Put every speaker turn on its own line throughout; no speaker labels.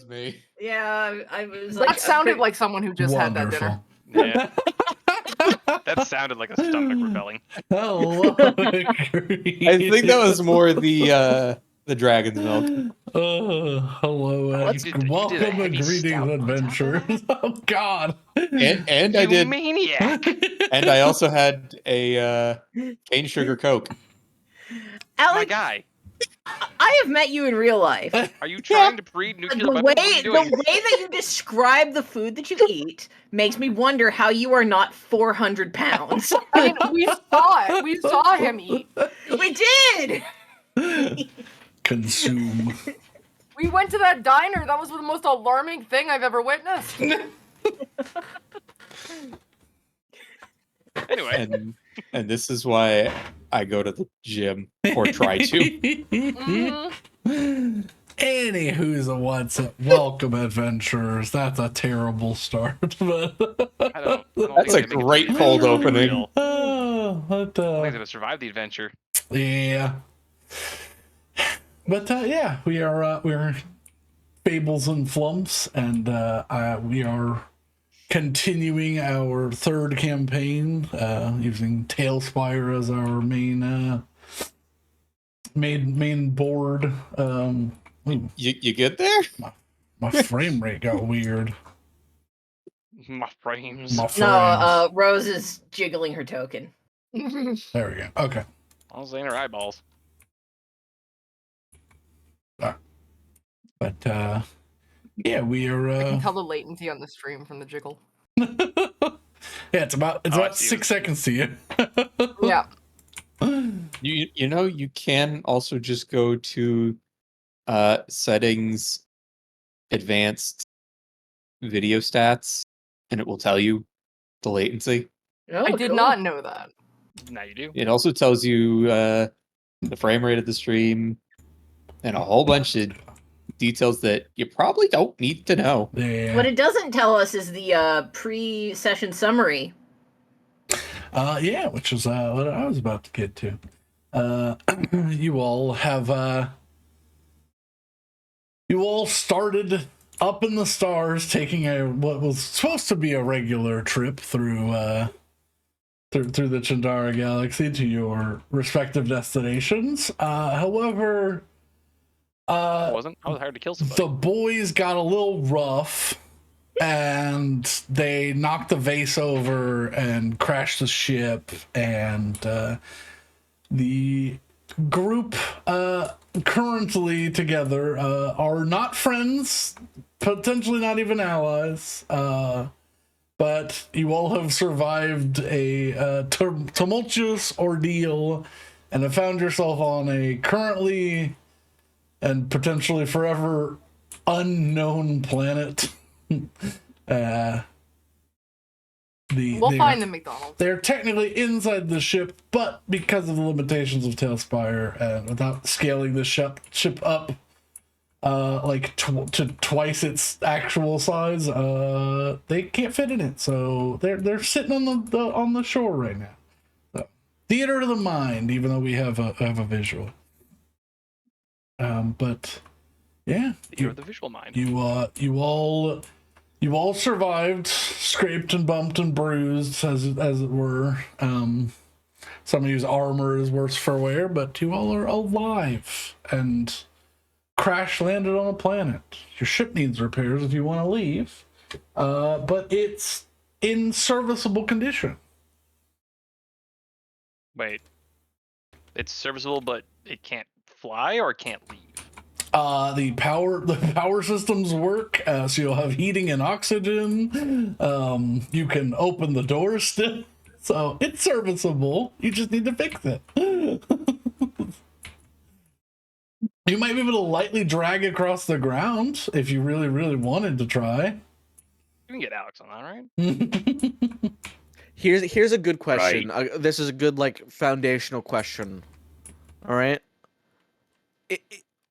me.
Yeah, I was
That
like...
sounded like someone who just had that dinner.
Yeah. That sounded like a stomach rebelling.
Hello,
I think that was more the dragon's milk.
Hello, and welcome to Greetings Adventures. Oh God!
And I did
maniac.
And I also had a cane sugar Coke.
Alex,
My guy.
I have met you in real life.
Are you trying to breed nuclear
The
weapons?
way,
What are you doing?
the way that you describe the food that you eat makes me wonder how you are not 400 pounds.
I mean, we saw it. We saw him eat.
We did!
Consume.
We went to that diner. That was the most alarming thing I've ever witnessed.
Anyway.
And this is why I go to the gym, or try to.
Anywho's a what's up? Welcome, adventurers. That's a terrible start, but
I don't
That's a great cold opening.
I think they would survive the adventure.
Yeah. But yeah, we're Fables and Flumps, and we are continuing our third campaign, using Tailspire as our main board.
You get there?
My frame rate got weird.
My frames.
No, Rose is jiggling her token.
There we go. Okay.
I was in her eyeballs.
But yeah, we are.
I can tell the latency on the stream from the jiggle.
Yeah, it's about 6 seconds to you.
Yeah.
You know, you can also just go to settings, advanced video stats, and it will tell you the latency.
Oh,
I did not know that.
Now you do.
It also tells you the frame rate of the stream and a whole bunch of details that you probably don't need to know.
Yeah.
What it doesn't tell us is the pre-session summary.
Yeah, which is what I was about to get to. You all have you all started up in the stars, taking what was supposed to be a regular trip through the Chandara Galaxy to your respective destinations. However,
It wasn't. I was hired to kill somebody.
the boys got a little rough, and they knocked the vase over and crashed the ship, and the group currently together are not friends, potentially not even allies, but you all have survived a tumultuous ordeal and have found yourself on a currently and potentially forever unknown planet.
We'll find the McDonald's.
They're technically inside the ship, but because of the limitations of Tailspire and without scaling the ship up to twice its actual size, they can't fit in it. So they're sitting on the shore right now. So, theater of the mind, even though we have a visual. But yeah,
You're the visual mind.
You all survived, scraped and bumped and bruised, as it were. Some of you's armor is worse for wear, but you all are alive and crash landed on a planet. Your ship needs repairs if you want to leave, but it's in serviceable condition.
Wait. It's serviceable, but it can't fly or it can't leave?
The power systems work, so you'll have heating and oxygen. You can open the doors still, so it's serviceable. You just need to fix it. You might be able to lightly drag across the ground if you really, really wanted to try.
You can get Alex on that, right?
Here's a good question. Right. This is a good foundational question. All right.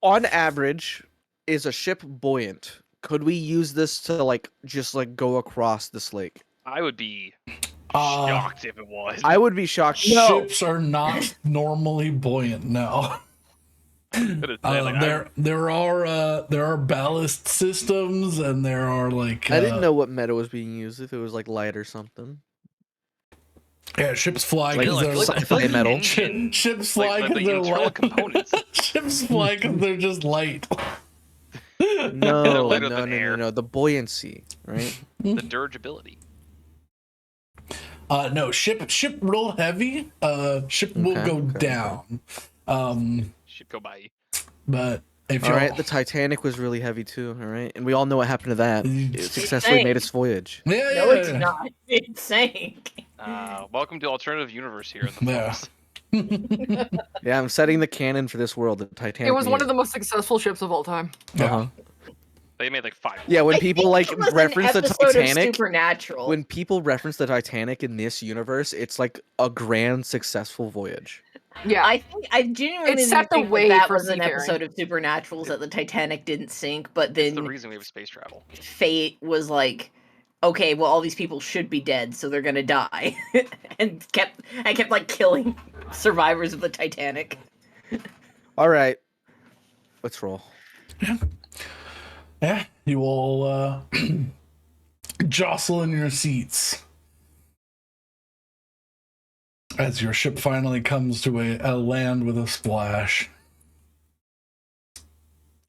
On average, is a ship buoyant? Could we use this to just go across this lake?
I would be shocked if it was.
I would be shocked.
Ships are not normally buoyant now.
Could've said, like,
there are ballast systems, and there are like
I didn't know what meta was being used. If it was like light or something.
Yeah, ships fly
Like,
because
I
they're
feel like
sci-fi
the
metal.
engine,
ships
like,
fly
like
because
the
they're
internal
light.
components.
Ships fly because they're just light.
No,
lighter
no,
than
no,
air.
no. The buoyancy, right?
The durageability.
No, ship real heavy. Ship will
Okay,
go
okay.
down.
Should go by.
But if
All
you
right, the Titanic was really heavy too. All right, and we all know what happened to that. It successfully made its voyage.
yeah,
No, it's
yeah.
not. It's sank.
Welcome to alternative universe here in the
Yeah.
forest.
Yeah, I'm setting the canon for this world. The Titanic.
It was one
made
of the most successful ships of all time.
Uh-huh.
They made like 5.
Yeah, when
I
people
think
like
it was an
reference the
episode of
Titanic,
Supernatural.
when people reference the Titanic in this universe, it's like a grand successful voyage.
Yeah.
I genuinely
It set the
think
way
that
for
was an
seafaring.
episode of Supernaturals that the Titanic didn't sink, but
It's the
then
reason we have space travel.
fate was like, okay, well, all these people should be dead, so they're gonna die, and kept like killing survivors of the Titanic.
All right, let's roll.
Yeah, you all jostle in your seats as your ship finally comes to a land with a splash.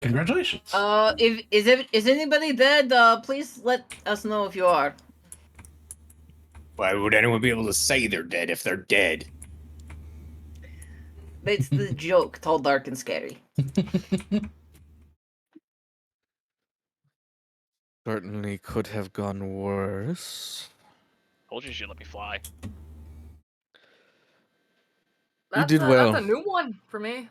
Congratulations.
If is anybody dead? Please let us know if you are.
Why would anyone be able to say they're dead if they're dead?
It's the joke, tall, dark, and scary.
Certainly could have gone worse.
Told you she'd let me fly.
did well.
That's a new one for me.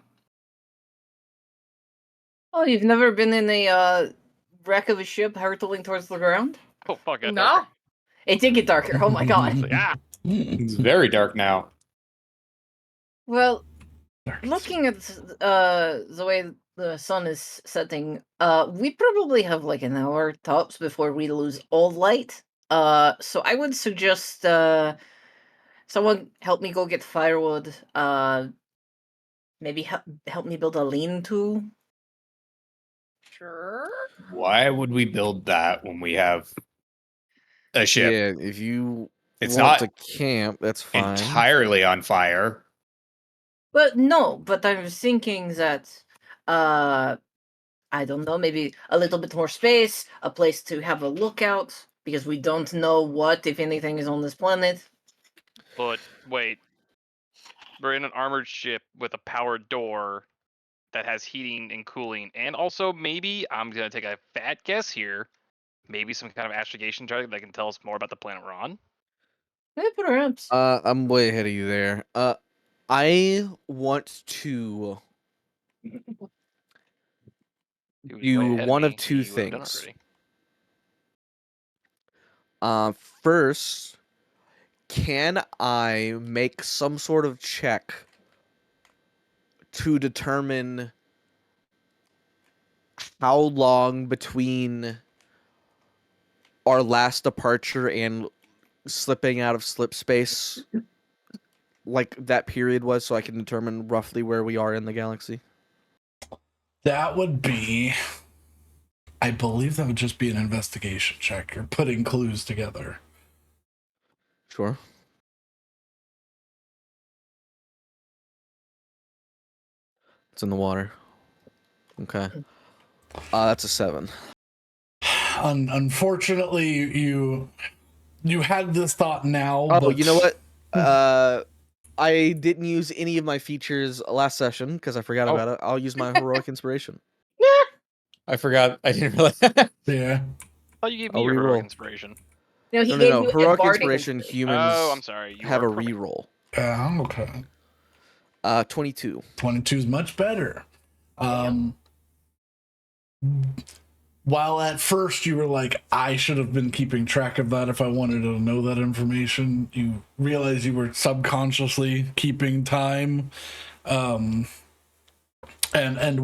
Oh, you've never been in a wreck of a ship hurtling towards the ground?
Oh fuck it.
No.
It did get darker. Oh my god.
Ah,
It's very dark now.
Well, looking at the way the sun is setting, we probably have like an hour tops before we lose all light. So I would suggest someone help me go get firewood. Maybe help me build a lean-to.
Sure.
Why would we build that when we have a ship?
Yeah, if you
It's
want
not
to camp, that's fine.
entirely on fire.
But no, but I was thinking that I don't know, maybe a little bit more space, a place to have a lookout, because we don't know what, if anything, is on this planet.
but wait. We're in an armored ship with a powered door that has heating and cooling, and also maybe I'm gonna take a fat guess here. Maybe some kind of astrogation target that can tell us more about the planet we're on.
Perhaps.
I'm way ahead of you there. I want to
He was way
do
ahead
one
me,
of two
he would've done it
things.
already.
First, can I make some sort of check to determine how long between our last departure and slipping out of slip space, like that period was, so I can determine roughly where we are in the galaxy?
That would be, I believe that would just be an investigation check. You're putting clues together.
Sure. It's in the water. Okay. That's a 7.
Unfortunately, you had this thought now.
Oh,
but
you know what? I didn't use any of my features last session because I forgot about it. I'll use my heroic inspiration.
I forgot. I didn't realize.
Yeah.
Oh, you gave me
I'll
your heroic
reroll.
inspiration.
No, he
No.
gave you a
Heroic
bardic
inspiration. Humans
Oh, I'm sorry. You
have
are
a
correct.
reroll.
Yeah. Okay.
22.
22 is much better. While at first you were like, I should have been keeping track of that if I wanted to know that information, you realize you were subconsciously keeping time. And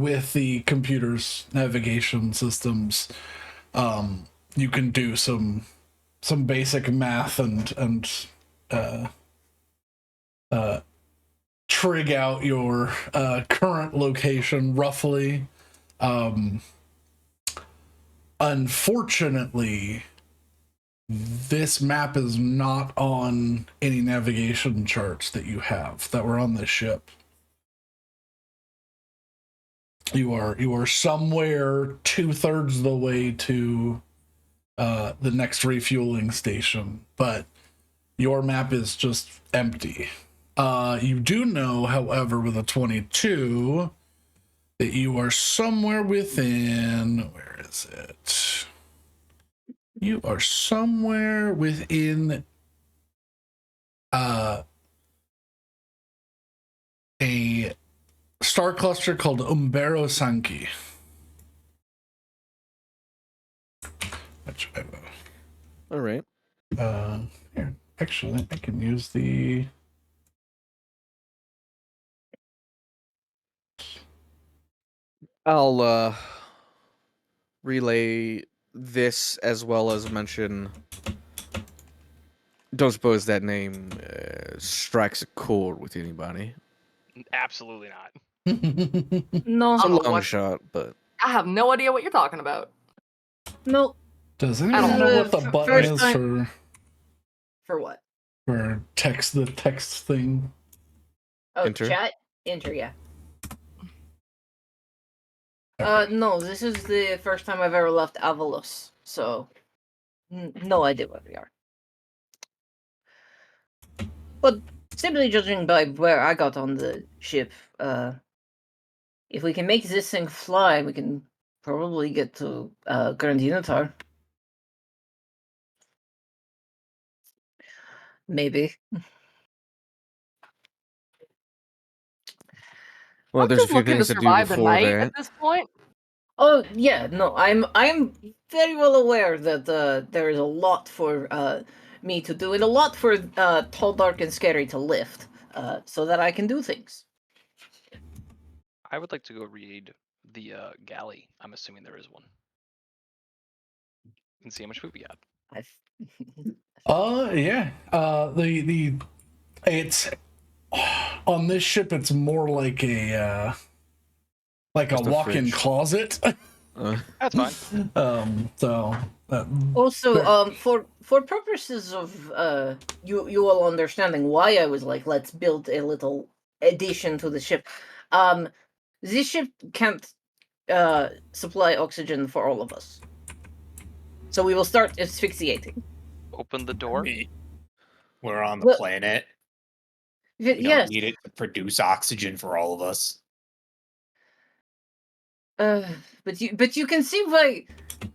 with the computer's navigation systems, you can do some trig out your current location roughly. Unfortunately, this map is not on any navigation charts that you have that were on this ship. You are somewhere 2/3 of the way to the next refueling station, but your map is just empty. You do know, however, with a 22, that you are somewhere within. Where is it? You are somewhere within a star cluster called Umbero Sankey. Which
All right.
here, actually, I can use the.
I'll relay this as well as mention. Don't suppose that name strikes a chord with anybody.
Absolutely not.
No,
It's a long
what?
shot, but
I have no idea what you're talking about.
no.
Does
I
anyone
don't
know
know.
what the
F-
button
first
is
time- For what?
for the text thing?
Oh,
Enter?
chat? Enter, yeah. No, this is the first time I've ever left Avalos, so no idea where we are. But simply judging by where I got on the ship, if we can make this thing fly, we can probably get to Grand Unitar. Maybe.
well,
I'm
there's a
just
few
looking to
things to do
survive the
before
night
that.
at this point.
Oh yeah, no, I'm very well aware that there is a lot for me to do and a lot for Tall, Dark, and Scary to lift, so that I can do things.
I would like to go read the galley. I'm assuming there is one. And see how much food we got.
Yeah. The it's on this ship. It's more like a
Just a
walk-in
fridge.
closet.
That's fine.
So
Also, for purposes of you all understanding why I was like, let's build a little addition to the ship. This ship can't supply oxygen for all of us, so we will start asphyxiating.
Open the door.
We're on the
Well,
planet. We
Yes,
don't need it to produce oxygen for all of us.
but you can see why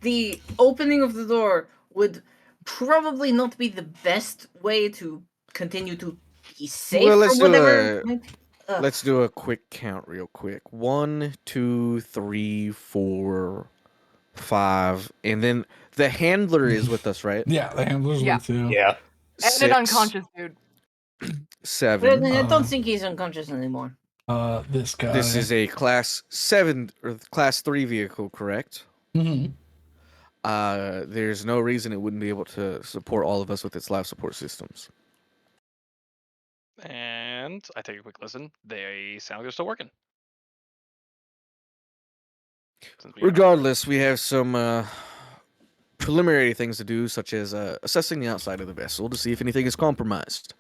the opening of the door would probably not be the best way to continue to be safe
Well,
from whatever.
Let's do a quick count real quick. 1, 2, 3, 4, 5, and then the handler is with us, right?
yeah, the handler's
Yeah.
with you.
Yeah.
And
6,
an unconscious dude.
7.
I don't think he's unconscious anymore.
This guy.
This is a class 7 or class 3 vehicle, correct?
Mhm.
There's no reason it wouldn't be able to support all of us with its life support systems.
And I take a quick listen. They sound like they're still working. Since we are-
Regardless, we have some preliminary things to do, such as assessing the outside of the vessel to see if anything is compromised.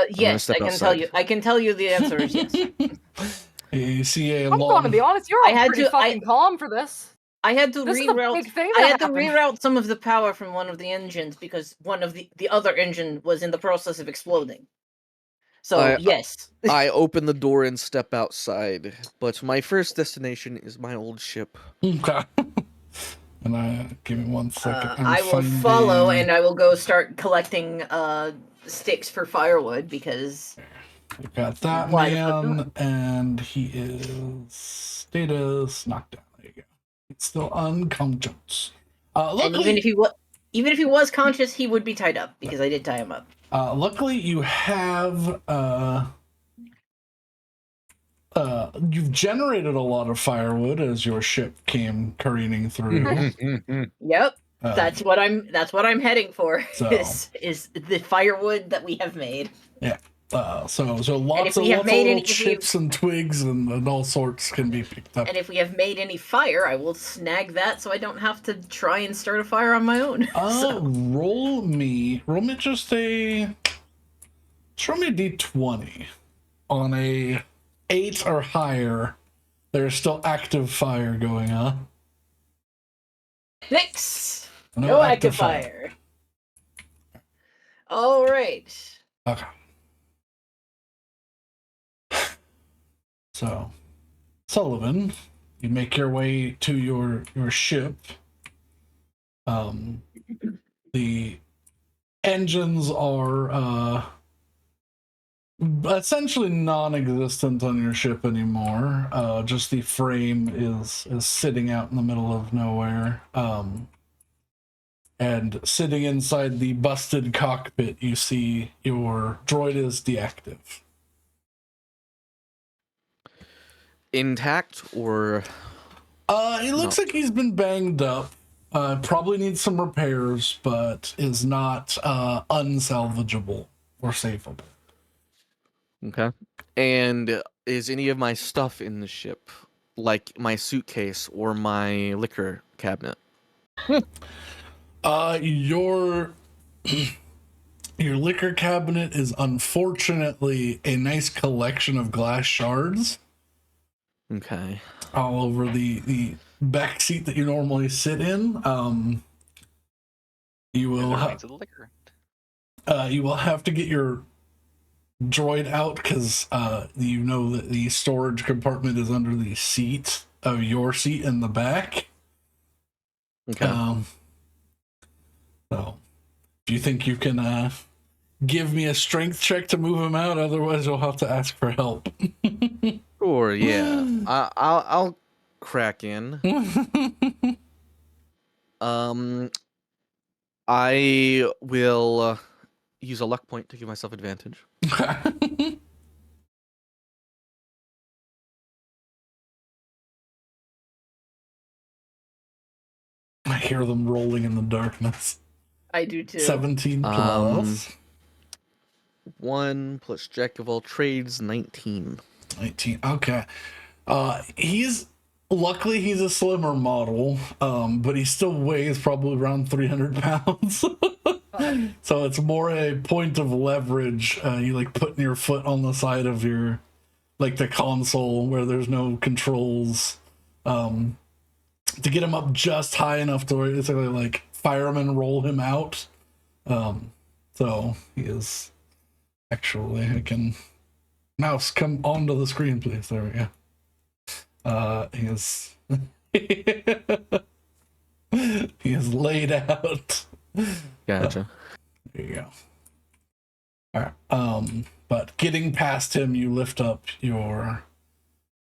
Yes,
step
I can
outside.
tell you. I can tell you the answer is yes.
You see a
I'm going to be honest, you're
I
all
had
pretty
to-
fucking calm for this.
I had to
This is a
reroute.
big thing
I
that
had to
happened.
reroute some of the power from one of the engines because one of the other engine was in the process of exploding. So yes,
I open the door and step outside, but my first destination is my old ship.
Okay. And give me 1 second. I'm
I will follow
finding-
and I will go start collecting sticks for firewood because
We got that
Why the fuck
man, and he is status knocked down. There you go. It's still unconscious.
and
Luckily,
even if he was conscious, he would be tied up because I did tie him up.
luckily you have you've generated a lot of firewood as your ship came careening through.
Yep,
Uh,
that's what I'm heading for.
so-
Is the firewood that we have made.
So lots
we
of
have made
little
any- if we have-
chips and twigs and all sorts can be picked up.
And if we have made any fire, I will snag that so I don't have to try and start a fire on my own.
Roll me just a d20. On a 8 or higher, there's still active fire going on.
6. No active fire. All right.
Okay. So, Sullivan, you make your way to your ship. The engines are essentially non-existent on your ship anymore. Just the frame is sitting out in the middle of nowhere. And sitting inside the busted cockpit, you see your droid is deactive.
Intact or
It looks like he's been banged up. Probably needs some repairs, but is not unsalvageable or savable.
okay? And is any of my stuff in the ship, like my suitcase or my liquor cabinet?
Your liquor cabinet is unfortunately a nice collection of glass shards
Okay.
all over the back seat that you normally sit in. You
There's
will
the
ha-
remains of the liquor.
you will have to get your droid out because you know that the storage compartment is under the seat of your seat in the back.
Okay.
So, do you think you can give me a strength check to move him out? Otherwise, you'll have to ask for help.
Sure. Yeah. I'll crack in. I will use a luck point to give myself advantage.
I hear them rolling in the darkness.
I do too.
17 plus.
1 plus Jack of all trades, 19.
19. Okay. Luckily he's a slimmer model, but he still weighs probably around 300 pounds. So it's more a point of leverage. You like putting your foot on the side of your, like the console where there's no controls, to get him up just high enough to where it's like firemen roll him out. So he is actually, I can, mouse come onto the screen, please. There we go. He is he is laid out.
Gotcha.
There you go. All right. But getting past him, you lift up your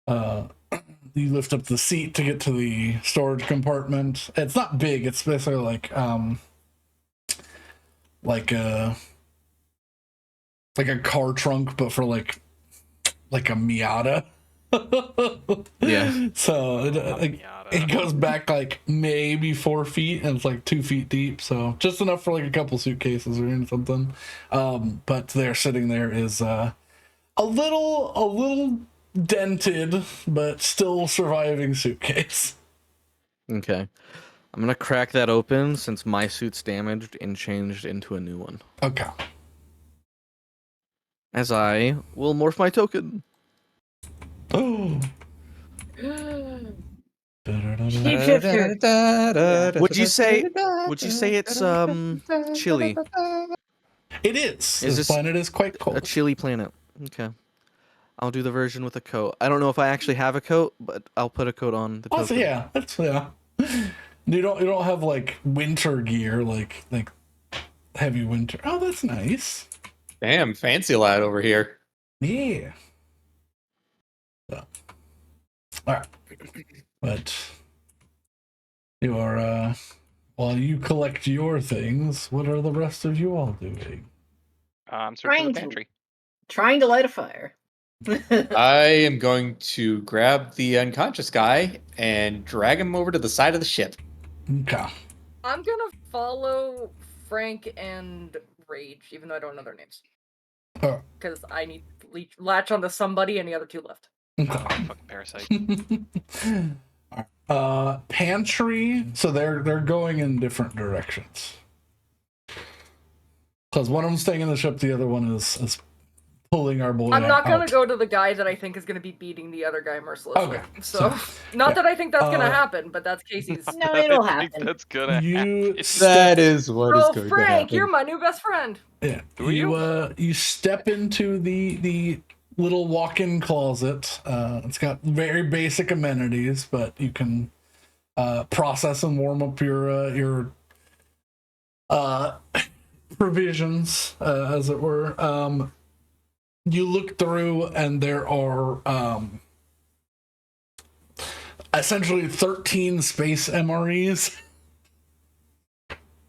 you lift up the seat to get to the storage compartment. It's not big. It's basically like a car trunk, but for like a Miata.
Yeah.
So it goes back like maybe 4 feet, and it's like 2 feet deep. So just enough for like a couple suitcases or something. But they're sitting there is a little dented, but still surviving suitcase.
Okay. I'm gonna crack that open since my suit's damaged and changed into a new one.
Okay.
As I will morph my token.
Oh.
Would you say it's chilly?
It is.
Is
This planet is quite
A
cold.
chilly planet. Okay. I'll do the version with a coat. I don't know if I actually have a coat, but I'll put a coat on the token.
Also, yeah, You don't have like winter gear, like heavy winter. Oh, that's nice.
Damn, fancy lad over here.
Yeah. So, all right. But you are while you collect your things, what are the rest of you all doing?
I'm searching
Trying
the
to-
pantry.
Trying to light a fire.
I am going to grab the unconscious guy and drag him over to the side of the ship.
Okay.
I'm gonna follow Frank and Rage, even though I don't know their names.
Oh,
because I need to latch onto somebody, and the other two left.
okay.
Fucking parasite.
Pantry. So they're going in different directions. Because one of them's staying in the ship, the other one is pulling our boy
I'm not gonna
out.
go to the guy that I think is gonna be beating the other guy mercilessly.
Okay,
So,
so,
not
yeah.
that I think that's gonna
Uh,
happen, but that's Casey's.
No, it'll
I think
happen.
that's gonna
You
happen.
step,
That is what is
Bro,
going to
Frank,
happen.
you're my new best friend.
yeah,
Who are
you step into the little walk-in closet. It's got very basic amenities, but you can process and warm up your provisions, as it were. You look through, and there are essentially 13 space MREs.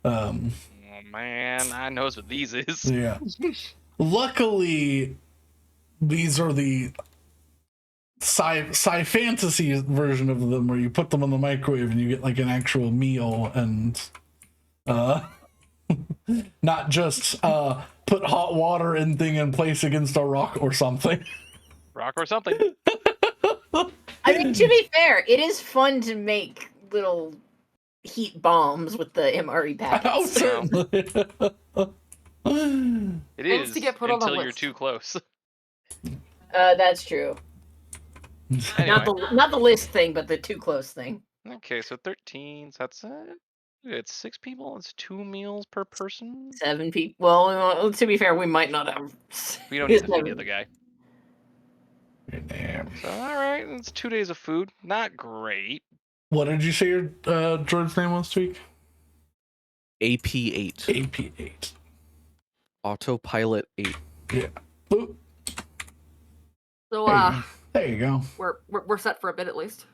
Oh man, I knows what these is.
Yeah. Luckily, these are the sci fantasy version of them, where you put them in the microwave and you get like an actual meal, and not just put hot water and thing in place against a rock or something.
Rock or something.
I mean, to be fair, it is fun to make little heat bombs with the MRE
Oh,
packets.
certainly.
It
Thanks
is
to get put on the
until you're
list.
too close.
That's true.
Anyway.
Not the list thing, but the too close thing.
Okay, so 13. So that's it's 6 people. It's 2 meals per person.
7 people. Well, to be fair, we might not have.
We don't need to feed the
7.
other guy.
Damn.
So all right, it's 2 days of food. Not great.
What did you say your droid's name was, Tweak?
AP8.
AP8.
Autopilot 8.
Yeah. Boop.
So,
There you go.
we're set for a bit at least.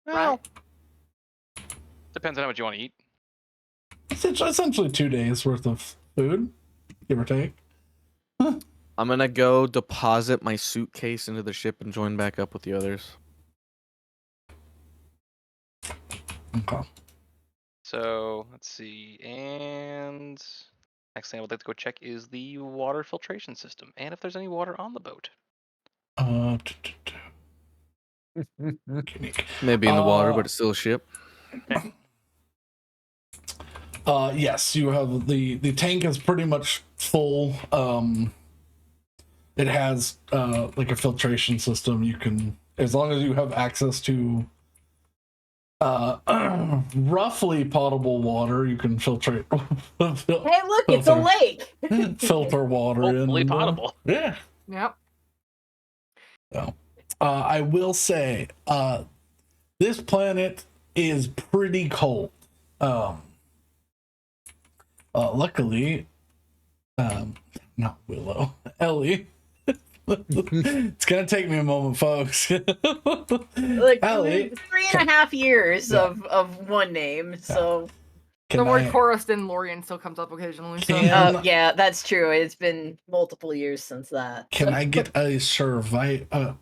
Well, depends on how much you want to eat.
It's essentially 2 days worth of food, give or take.
I'm gonna go deposit my suitcase into the ship and join back up with the others.
Okay.
So let's see. And next thing I would like to go check is the water filtration system, and if there's any water on the boat.
Unique.
Maybe in the water, but it's still a ship.
Yes, you have the tank is pretty much full. It has like a filtration system. You can, as long as you have access to roughly potable water, you can filtrate.
Hey, look, it's a lake.
Filter water
Hopefully
in.
potable.
Yeah.
Yep.
So, I will say, this planet is pretty cold. Luckily, not Willow, Ellie. It's gonna take me a moment, folks.
Like
Ellie,
3.5 years of one name. So
Don't worry, Coruscant Lorian still comes up occasionally. So.
yeah, that's true. It's been multiple years since that.
Can I get a survival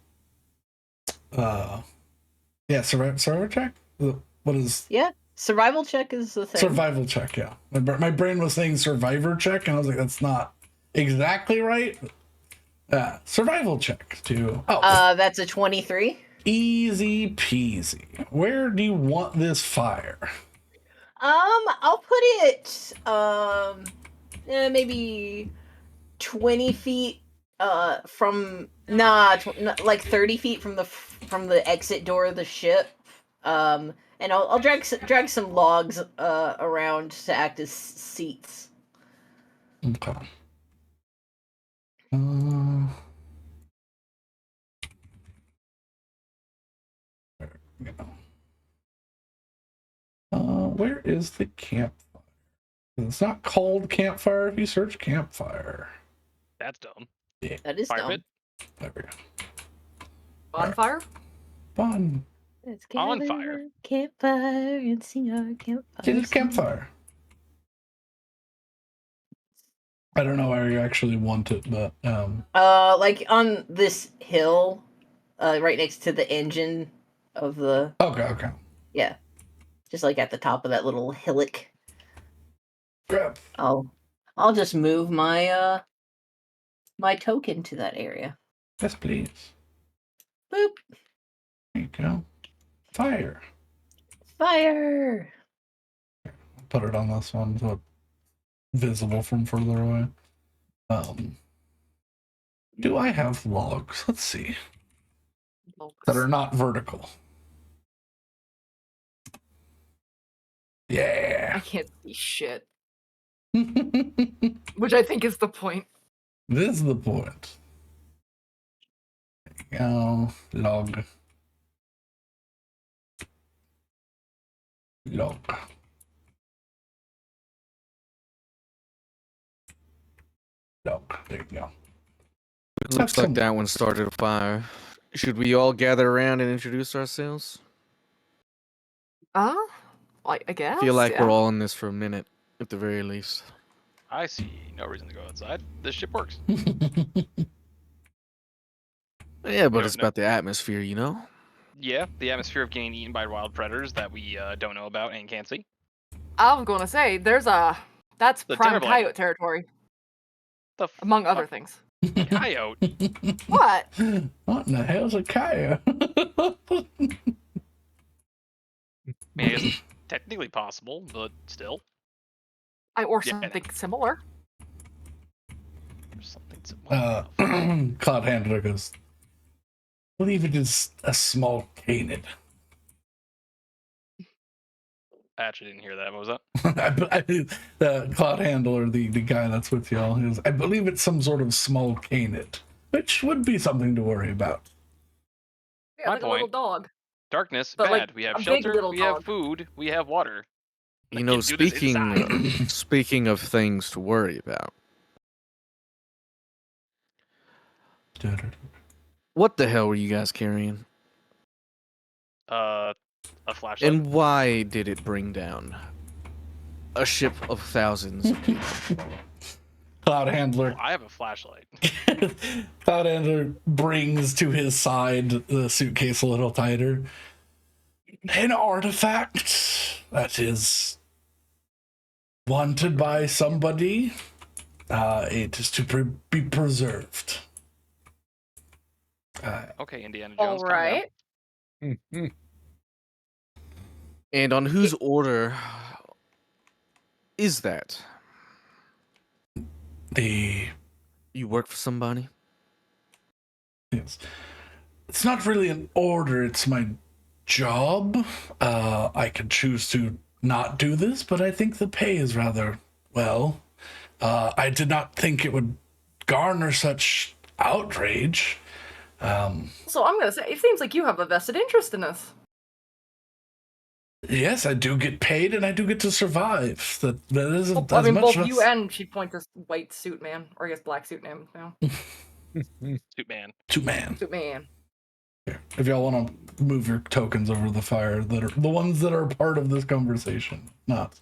check? What is
Yeah, survival check is the thing.
survival check? Yeah, my brain was saying survivor check, and I was like, that's not exactly right. Survival check to
That's a 23.
Easy peasy. Where do you want this fire?
I'll put it maybe 20 feet from like 30 feet from the exit door of the ship. And I'll drag some logs around to act as seats.
Okay. Where is the campfire? It's not called campfire if you search campfire.
That's dumb.
Yeah.
That is
Fire
dumb.
pit?
There we go.
Bonfire?
Fun.
Let's
On
gather
fire.
around campfire and sing our campfire.
It is
song.
campfire. I don't know where you actually want it, but
like on this hill, right next to the engine of the
okay.
yeah, just like at the top of that little hillock.
Grab.
I'll just move my my token to that area.
Yes, please.
Boop.
There you go. Fire.
Fire.
Put it on this one so it's visible from further away. Do I have logs? Let's see. That are not vertical.
I
Yeah.
can't see shit.
This
Which I think is the point.
is the point. There you go. Log. Log. Log. There you go.
It looks like that one started a fire. Should we all gather around and introduce ourselves?
I guess.
I feel like
yeah.
we're all in this for a minute, at the very least.
I see no reason to go outside. This ship works.
Yeah, but
No,
it's
no.
about the atmosphere, you know?
Yeah, the atmosphere of getting eaten by wild predators that we don't know about and can't see.
I was gonna say, that's
The
prime
Timberline.
coyote territory,
The
among other things.
coyote.
What?
What in the hell's a coyote?
I mean, I guess it's technically possible, but still,
Or
Yeah.
something similar.
there's something similar.
Cloud Handler goes, I believe it is a small canid.
I actually didn't hear that. What was that?
The Cloud Handler, the guy that's with y'all, is, I believe it's some sort of small canid, which would be something to worry about.
Yeah,
My
like a little
point.
dog.
Darkness,
But, like,
bad. We have
a big
shelter,
little
we have
dog.
food, we have water.
You
I
know,
can do this
speaking
inside.
speaking of things to worry about, what the hell were you guys carrying?
A flashlight.
And why did it bring down a ship of thousands?
Cloud Handler
I have a flashlight.
Cloud Handler brings to his side the suitcase a little tighter. An artifact that is wanted by somebody. It is to be preserved.
Okay, Indiana Jones.
All right.
And on whose order is that?
The
You work for somebody?
yes. It's not really an order, it's my job. I could choose to not do this, but I think the pay is rather well. I did not think it would garner such outrage.
So I'm gonna say, it seems like you have a vested interest in this.
Yes, I do get paid and I do get to survive. That isn't
I
as
mean,
much
both
as
you and she point to white suit man, or I guess black suit man now.
Suit man.
two man.
Suit man.
If y'all want to move your tokens over the fire, that are the ones that are part of this conversation, not.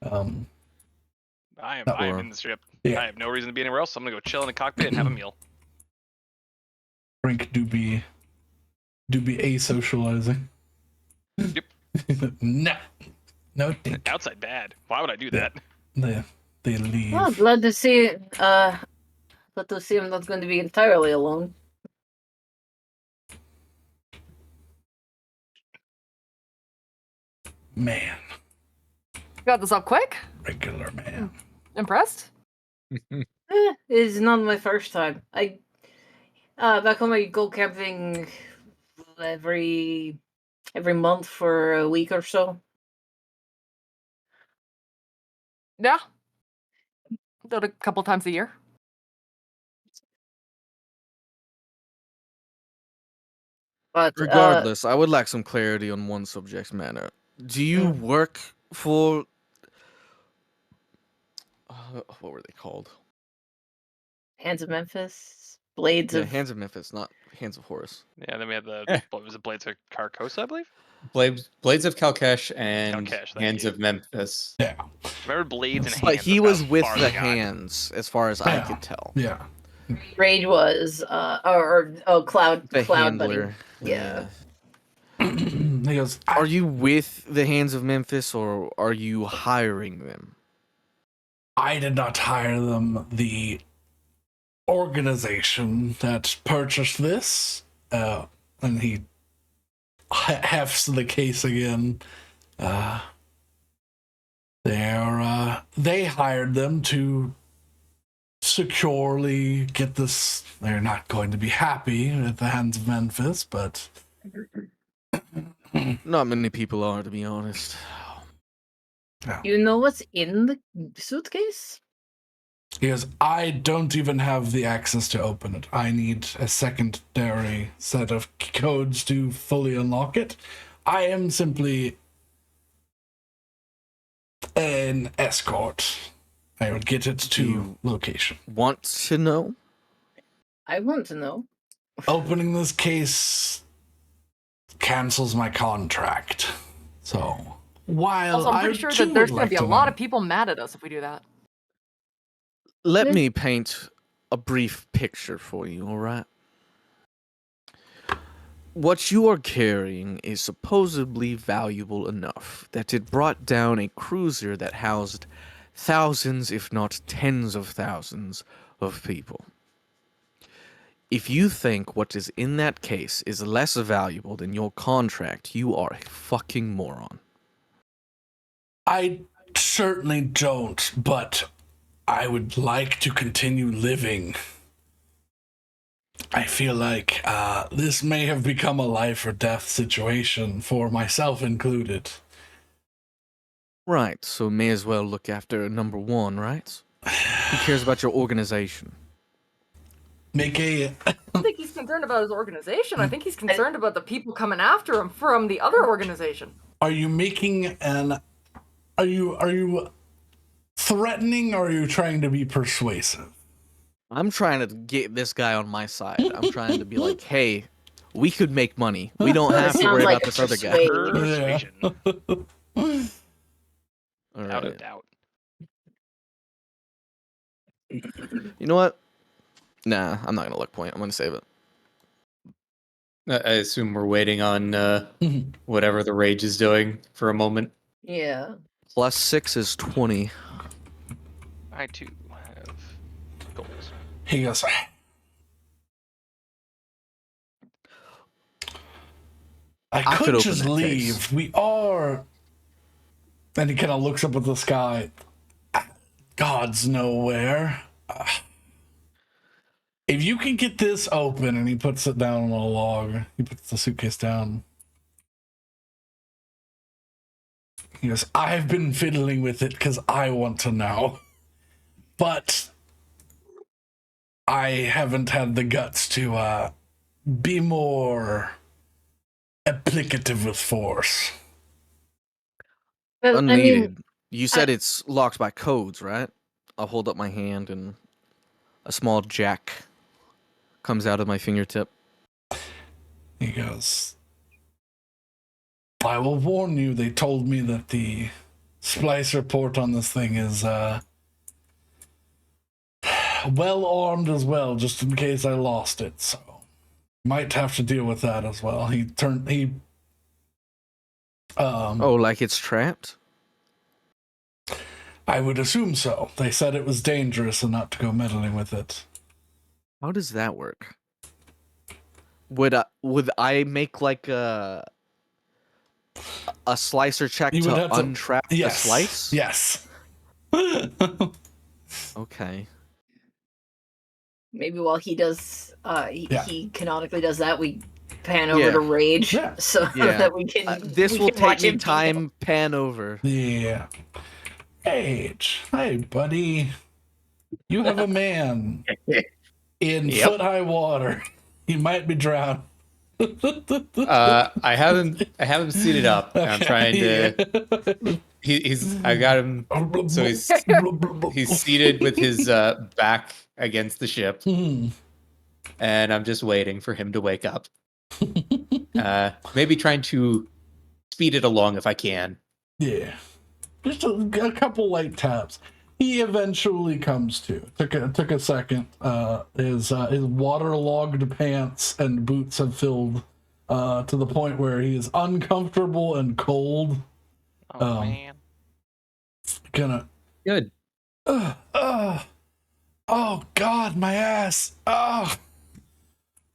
I am
Or-
in the ship.
Yeah.
I have no reason to be anywhere else. I'm gonna go chill in the cockpit and have a meal.
Frank do be asocializing.
Yep.
No, thank you.
Outside bad. Why would I do
Yeah.
that?
They leave.
Well, glad to see. Glad to see I'm not going to be entirely alone.
Man,
Got this up quick.
regular man.
Impressed?
It's not my first time. I back home I go camping every month for a week or so.
Yeah. Do it a couple times a year.
But
Regardless, I would like some clarity on one subject matter. Do you work for what were they called?
Hands of Memphis, Blades
Yeah,
of
Hands of Memphis, not Hands of Horus.
Yeah, then we had the what was it, Blades of Carcosa, I believe.
Blades of Kalkesh and
Kalkesh, thank
Hands
you.
of Memphis.
Yeah,
Remember Blades and Hands.
But he
that's
was
how
with
far
the
they got.
hands, as far as I
Yeah.
could tell.
yeah.
Rage was Cloud
The
Cloud Buddy.
handler.
Yeah.
He goes.
Are you with the Hands of Memphis, or are you hiring them?
I did not hire them. The organization that purchased this, and he hefts the case again. They hired them to securely get this. They're not going to be happy at the hands of Memphis, but
Not many people are, to be honest.
You know what's in the suitcase?
because I don't even have the access to open it. I need a secondary set of codes to fully unlock it. I am simply an escort. I would get it to location.
Want to know?
I want to know.
Opening this case cancels my contract. So, while
Also, I'm
I
pretty sure
too
that there's
would
going
like
to be a
to
lot
know-
of people mad at us if we do that.
Let
Yeah.
me paint a brief picture for you, alright? What you are carrying is supposedly valuable enough that it brought down a cruiser that housed thousands, if not tens of thousands, of people. If you think what is in that case is less valuable than your contract, you are a fucking moron.
I certainly don't, but I would like to continue living. I feel like this may have become a life or death situation for myself included.
Right, so may as well look after number one, right? Who cares about your organization?
Make a
I don't think he's concerned about his organization. I think he's concerned about the people coming after him from the other organization.
Are you making an are you threatening or are you trying to be persuasive?
I'm trying to get this guy on my side. I'm trying to be like, hey, we could make money. We don't have to
Sounds
worry
like
about this other guy.
persuade.
Persuasion.
All
Out
right.
of doubt.
You know what? Nah, I'm not gonna look point. I'm gonna save it.
I assume we're waiting on whatever the rage is doing for a moment.
Yeah.
Plus 6 is 20.
I too have goals.
He goes, I
could
could
open
just
that
leave.
case.
We are. And he kind of looks up at the sky. God's nowhere. If you can get this open, and he puts it down on a log, he puts the suitcase down. He goes, I've been fiddling with it because I want to know. But I haven't had the guts to be more applicative with force.
Well, I
Unneeded.
mean,
You said it's locked by codes, right? I'll hold up my hand and a small jack comes out of my fingertip.
He goes, I will warn you, they told me that the splicer port on this thing is well armed as well, just in case I lost it, so might have to deal with that as well.
Oh, like it's trapped?
I would assume so. They said it was dangerous and not to go meddling with it.
How does that work? Would I make like a slicer check
You would
to
have to-
untrap the
Yes.
slice?
Yes.
Okay.
maybe while he does,
Yeah.
he canonically does that, we pan over
Yeah.
to Rage
Yeah.
so
Yeah.
that we can.
This
we
will
can watch
take me
him
time. Pan over.
Yeah. Hey, buddy. You have a man in
Yep.
foot-high water. He might be drowned.
I haven't seen it up. And I'm trying to. I got him. So he's seated with his back against the ship, and I'm just waiting for him to wake up. Maybe trying to speed it along if I can.
Yeah. Just a couple light taps. He eventually comes to. Took a second. His waterlogged pants and boots have filled to the point where he is uncomfortable and cold.
Oh man.
Gonna
Good.
Oh God, my ass. Oh,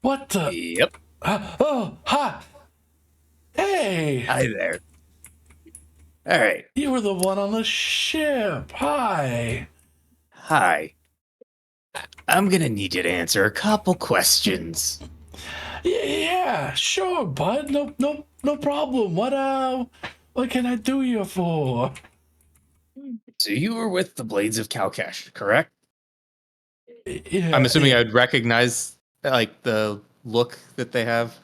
what the?
Yep.
Oh, ha. Hey,
Hi there. All right.
you were the one on the ship. Hi.
Hi. I'm gonna need you to answer a couple questions.
Yeah, sure, bud. No problem. What can I do you for?
So you were with the Blades of Kalkesh, correct?
Yeah,
I'm assuming
yeah.
I'd recognize like the look that they have.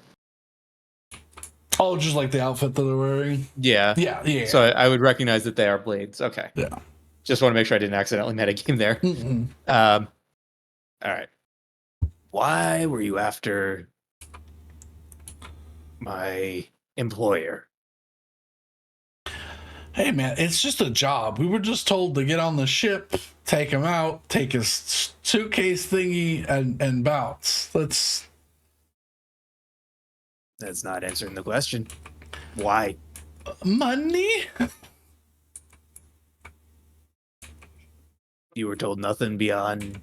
Oh, just like the outfit that they're wearing.
Yeah.
Yeah.
So I would recognize that they are Blades. Okay.
Yeah.
Just want to make sure I didn't accidentally metagame there.
Mm-mm.
All right. Why were you after my employer?
Hey, man, it's just a job. We were just told to get on the ship, take him out, take his suitcase thingy, and bounce. That's
Not answering the question. Why?
money.
You were told nothing beyond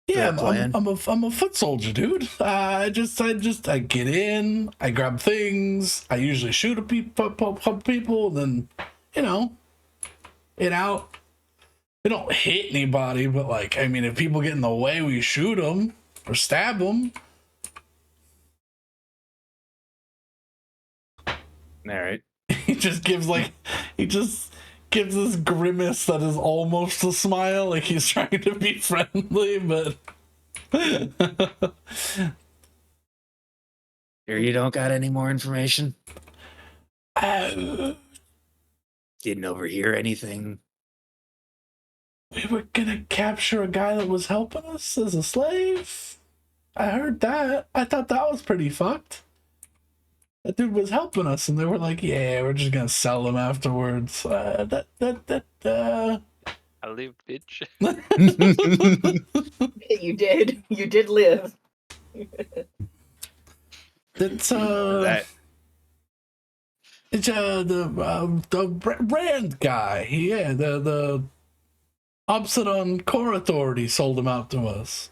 Yeah,
the plan?
I'm a foot soldier, dude. I get in, I grab things. I usually shoot a couple people, and then, get out. We don't hit anybody, but like, I mean, if people get in the way, we shoot them or stab them.
All right.
He just gives this grimace that is almost a smile, like he's trying to be friendly, but
Here, you don't got any more information?
uh,
Didn't overhear anything?
we were gonna capture a guy that was helping us as a slave. I heard that. I thought that was pretty fucked. That dude was helping us, and they were like, "Yeah, we're just gonna sell him afterwards."
I live, bitch.
You did. You did live.
It's
that
It's the Rand guy. Yeah, the Obsidian Core Authority sold him out to us.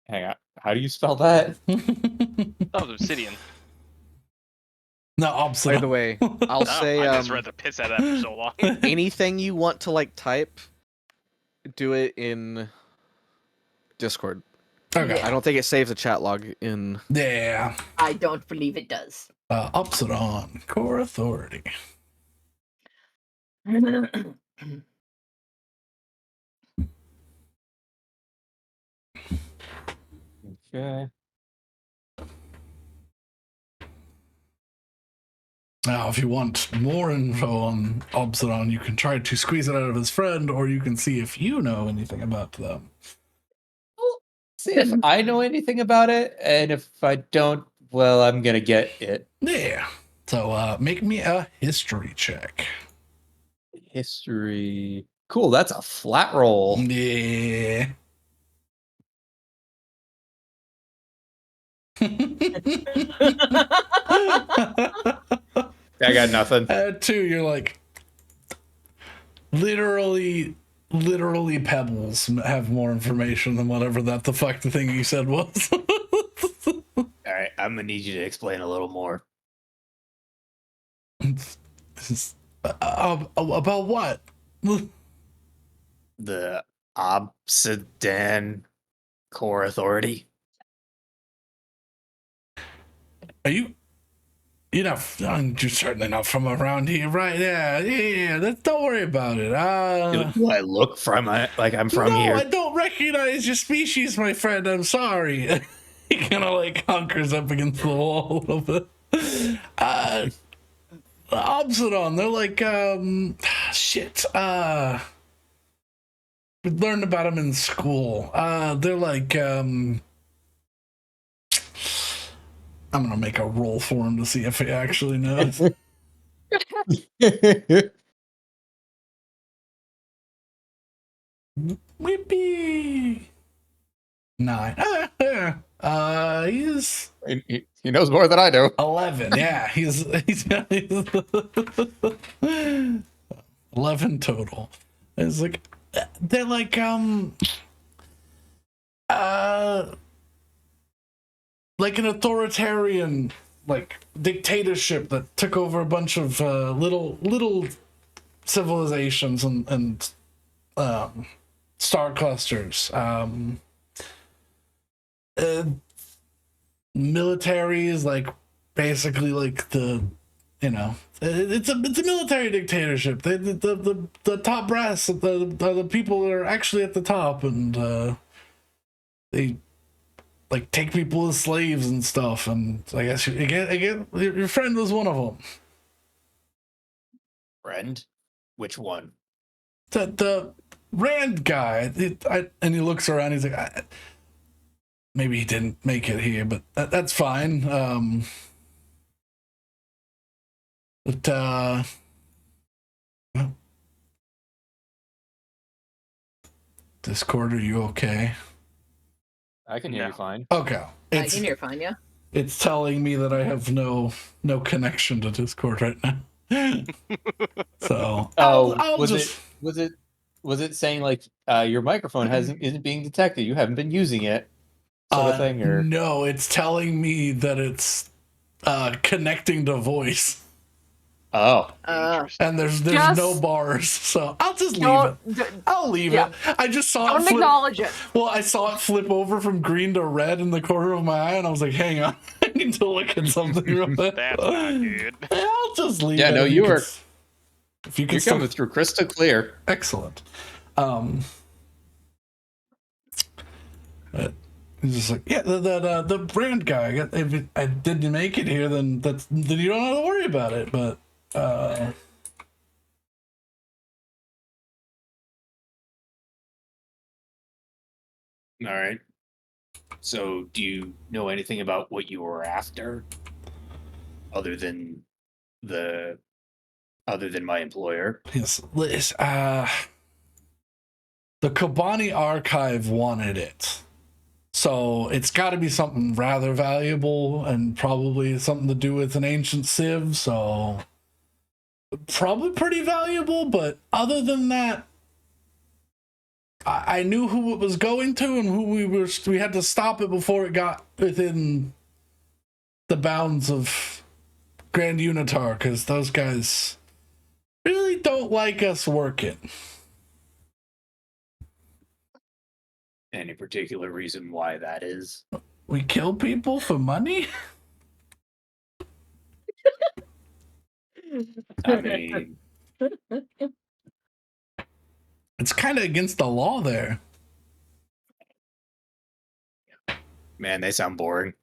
hang on. How do you spell that?
That was Obsidian.
No,
By
Obsidian.
the way, I'll
Oh,
say
I just read the piss out of that for so long.
anything you want to like type, do it in Discord.
Okay.
I don't think it saves a chat log in.
Yeah.
I don't believe it does.
Obsidian Core Authority.
Okay.
Now, if you want more info on Obsidian, you can try to squeeze it out of his friend, or you can see if you know anything about them.
See if I know anything about it, and if I don't, well, I'm gonna get it.
Yeah. So make me a history check.
History. Cool, that's a flat roll.
Yeah.
I got nothing.
At 2, you're like, literally pebbles have more information than whatever the fuck the thing you said was.
All right, I'm gonna need you to explain a little more.
About what?
The Obsidian Core Authority.
Are you? You're not. You're certainly not from around here, right? Yeah. Don't worry about it.
Do I look from like I'm from
no,
here?
I don't recognize your species, my friend. I'm sorry. He kind of like hunkers up against the wall a little bit. Obsidian, they're like shit. We learned about them in school. They're like I'm gonna make a roll for him to see if he actually knows. Whippy 9. He's
he knows more than I do.
11. Yeah, he's 11 total. It's like, they're like like an authoritarian like dictatorship that took over a bunch of little civilizations and star clusters. Military is like basically like it's a military dictatorship. The top brass, the people that are actually at the top, and they like take people as slaves and stuff. And I guess your friend was one of them.
Friend? Which one?
The Rand guy. And he looks around. He's like, maybe he didn't make it here, but that's fine. But Discord, are you okay?
I can hear you fine.
Okay.
I can hear fine, yeah.
It's telling me that I have no connection to Discord right now. So I'll
was
just...
it saying like your microphone isn't being detected? You haven't been using it, sort of thing, or
no? It's telling me that it's connecting to voice.
Oh,
And there's
Just-
no bars, so I'll just leave it. I'll leave it. I just saw
Don't
it flip.
acknowledge it.
Well, I saw it flip over from green to red in the corner of my eye, and I was like, "Hang on, I need to look at something real quick."
That's not good.
I'll just leave it.
yeah. No,
If
you were.
If you can
You're
still...
coming through crystal clear.
Excellent. He's just like, yeah, the brand guy. If I didn't make it here, then you don't have to worry about it. But
All right. So, do you know anything about what you were after, other than my employer?
yes, Liz, the Kobani archive wanted it, so it's got to be something rather valuable and probably something to do with an ancient civ. So probably pretty valuable, but other than that, I knew who it was going to and who we had to stop it before it got within the bounds of Grand Unitar, because those guys really don't like us working.
Any particular reason why that is?
We kill people for money?
I mean,
It's kind of against the law there.
man, they sound boring.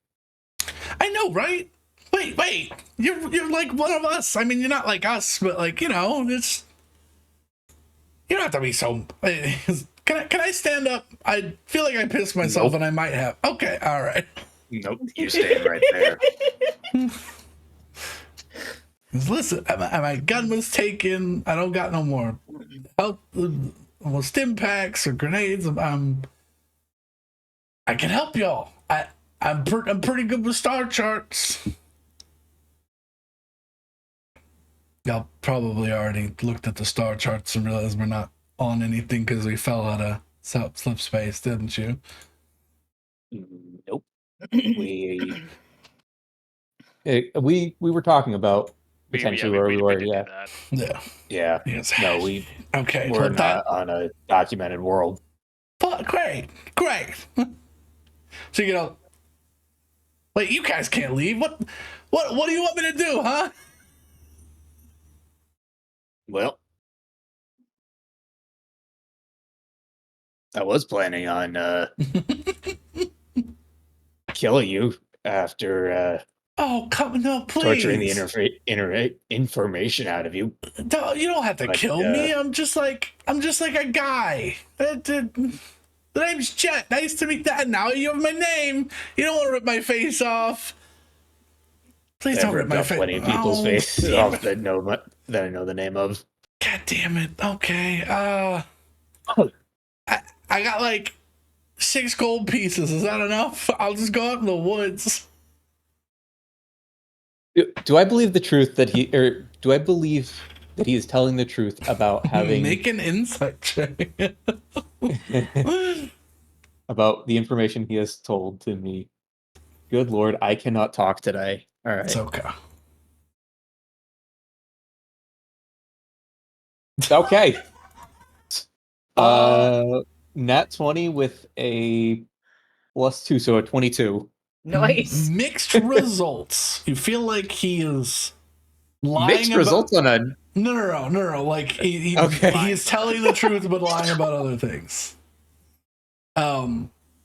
I know, right? Wait. You're like one of us. I mean, you're not like us, but like, it's... You don't have to be so... Can I stand up? I feel like I pissed myself.
Nope.
And I might have. Okay, all right.
Nope, you stand right there.
Listen, my gun was taken. I don't got no more health, stim packs or grenades. I can help y'all. I'm pretty good with star charts. Y'all probably already looked at the star charts and realized we're not on anything because we fell out of slip space, didn't you?
Nope. We were talking about potentially where we were.
did
Yeah.
that.
Yeah.
Yeah.
Yes.
No,
Okay.
we're
But that.
not on a documented world.
But great. So wait, you guys can't leave. What do you want me to do, huh?
Well, I was planning on killing you after
Oh, no, please.
torturing the information out of you.
No, you don't have to
But,
kill me. I'm just like a guy. The name's Jet. Nice to meet that. Now you have my name. You don't want to rip my face off. Please
I've
don't rip
ripped
my
off
face.
plenty of people's faces off that I know the name of.
God damn it. Okay. I got like 6 gold pieces. Is that enough? I'll just go out in the woods.
Do I believe the truth that do I believe that he is telling the truth about having
Make an insight check.
about the information he has told to me. Good Lord, I cannot talk today. All right.
It's okay.
Okay. Nat 20 with a +2, so a 22.
Nice.
Mixed results. You feel like he is lying
Mixed results on a.
No. Like
Okay.
he's telling the truth but lying about other things.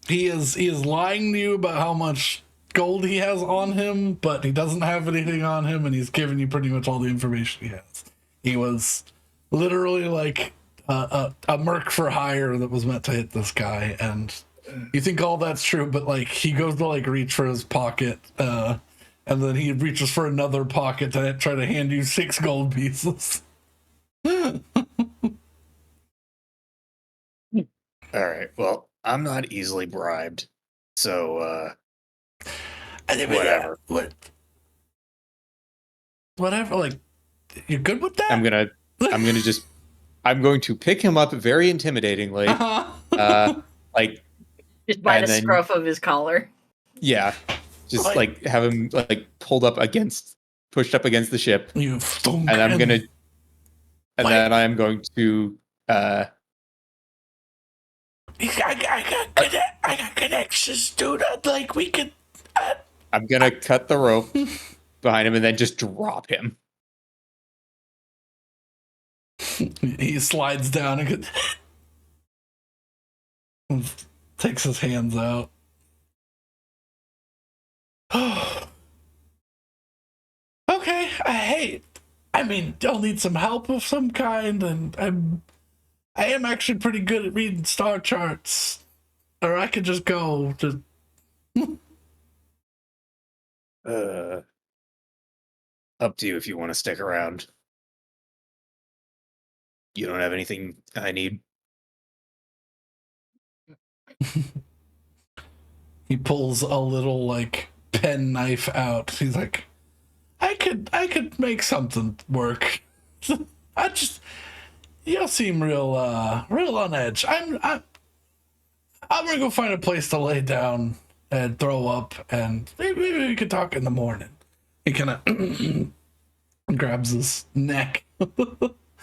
He is lying to you about how much gold he has on him, but he doesn't have anything on him, and he's giving you pretty much all the information he has. He was literally like a merc for hire that was meant to hit this guy, and you think all that's true, but like he goes to like reach for his pocket, and then he reaches for another pocket to try to hand you 6 gold pieces.
All right. Well, I'm not easily bribed, so whatever.
Whatever. Like, you're good with that?
I'm going to pick him up very intimidatingly. Like,
Just by
and
the
then-
scruff of his collar.
yeah, just
Like-
like have him like pushed up against the ship,
You
and I'm gonna, and
Like-
then I'm going to
I got connections, dude. Like, we could.
I'm gonna cut the rope behind him and then just drop him.
He slides down and takes his hands out. Okay, I mean, you'll need some help of some kind, and I am actually pretty good at reading star charts. Or I could just go to.
Up to you if you want to stick around. You don't have anything I need.
He pulls a little like pen knife out. He's like, I could make something work. You seem real on edge. I'm gonna go find a place to lay down and throw up, and maybe we could talk in the morning. He kind of grabs his neck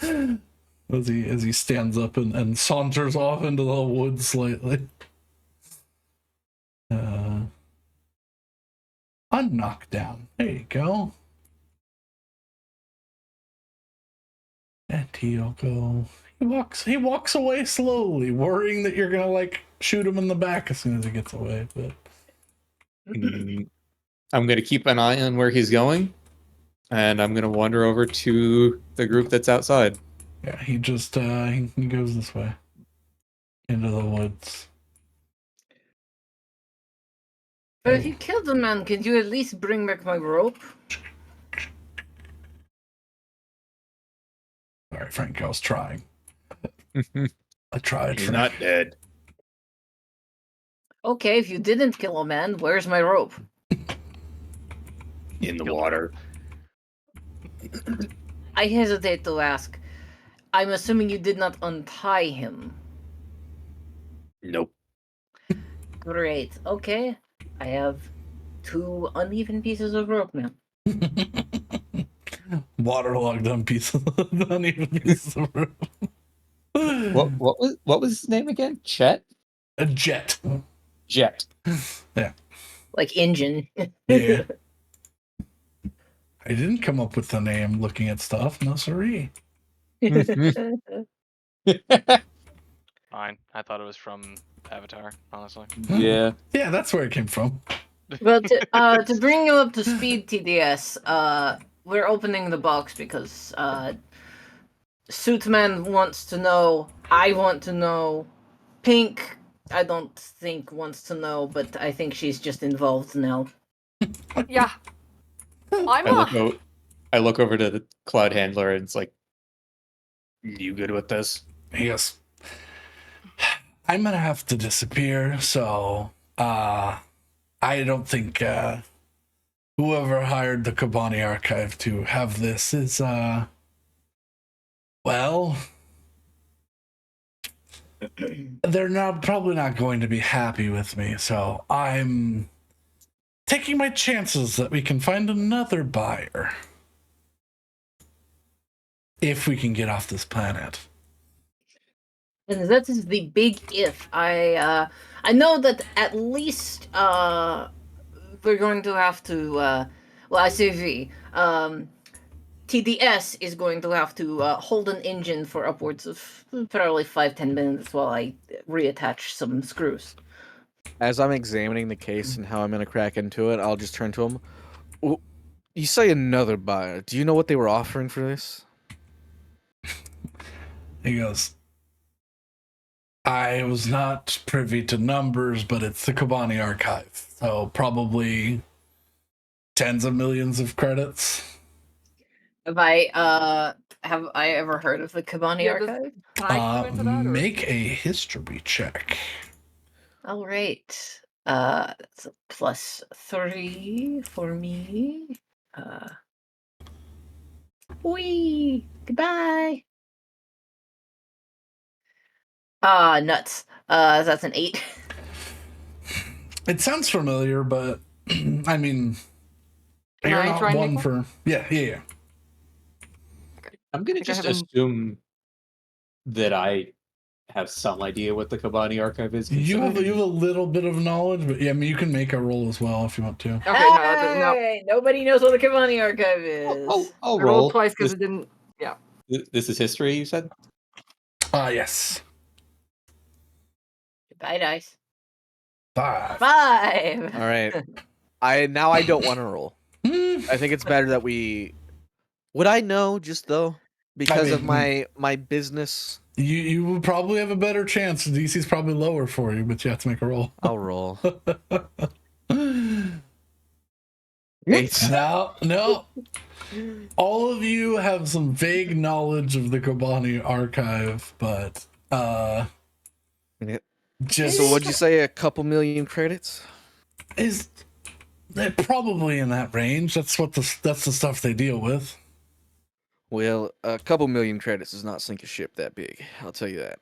as he stands up and saunters off into the woods slightly. Unknockdown. There you go. And he'll go. He walks away slowly, worrying that you're gonna like shoot him in the back as soon as he gets away. But
I'm gonna keep an eye on where he's going, and I'm gonna wander over to the group that's outside.
yeah, he just he goes this way into the woods.
But if you killed the man, could you at least bring back my rope?
All right, Frank, I was trying. I tried.
He's
Frank.
not dead.
Okay, if you didn't kill a man, where's my rope?
In the water.
I hesitate to ask. I'm assuming you did not untie him.
Nope.
Great. Okay. I have 2 uneven pieces of rope now.
Waterlogged on pieces, uneven pieces of rope.
What was his name again? Chet?
A jet.
Jet.
Like engine.
Yeah. I didn't come up with the name looking at stuff. No, siree.
Fine. I thought it was from Avatar, honestly.
Yeah.
Yeah, that's where it came from.
Well, to bring you up to speed, TDS, we're opening the box because Suitman wants to know, I want to know, Pink, I don't think wants to know, but I think she's just involved now.
Yeah.
I look over to the cloud handler and it's like, you good with this?
He goes, I'm gonna have to disappear, so I don't think whoever hired the Kabani archive to have this is well, they're probably not going to be happy with me, so I'm taking my chances that we can find another buyer. If we can get off this planet.
And that is the big if. I know that at least we're going to have to well, I say we. TDS is going to have to hold an engine for upwards of probably 5-10 minutes while I reattach some screws.
As I'm examining the case and how I'm gonna crack into it, I'll just turn to him. "Oh, you say another buyer. Do you know what they were offering for this?"
He goes, I was not privy to numbers, but it's the Kobani archive. So probably tens of millions of credits.
Have I ever heard of the Kabani
Yeah,
archive?
Can I go into that? Or?
Make a history check.
All right. It's a +30 for me. Wee. Goodbye. Nuts. That's an 8.
It sounds familiar, but I mean,
Can
you're
I
not
try and
one
make
for. Yeah.
I'm gonna
think I
just
haven't-
assume that I have some idea what the Kabani archive is.
You have
considering-
a little bit of knowledge, but yeah, I mean, you can make a roll as well if you want to.
Okay, no.
Hey, nobody knows what the Kabani archive is.
I'll
I
roll
rolled twice because
This,
it didn't. Yeah.
this is history, you said?
Yes.
Goodbye, dice.
5.
5.
All right. I don't want to roll.
Hmm.
I think it's better that we. Would I know just though because of
mean,
my business?
You will probably have a better chance. DC's probably lower for you, but you have to make a roll.
I'll roll. 8.
No. All of you have some vague knowledge of the Kobani archive, but
Yeah.
just
So what'd you say? A couple million credits?
is they're probably in that range. That's the stuff they deal with.
Well, a couple million credits does not sink a ship that big. I'll tell you that.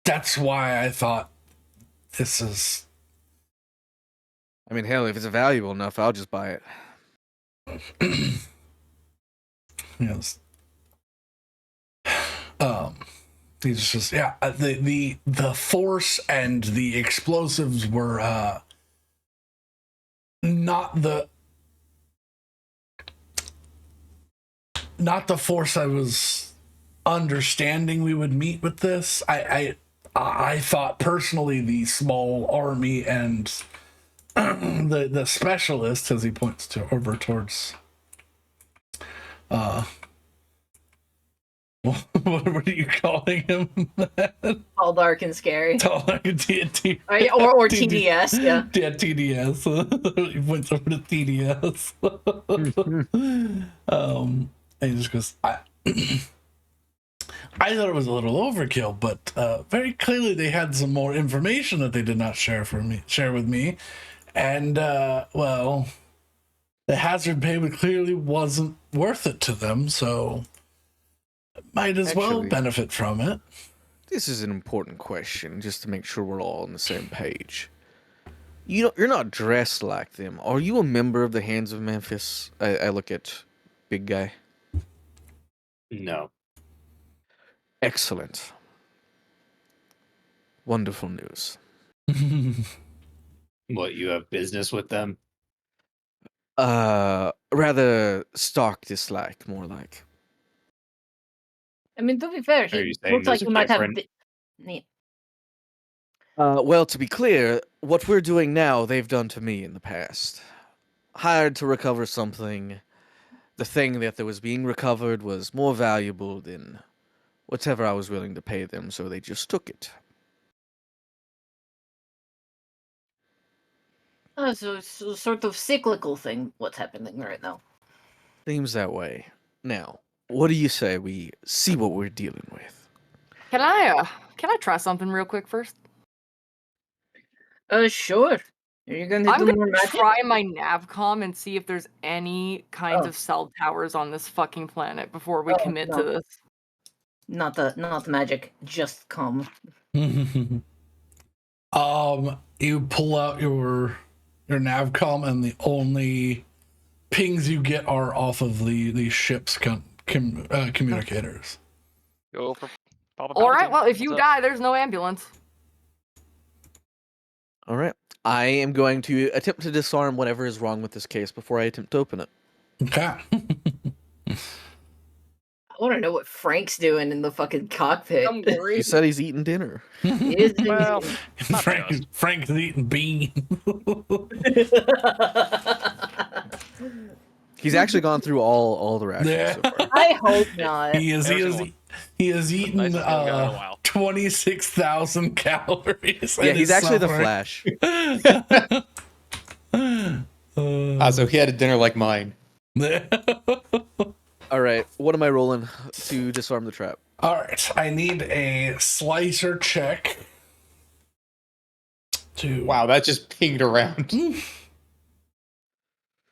That's why I thought this is.
I mean, hell, if it's valuable enough, I'll just buy it.
Yes. He's just the force and the explosives were not the force I was understanding we would meet with this. I thought personally the small army and the specialist, as he points to over towards what were you calling him?
All dark and scary.
Or TDS,
Yeah.
Yeah, TDS. He went over to TDS. And he just goes, I thought it was a little overkill, but very clearly they had some more information that they did not share with me. And well, the hazard payment clearly wasn't worth it to them, so might as well
Actually,
benefit from it.
This is an important question, just to make sure we're all on the same page. You're not dressed like them. Are you a member of the Hands of Memphis? I look at big guy.
No.
Excellent. Wonderful news.
What, you have business with them?
Rather stark dislike, more like.
I mean, to be fair,
Are
he
you saying
looks like
those
he
are
might have.
different?
Yeah.
Well, to be clear, what we're doing now, they've done to me in the past. Hired to recover something. The thing that was being recovered was more valuable than whatever I was willing to pay them, so they just took it.
Oh, so it's a sort of cyclical thing. What's happening right now?
Seems that way. Now, what do you say we see what we're dealing with?
Can I try something real quick first?
Sure. Are you going to
I'm
do more
gonna
magic?
try my navcom and see if there's any kinds
Oh.
of cell towers on this fucking planet before we
Oh,
commit
no.
to this.
not the magic, just calm.
You pull out your navcom, and the only pings you get are off of the ship's communicators.
Go for Papa
All right.
Palpatine.
Well, if
What's
you
up?
die, there's no ambulance.
All right. I am going to attempt to disarm whatever is wrong with this case before I attempt to open it.
Okay.
I want to know what Frank's doing in the fucking cockpit.
I'm
He
worried.
said he's eating dinner.
Is it-
Well, not just.
Frank's eating beans.
He's actually gone through all the rations
Yeah.
so far.
I hope not.
He has eaten
Nicest meal we've got in a while.
26,000 calories.
Yeah,
and
he's
is
actually the
suffering.
Flash.
So he had a dinner like mine.
All right. What am I rolling to disarm the trap?
All right, I need a slicer check.
Wow, that just pinged around.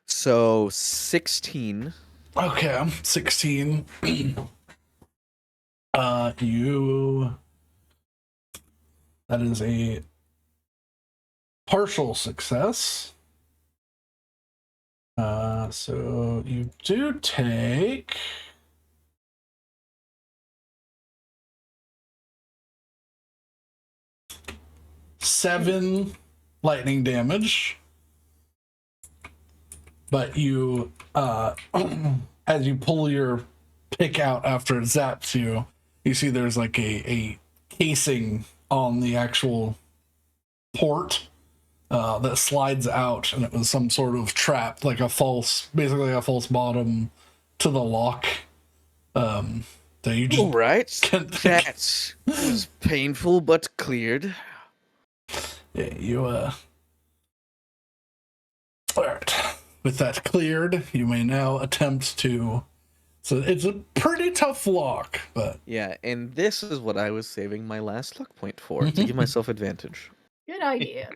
So 16.
Okay, 16. That is a partial success. So you do take 7 lightning damage. But you, as you pull your pick out after it zaps you, you see there's like a casing on the actual port that slides out, and it was some sort of trap, like basically a false bottom to the lock. That you just
All right.
can't.
That was painful but cleared.
Yeah, you all right. With that cleared, you may now attempt to. So it's a pretty tough lock, but
Yeah, and this is what I was saving my last luck point for, to give myself advantage.
Good idea.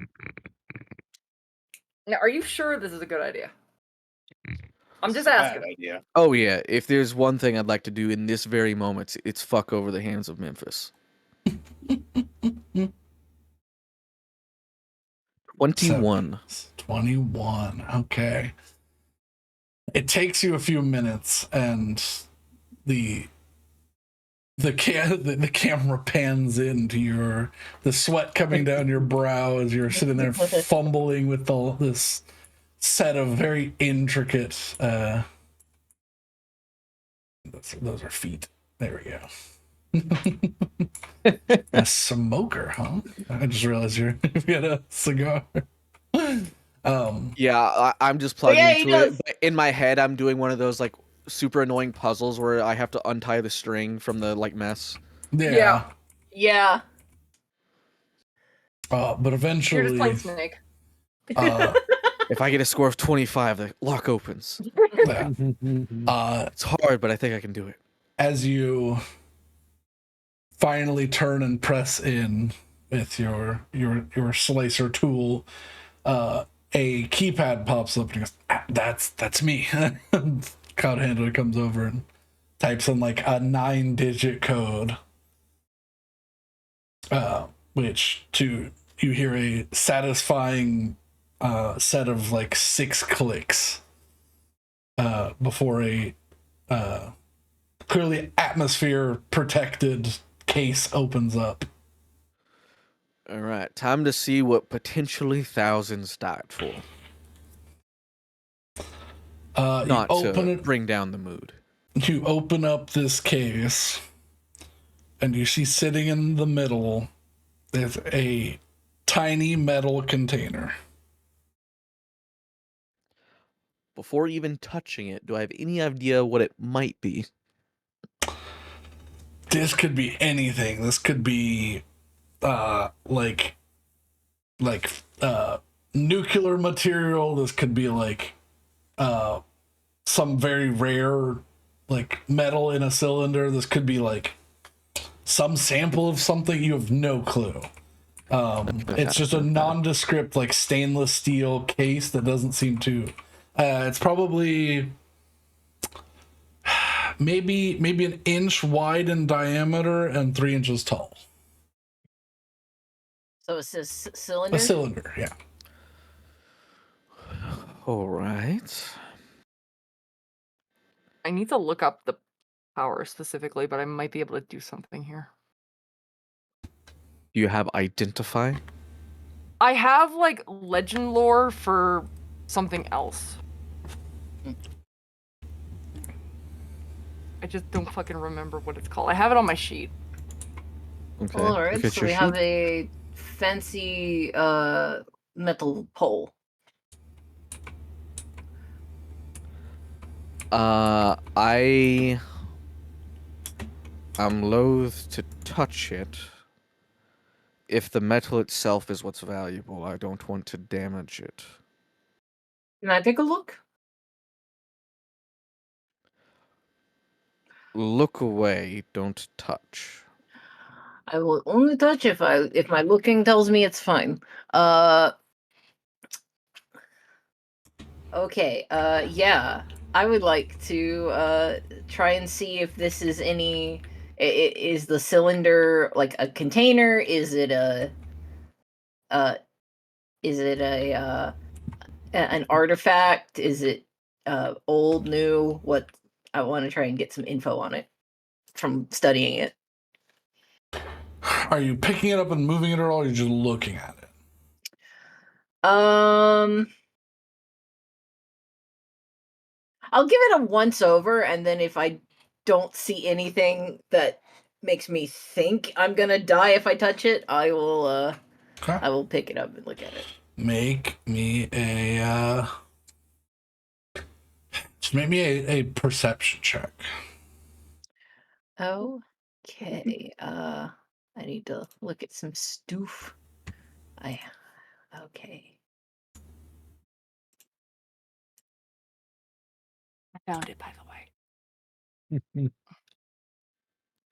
Now, are you sure this is a good idea? I'm just
Bad
asking.
idea.
Oh yeah, if there's one thing I'd like to do in this very moment, it's fuck over the hands of Memphis. 21.
21. Okay. It takes you a few minutes, and the camera pans into the sweat coming down your brow as you're sitting there fumbling with all this set of very intricate. Those are feet. There we go. A smoker, huh? I just realized you got a cigar.
Yeah, I'm just plugging
yeah, he
into
does.
it. But in my head, I'm doing one of those like super annoying puzzles where I have to untie the string from the like mess.
Yeah.
Yeah.
But
You're
eventually,
just playing Snake.
If I get a score of 25, the lock opens.
yeah.
It's hard, but I think I can do it.
As you finally turn and press in with your slicer tool, a keypad pops up and goes, that's me. Cloud handler comes over and types in like a 9-digit code, which you hear a satisfying set of like 6 clicks before a clearly atmosphere protected case opens up.
All right, time to see what potentially thousands died for. Not
you open
to
it.
bring down the mood.
You open up this case, and you see sitting in the middle is a tiny metal container.
Before even touching it, do I have any idea what it might be?
This could be anything. This could be like nuclear material. This could be like some very rare like metal in a cylinder. This could be like some sample of something. You have no clue. It's just a nondescript like stainless steel case that doesn't seem to it's probably maybe an inch wide in diameter and 3 inches tall.
So it says
A
cylinder.
cylinder, yeah.
All right.
I need to look up the power specifically, but I might be able to do something here.
Do you have identify?
I have like legend lore for something else. I just don't fucking remember what it's called. I have it on my sheet.
Okay.
All right,
look at
so
your
we have
sheet.
a fancy metal pole.
I'm loath to touch it. If the metal itself is what's valuable, I don't want to damage it.
Can I take a look?
Look away, don't touch.
I will only touch if my looking tells me it's fine. Okay. Yeah. I would like to try and see if this is any. Is the cylinder like a container? Is it a an artifact? Is it old, new? What? I want to try and get some info on it from studying it.
Are you picking it up and moving it, or are you just looking at it?
I'll give it a once over, and then if I don't see anything that makes me think I'm gonna die if I touch it, I will pick it up and look at it.
Make me a just make me a perception check.
Okay. I need to look at some stuff. Okay.
I found it, by the way.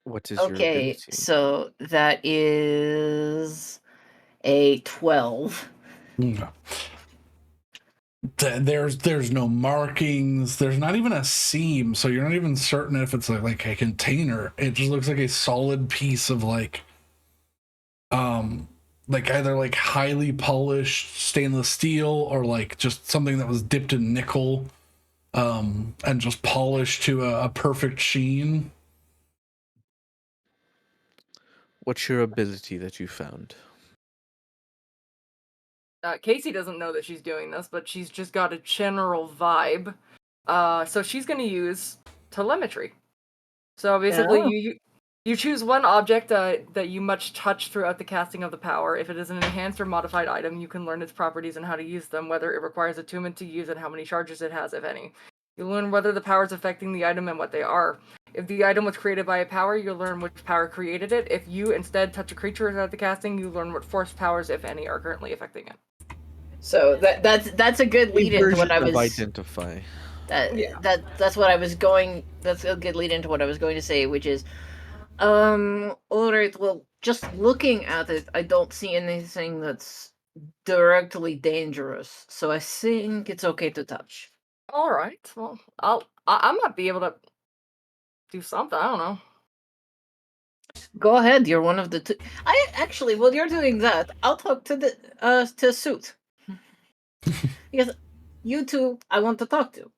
What is your
Okay,
ability?
so that is a 12.
Okay. There's no markings. There's not even a seam, so you're not even certain if it's like a container. It just looks like a solid piece of like either like highly polished stainless steel or like just something that was dipped in nickel and just polished to a perfect sheen.
What's your ability that you found?
Casey doesn't know that she's doing this, but she's just got a general vibe. So she's going to use telemetry. So basically, you choose one object that you must touch throughout the casting of the power. If it is an enhanced or modified item, you can learn its properties and how to use them, whether it requires attunement to use and how many charges it has, if any. You learn whether the power is affecting the item and what they are. If the item was created by a power, you'll learn which power created it. If you instead touch a creature without the casting, you learn what force powers, if any, are currently affecting it.
So that's a good lead into what I was
identify.
That's what I was going. That's a good lead into what I was going to say, which is, all right. Well, just looking at it, I don't see anything that's directly dangerous. So I think it's okay to touch.
All right. Well, I might be able to do something. I don't know.
Go ahead. You're one of the two. I actually, while you're doing that, I'll talk to the to Suit. Because you two, I want to talk to.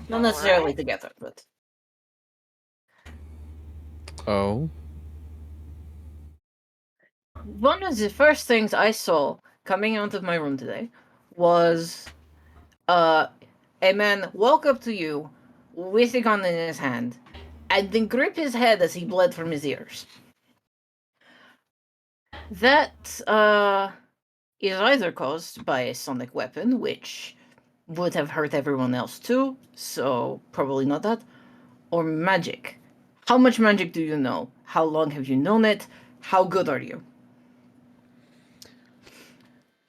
Not necessarily together, but.
Oh.
One of the first things I saw coming out of my room today was a man walk up to you with a gun in his hand and then grip his head as he bled from his ears. That is either caused by a sonic weapon, which would have hurt everyone else too, so probably not that, or magic. How much magic do you know? How long have you known it? How good are you?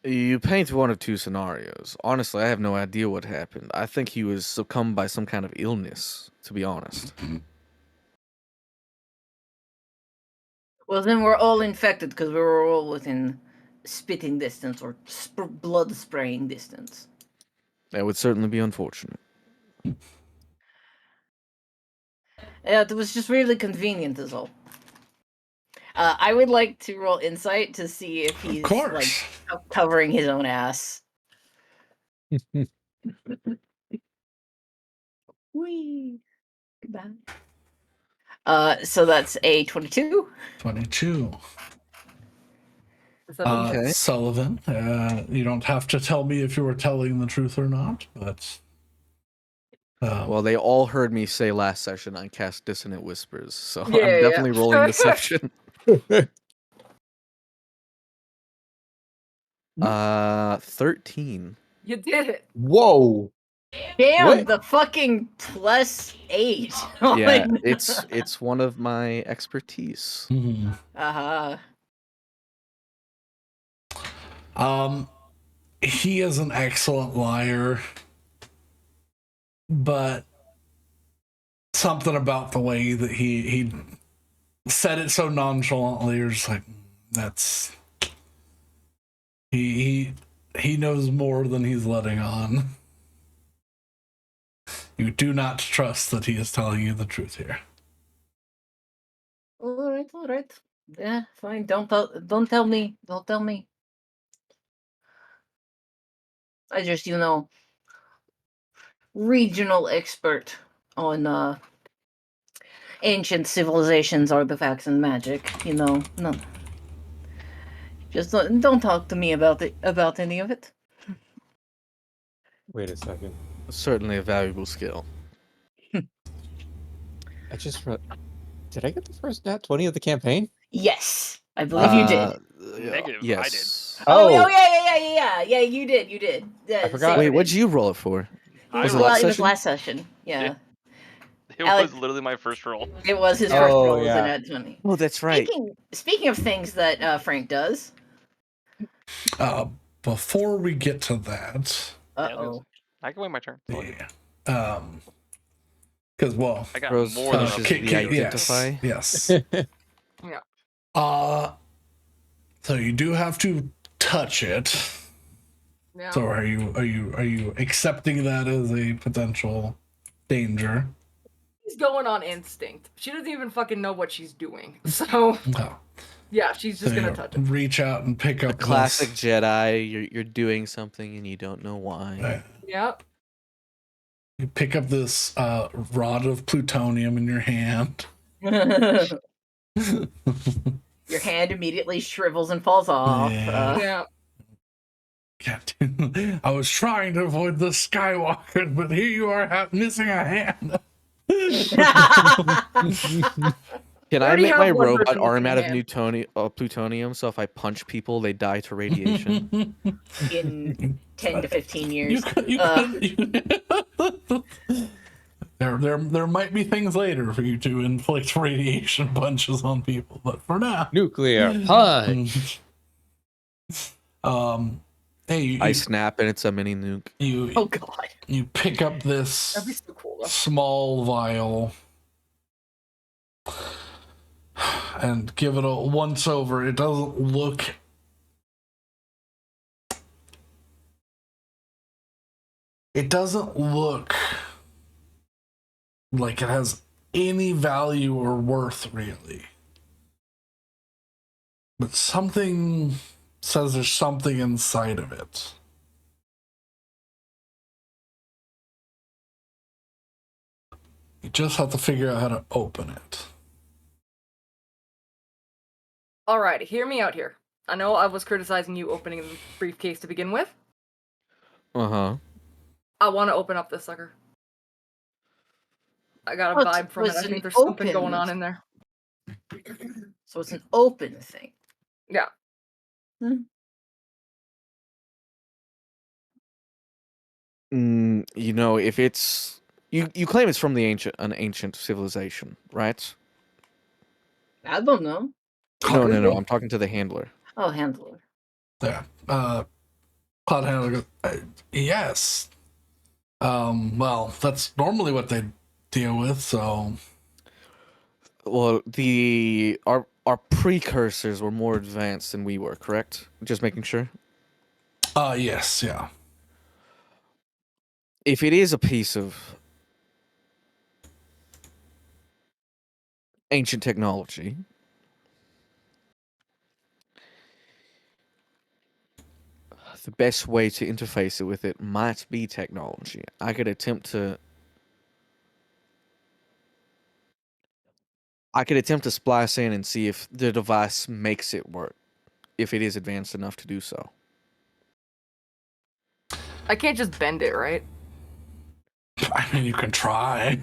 You paint one of two scenarios. Honestly, I have no idea what happened. I think he was succumbed by some kind of illness, to be honest.
Well, then we're all infected because we were all within spitting distance or blood spraying distance.
That would certainly be unfortunate.
Yeah, it was just really convenient, is all. I would like to roll insight to see if he's like covering his own ass. Whee! Goodbye. So that's a 22.
22.
Okay.
Sullivan, you don't have to tell me if you were telling the truth or not, but
Well, they all heard me say last session I cast Dissonant Whispers, so
Yeah,
I'm
yeah.
definitely rolling Deception. 13.
You did it.
Whoa.
Damn,
What?
the fucking +8.
Yeah, it's one of my expertise.
Uh-huh.
He is an excellent liar, but something about the way that he said it so nonchalantly, you're just like, that's he knows more than he's letting on. You do not trust that he is telling you the truth here.
All right. Yeah, fine. Don't tell me. Don't tell me. I just, regional expert on ancient civilizations, artifacts, and magic. No. Just don't talk to me about any of it.
Wait a second.
Certainly a valuable skill.
I just read. Did I get the first nat 20 of the campaign?
Yes, I believe you did.
Negative.
Yes.
Oh, yeah. You did. Yeah,
I forgot.
Wait, what'd you roll it for?
I
Was it
rolled
last
it was
session?
last session. Yeah.
It
Alex-
was literally my first roll.
It was his first
Oh,
roll, was
yeah.
a nat 20.
Oh, that's right.
Speaking of things that Frank does.
Before we get to that,
Uh-oh.
I can wait my turn.
yeah, because
I got
Rose
more than
finishes
enough.
the identify.
Yes.
Yeah.
So you do have to touch it.
Yeah.
So are you accepting that as a potential danger?
She's going on instinct. She doesn't even fucking know what she's doing. So
No.
yeah, she's just
So
gonna
you
touch it.
reach out and pick up
Classic
this.
Jedi. You're doing something and you don't know why.
Yep.
You pick up this rod of plutonium in your hand.
Your hand immediately shrivels and falls off.
Yeah.
I was trying to avoid the Skywalker, but here you are missing a hand.
Can I
already
make
have
my
one
robot
person
arm
missing
out
a
of
hand.
plutonium, so if I punch people, they die to radiation?
In 10 to 15 years.
There might be things later for you to inflict radiation punches on people, but for now,
Nuclear punch.
Hey,
I snap and it's a mini nuke.
Oh god.
You pick up this
That'd be so cool though.
small vial and give it a once over. It doesn't look like it has any value or worth, really. But something says there's something inside of it. You just have to figure out how to open it.
Alright, hear me out here. I know I was criticizing you opening the briefcase to begin with.
Uh-huh.
I want to open up this sucker. I got a vibe from it. I think there's something going on in there.
So it's an open thing.
Yeah.
If it's you claim it's from an ancient civilization, right?
I don't know.
No. I'm talking to the handler.
Oh, handler.
Yeah. Cloud handler goes, yes. Well, that's normally what they deal with, so.
Well, our precursors were more advanced than we were, correct? Just making sure.
Yes, yeah.
If it is a piece of ancient technology. The best way to interface it with it might be technology. I could attempt to splice in and see if the device makes it work, if it is advanced enough to do so.
I can't just bend it, right?
I mean, you can try.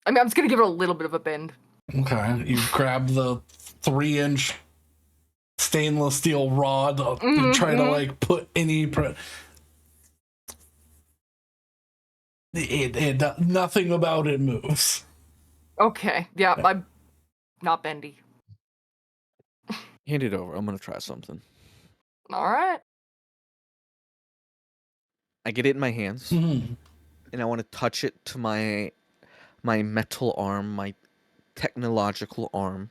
I mean, I'm just gonna give it a little bit of a bend.
Okay, you grab the 3-inch stainless steel rod and try to like put any nothing about it moves.
Okay, yeah, I'm not bendy.
Hand it over. I'm gonna try something.
All right.
I get it in my hands, and I want to touch it to my metal arm, my technological arm,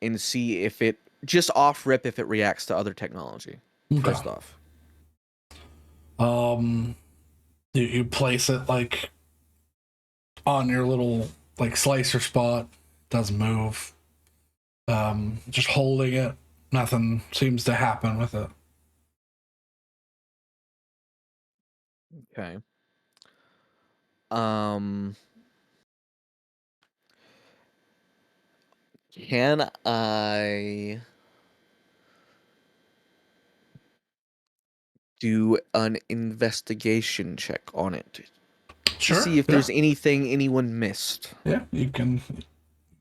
and see if it just off rip if it reacts to other technology. First off,
you place it like on your little like slicer spot. Doesn't move. Just holding it, nothing seems to happen with it.
okay. Can I do an investigation check on it
Sure.
to see if there's anything anyone missed?
Yeah, you can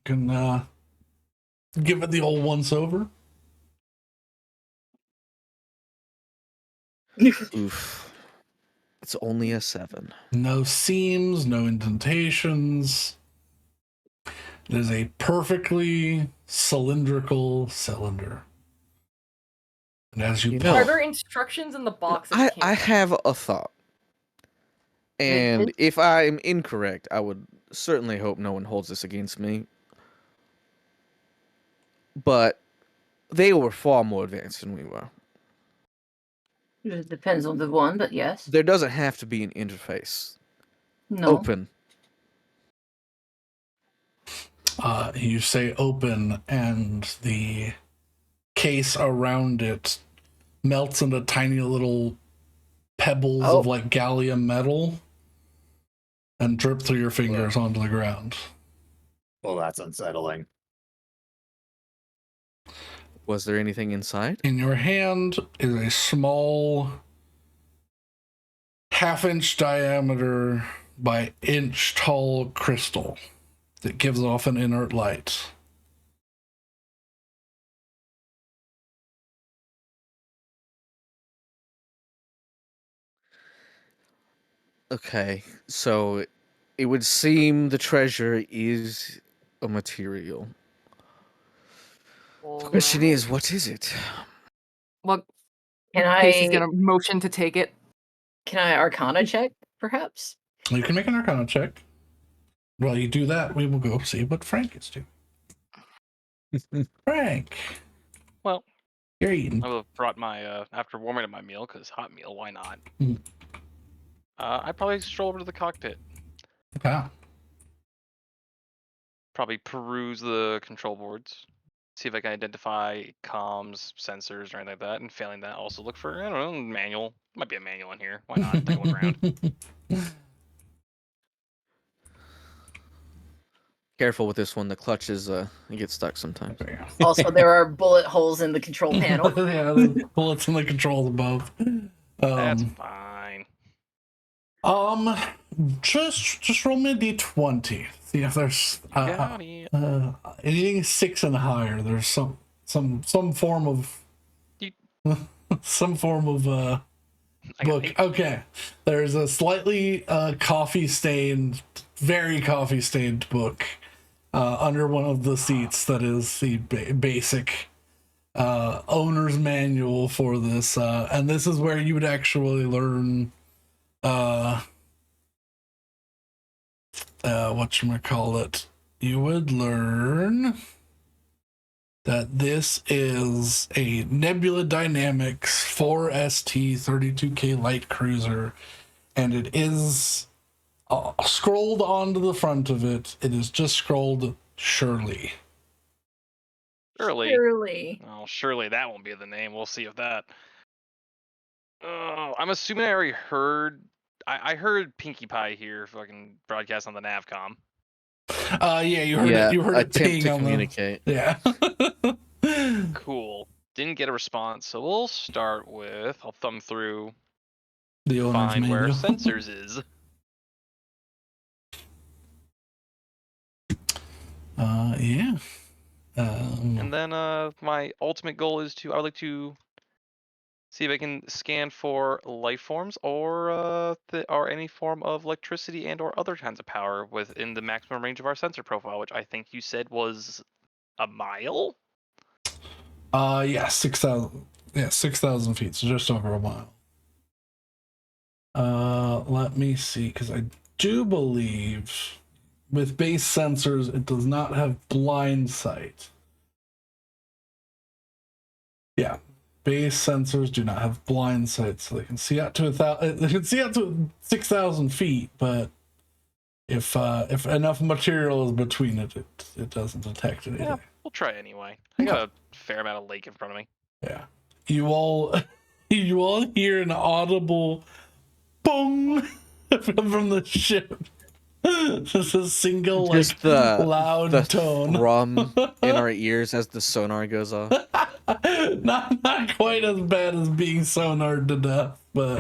give it the old once over.
Oof. It's only a 7.
No seams, no indentations. It is a perfectly cylindrical cylinder. And as you pull,
Are there instructions in the box? That
I have a thought. And if I'm incorrect, I would certainly hope no one holds this against me. But they were far more advanced than we were.
It depends on the one, but yes.
There doesn't have to be an interface.
No.
Open.
You say open, and the case around it melts into tiny little pebbles of like gallium metal and drip through your fingers onto the ground.
Well, that's unsettling.
Was there anything inside?
In your hand is a small 1/2-inch diameter by inch tall crystal that gives off an inert light.
Okay, so it would seem the treasure is a material. The question is, what is it?
Well,
Can
Casey's
I
gonna motion to take it.
can I Arcana check, perhaps?
You can make an Arcana check. While you do that, we will go see what Frank is doing. Frank,
Well,
you're eating.
I would have brought my after warming up my meal, because hot meal, why not? I'd probably stroll over to the cockpit.
Okay.
Probably peruse the control boards, see if I can identify comms, sensors, or anything like that. And failing that, also look for, I don't know, manual. Might be a manual in here. Why not? Take a look around.
Careful with this one. The clutch is it gets stuck sometimes.
Also, there are bullet holes in the control panel.
Yeah, the bullets in the controls above.
That's fine.
Just roll me a d20. See if there's anything 6 and higher. There's some form of some form of book. Okay, there's a slightly very coffee stained book under one of the seats that is the basic owner's manual for this, and this is where you would actually learn whatchamacallit. You would learn that this is a Nebula Dynamics 4ST 32K light cruiser, and it is Scrolled onto the front of it, it is just scrolled Shirley.
Surely.
Oh, surely that won't be the name. We'll see if that. Oh, I'm assuming I already heard. I heard Pinkie Pie here fucking broadcast on the Navcom.
Yeah, you heard it. You heard it
attempt
ping
to
on
communicate.
Yeah.
Cool. Didn't get a response, so we'll start with. I'll thumb through,
The owner's
find where
manual.
sensors is.
Yeah.
And then my ultimate goal is I would like to see if I can scan for life forms or any form of electricity and or other kinds of power within the maximum range of our sensor profile, which I think you said was a mile.
Yeah, 6,000. Yeah, 6,000 feet, so just over a mile. Let me see, because I do believe with base sensors it does not have blind sight. Yeah, base sensors do not have blind sight, so they can see out to 1,000. They can see out to 6,000 feet, but if enough material is between it, it doesn't detect anything.
Yeah, we'll try anyway. I got a fair amount of lake in front of me.
Yeah, you all hear an audible boom from the ship. Just a single,
Just
loud
the
tone.
thrum in our ears as the sonar goes off.
not quite as bad as being sonared to death, but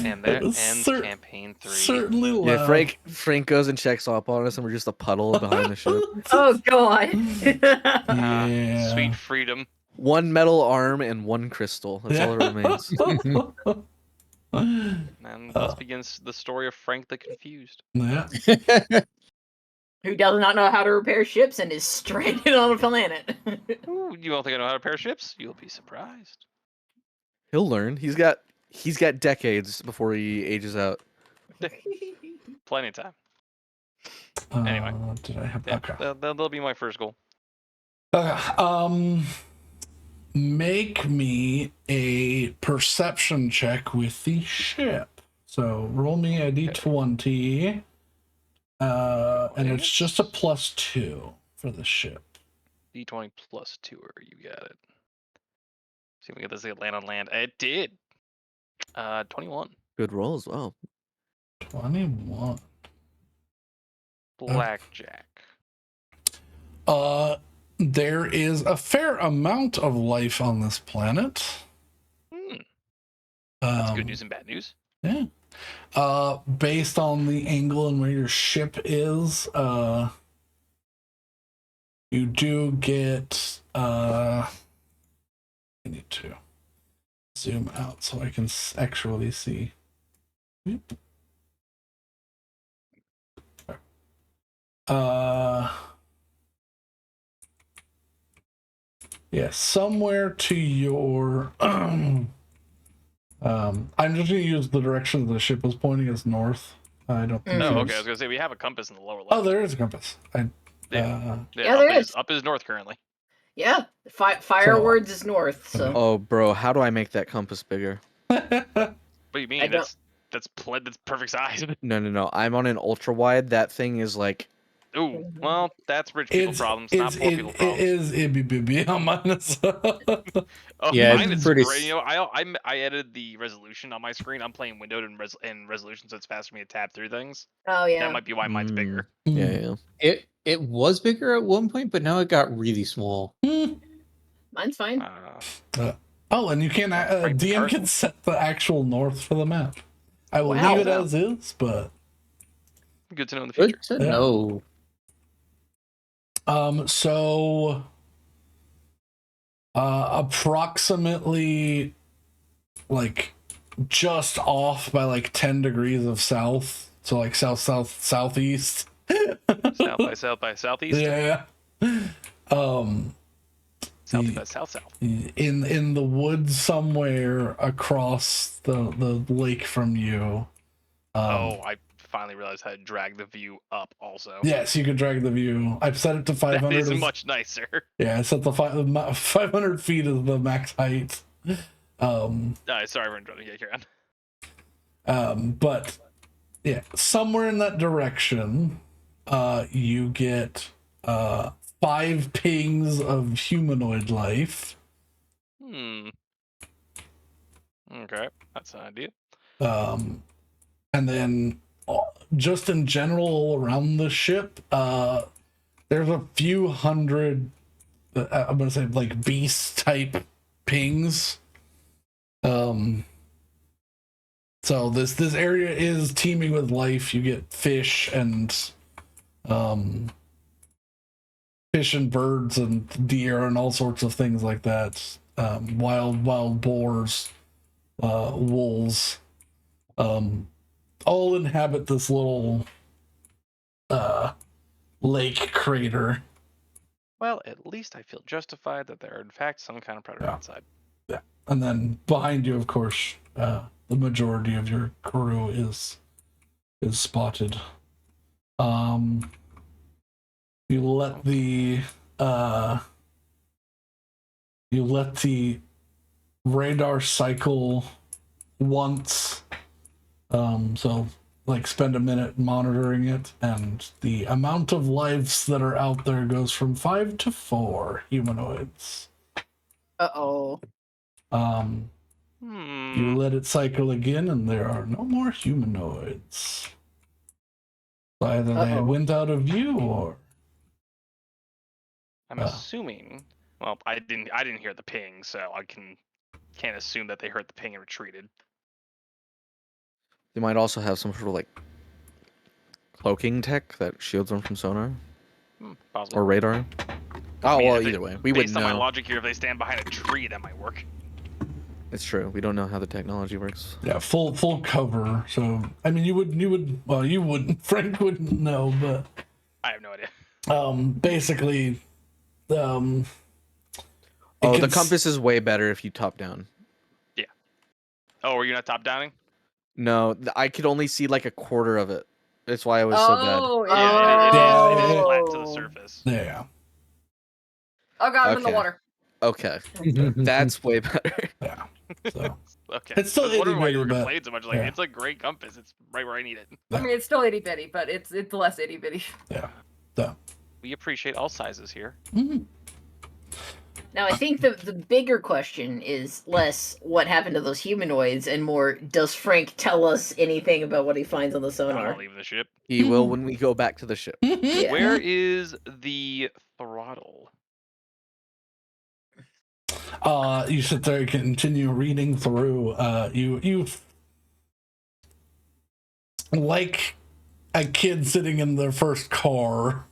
And there ends campaign 3.
Certainly loud.
Yeah, Frank goes and checks up on us, and we're just a puddle behind the ship.
Oh god.
Yeah.
Sweet freedom.
One metal arm and one crystal. That's all that remains.
And thus begins the story of Frank the Confused.
Yeah.
Who does not know how to repair ships and is stranded on a planet.
Ooh, you don't think I know how to repair ships? You'll be surprised.
He'll learn. He's got decades before he ages out.
Plenty of time. Anyway.
Did I have?
Yeah,
Okay.
that'll be my first goal.
Make me a perception check with the ship. So roll me a d20. And it's just a +2 for the ship.
D20 plus 2, you got it. See if we get this thing to land on land. It did. 21.
Good roll as well.
21.
Blackjack.
There is a fair amount of life on this planet.
That's good news and bad news.
Yeah. Based on the angle and where your ship is, you do get, I need to zoom out so I can actually see. Yeah, somewhere to your, I'm just gonna use the direction the ship was pointing as north. I don't think
Oh,
there's-
okay. I was gonna say we have a compass in the lower left.
Oh, there is a compass.
Yeah,
up
there is.
Up is north currently.
Yeah, firewords is north, so.
Oh, bro, how do I make that compass bigger?
What do you mean?
I don't-
That's perfect size.
No. I'm on an ultra wide. That thing is like.
Ooh, well, that's rich people problems, not poor people problems.
It is ibby on mine.
Oh,
Yeah,
mine
it's
is
pretty
great. You know, I edited the resolution on my screen. I'm playing windowed and resolution, so it's faster for me to tab through things.
Oh yeah.
That might be why mine's bigger.
Yeah.
It was bigger at one point, but now it got really small.
Mine's fine.
Oh, and you can DM can set the actual north for the map. I will leave it as is, but
good to know in the future.
Good to know.
So approximately like just off by like 10 degrees of south, so like southeast.
South by southeast.
Yeah.
South by south.
In the woods somewhere across the lake from you.
I finally realized how to drag the view up also.
Yes, you can drag the view. I've set it to 500.
That is much nicer.
Yeah, I set the 500 feet as the max height.
Sorry, we're interrupting. Yeah, Kieran.
But Yeah, somewhere in that direction, you get 5 pings of humanoid life.
Okay, that's an idea.
And then just in general all around the ship, there's a few hundred, I'm gonna say like beast type pings. So this area is teeming with life. You get fish and birds and deer and all sorts of things like that. Wild boars, wolves, all inhabit this little lake crater.
Well, at least I feel justified that there are in fact some kind of predator
Yeah.
inside.
Yeah, and then behind you, of course, the majority of your crew is spotted. You let the radar cycle once, so like spend a minute monitoring it, and the amount of lives that are out there goes from 5 to 4 humanoids.
Uh-oh.
You let it cycle again, and there are no more humanoids. Either they went out of view, or
I'm assuming. Well, I didn't hear the ping, so I can't assume that they heard the ping and retreated.
They might also have some sort of like cloaking tech that shields them from sonar
Possibly.
or radar.
I
Oh
mean,
well,
if
either way, we
based
wouldn't
on my
know.
logic here, if they stand behind a tree, that might work.
It's true. We don't know how the technology works.
yeah, full cover. So I mean, you would. Well, you wouldn't. Frank wouldn't know, but
I have no idea.
basically,
Oh, the compass is way better if you top down.
Yeah. Oh, were you not top downing?
No, I could only see like a quarter of it. That's why I was so bad.
Oh,
It is flat to the
Oh.
surface.
Yeah.
Oh god, I'm in the
Okay.
water.
Okay, that's way better.
Yeah. So
Okay.
It's still
I was wondering why you were
itty-bitty, but-
complaining so much. Like,
yeah.
it's a great compass. It's right where I need it.
I mean, it's still itty bitty, but it's less itty bitty.
yeah. So
We appreciate all sizes here.
Now, I think the bigger question is less what happened to those humanoids and more, does Frank tell us anything about what he finds on the
I'm
sonar?
not leaving the ship.
He will when we go back to the ship.
Yeah.
Where is the throttle?
you sit there, continue reading through. You like a kid sitting in their first car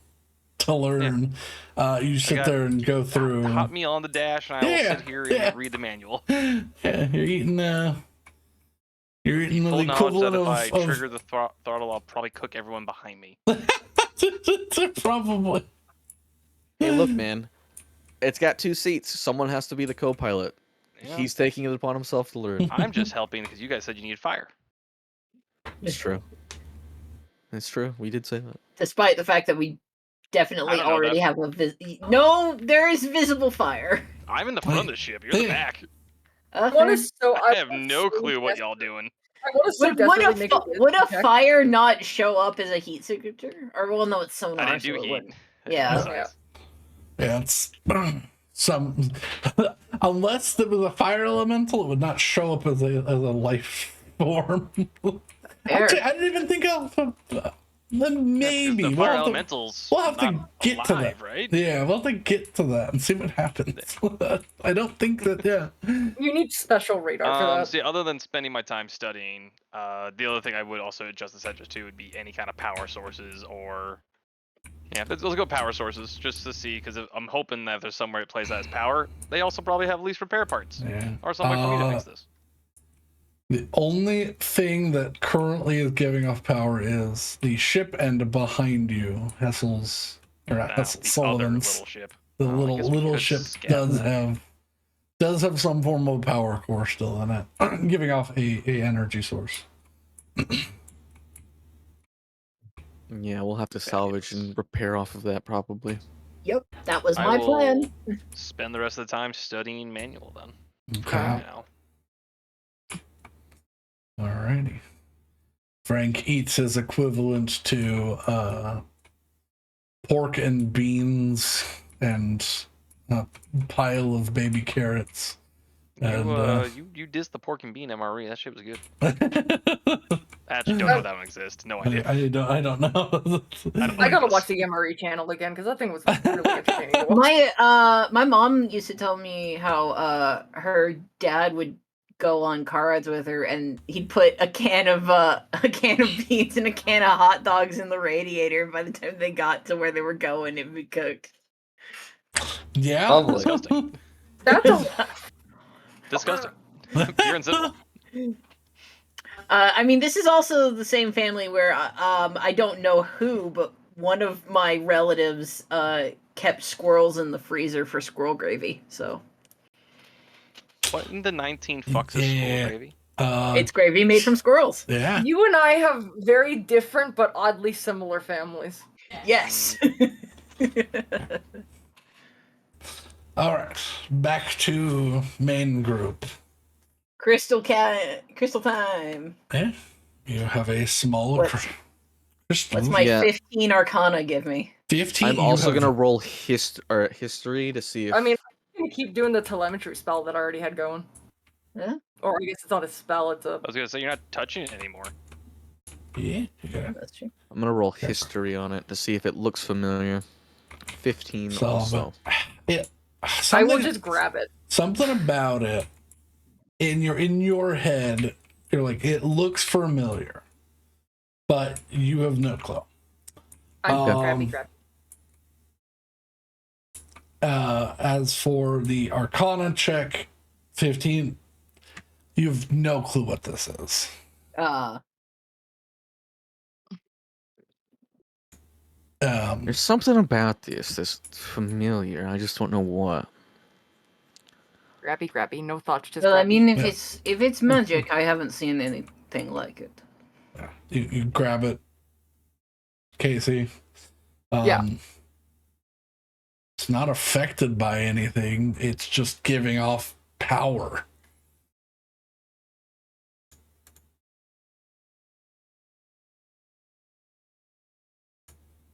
to learn. You sit there and go through.
Hot meal on the dash, and I will sit here and read the manual.
Yeah, you're eating. You're eating
Full
the
knowledge
equivalent
that if I
of
trigger the throttle, I'll probably cook everyone behind me.
probably.
Hey, look, man. It's got 2 seats. Someone has to be the co-pilot.
Yeah.
He's taking it upon himself to learn.
I'm just helping because you guys said you needed fire.
It's true. It's true. We did say that.
Despite the fact that we
I
definitely
don't know
already have a no, there is visible fire.
I'm in the front of the ship. You're in the back.
I want to
I have no clue what y'all doing.
I want to so desperately make
would a
check.
fire not show up as a heat signature? Or well, no, it's sonar.
I didn't do
so it
heat.
wouldn't.
I did
Yeah.
my size.
Yeah, it's some. Unless there was a fire elemental, it would not show up as a life form. Actually, I didn't even think of. Then maybe
the fire elementals.
We'll have to
not
get to
alive,
that.
right?
Yeah, we'll have to get to that and see what happens. I don't think that. Yeah.
You need special radar for that.
See, other than spending my time studying, the other thing I would also adjust the sensors to would be any kind of power sources or. Yeah, let's go power sources just to see, because I'm hoping that if there's somewhere it plays that as power, they also probably have least repair parts
Yeah.
or some way for me to fix this.
The only thing that currently is giving off power is the ship end behind you, Hessel's or not Hessel,
The other
Sullivan's.
little ship.
The
Oh, I guess we
little
could
ship
scout
does have some form of power core still in it, giving off a energy source.
Yeah, we'll have to salvage and repair off of that probably.
Yep, that was
I
my
will
plan.
spend the rest of the time studying manual then.
Okay.
Now.
Alrighty. Frank eats his equivalent to pork and beans and a pile of baby carrots. And,
You dissed the pork and bean MRE. That shit was good.
I
I actually don't know that one exists. No idea.
don't know.
I gotta watch the MRE channel again because that thing was really entertaining to watch.
My mom used to tell me how her dad would go on car rides with her, and he'd put a can of beans and a can of hot dogs in the radiator. And by the time they got to where they were going, it'd be cooked.
Yeah.
Lovely.
Disgusting.
That's a
Disgusting. Pure and simple.
I mean, this is also the same family where I don't know who, but one of my relatives kept squirrels in the freezer for squirrel gravy. So
What in the 19 fucks is squirrel gravy?
it's gravy made from squirrels.
Yeah.
You and I have very different but oddly similar families.
Yes.
All right. Back to main group.
Crystal time.
Yeah. You have a smaller
What-
crystal.
What's my
Yeah.
15 Arcana give me?
15.
I'm
you
also
have-
gonna roll history to see if
I mean, I'm gonna keep doing the telemetry spell that I already had going.
Yeah.
Or I guess it's not a spell, it's a...
I was gonna say you're not touching it anymore.
Yeah. Yeah.
That's true.
I'm gonna roll history on it to see if it looks familiar. 15
So,
also.
Yeah.
I will just grab it.
Something about it in your head, you're like, it looks familiar, but you have no clue.
I'm grab.
As for the Arcana check, 15, you have no clue what this is.
There's something about this that's familiar. I just don't know what.
Grabby, no thoughts, just
Well, I
grabby.
mean, if
Yeah.
it's magic, I haven't seen anything like it.
You grab it, Casey.
Yeah.
It's not affected by anything. It's just giving off power.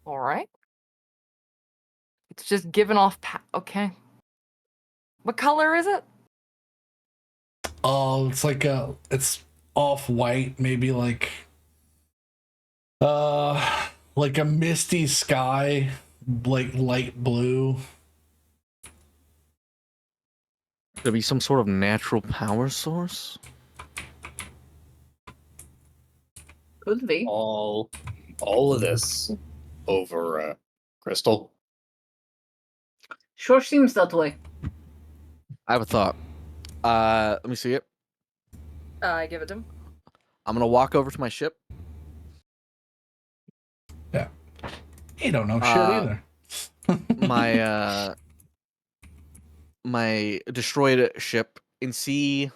Alright. It's just giving off okay. What color is it?
Oh, it's off white, maybe like a misty sky, like light blue.
Could it be some sort of natural power source?
Could be.
All of this over Crystal.
Sure seems that way.
I have a thought. Let me see it.
I give it to him.
I'm gonna walk over to my ship.
You don't know shit either.
My destroyed ship and see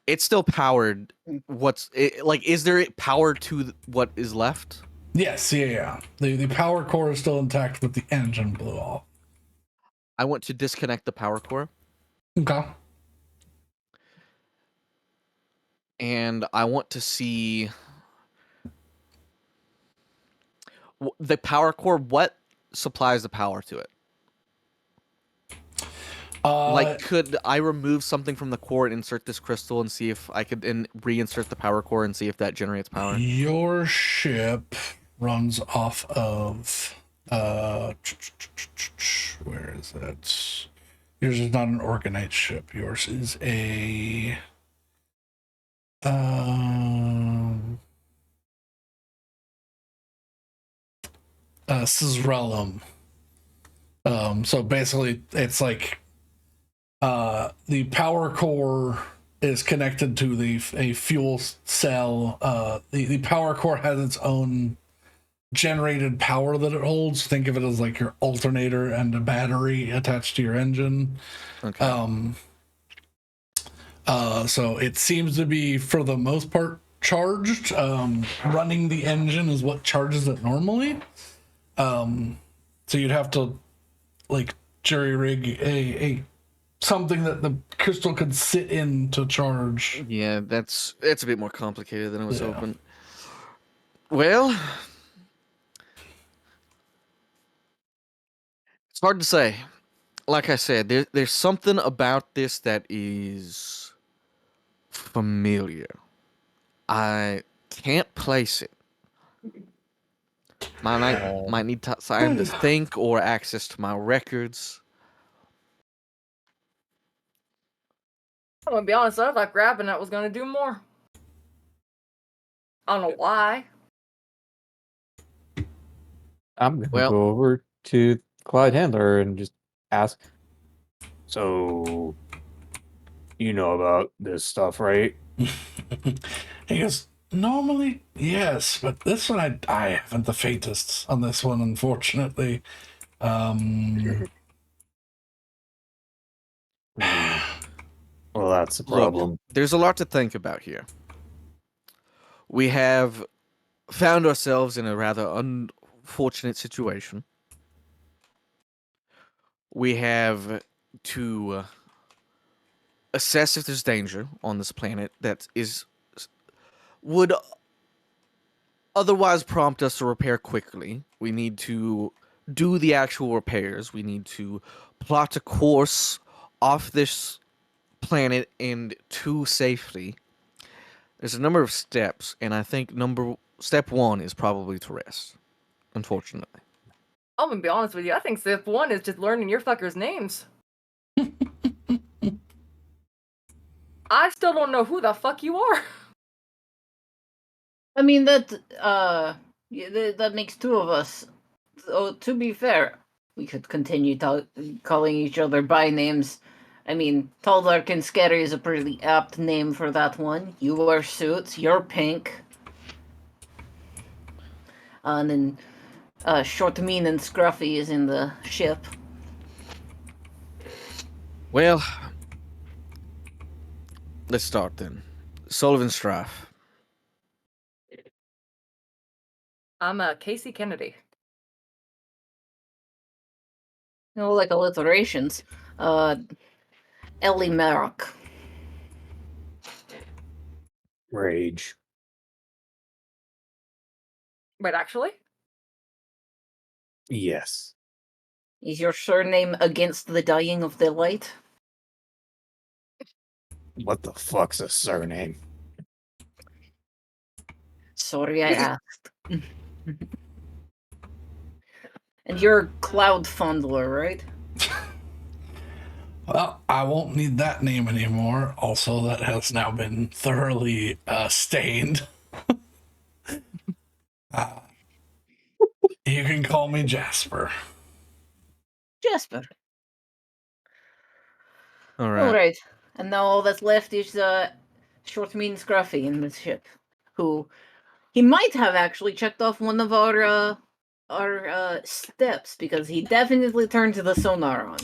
it's still powered. Is there power to what is left?
Yes, yeah. The power core is still intact, but the engine blew off.
I want to disconnect the power core
Okay.
and I want to see the power core. What supplies the power to it? Could I remove something from the core and insert this crystal and see if I could reinsert the power core and see if that generates power?
Your ship runs off of where is it? Yours is not an organite ship. Yours is a Cisrellum. So basically it's like the power core is connected to a fuel cell. The power core has its own generated power that it holds. Think of it as like your alternator and a battery attached to your engine.
Okay.
So it seems to be for the most part charged. Running the engine is what charges it normally. So you'd have to like jury rig something that the crystal could sit in to charge.
Yeah, it's a bit more complicated than I was
Yeah.
hoping. Well, it's hard to say. Like I said, there's something about this that is familiar. I can't place it. Might need time to think or access to my records.
I'm gonna be honest, I thought grabbing that was gonna do more. I don't know why.
I'm gonna
Well-
go over to Clyde Handler and just ask. So, you know about this stuff, right?
He goes, normally, yes, but this one I haven't the faintest on this one, unfortunately.
Well, that's a
Look,
problem.
there's a lot to think about here. We have found ourselves in a rather unfortunate situation. We have to assess if there's danger on this planet that would otherwise prompt us to repair quickly. We need to do the actual repairs. We need to plot a course off this planet and to safety. There's a number of steps, and I think step 1 is probably to rest. Unfortunately.
I'm gonna be honest with you, I think step 1 is just learning your fuckers' names. I still don't know who the fuck you are.
I mean that that makes two of us. So to be fair, we could continue calling each other by names. I mean, Tall, Dark, and Scary is a pretty apt name for that one. You wear suits. You're pink. And then Short, Mean, and Scruffy is in the ship.
Well, let's start then. Sullivan Strife.
I'm Casey Kennedy.
You know, like alliterations. Ellie Merrick.
Rage.
Wait, actually?
Yes.
Is your surname Against the Dying of the Light?
What the fuck's a surname?
Sorry, I asked. And you're Cloud Fondler, right?
Well, I won't need that name anymore. Also, that has now been thoroughly stained. You can call me Jasper.
Jasper.
All
All right. And now all that's left is Short, Mean, Scruffy in the ship, who he might have actually checked off one of our steps, because he definitely turned to the sonar on.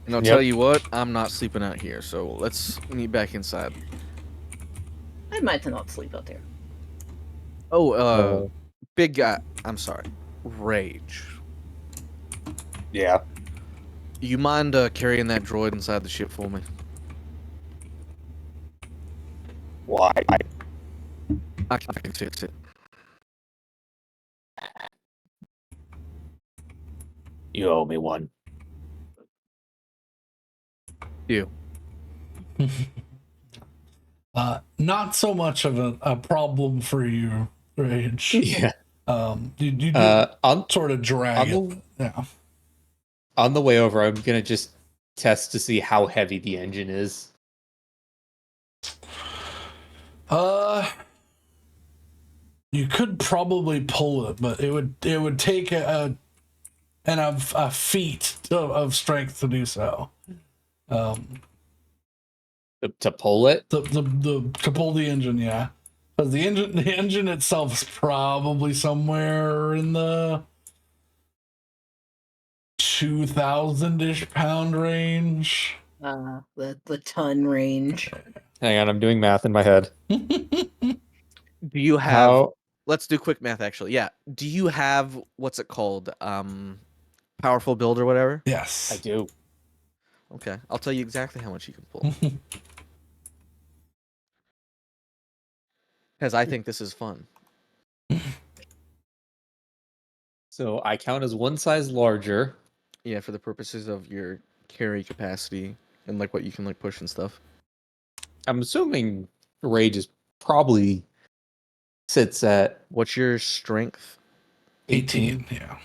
And I'll
Yep.
tell you what, I'm not sleeping out here, so let's meet back inside.
I might not sleep out there.
Oh, big guy. I'm sorry. Rage.
Yeah.
You mind carrying that droid inside the ship for me?
Why?
I can fix it.
You owe me one.
You.
Not so much of a problem for you, Rage.
Yeah.
You do
On
sort of drag
on
it. Yeah.
on the way over, I'm gonna just test to see how heavy the engine is.
You could probably pull it, but it would take a feat of strength to do so.
To pull it.
To pull the engine, yeah, because the engine itself is probably somewhere in the 2,000-ish pound range.
The ton range.
Hang on, I'm doing math in my head.
Do you have?
How?
Let's do quick math. Actually, yeah. Do you have what's it called? Powerful build or whatever.
Yes,
I do.
Okay, I'll tell you exactly how much you can pull. Because I think this is fun.
So I count as one size larger.
Yeah, for the purposes of your carry capacity and like what you can like push and stuff.
I'm assuming rage is probably sits at
What's your strength?
18, yeah.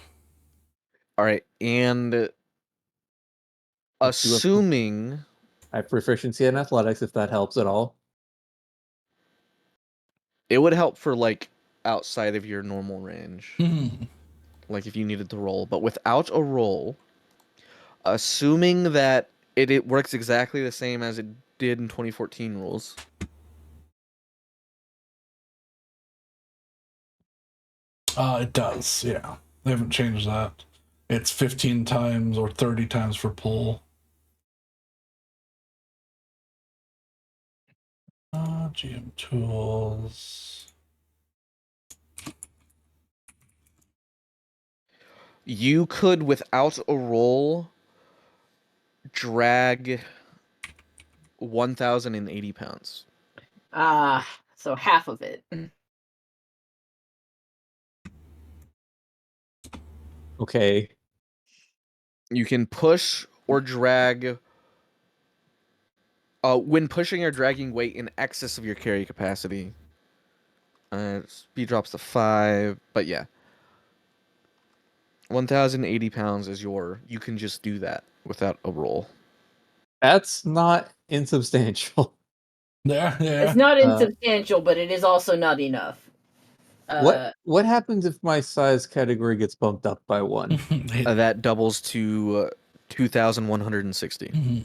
All right, and assuming
I have proficiency in athletics, if that helps at all.
it would help for like outside of your normal range,
Mhm.
like if you needed to roll, but without a roll, assuming that it works exactly the same as it did in 2014 rules.
It does, yeah. They haven't changed that. It's 15 times or 30 times for pull. GM tools.
You could, without a roll, drag 1,080 pounds.
So half of it.
Okay.
You can push or drag. When pushing or dragging weight in excess of your carry capacity, speed drops to 5. But yeah, 1,080 pounds is your. You can just do that without a roll.
That's not insubstantial.
Yeah,
It's
yeah.
not insubstantial, but it is also not enough.
What happens if my size category gets bumped up by 1?
That doubles to 2,160.
Mhm.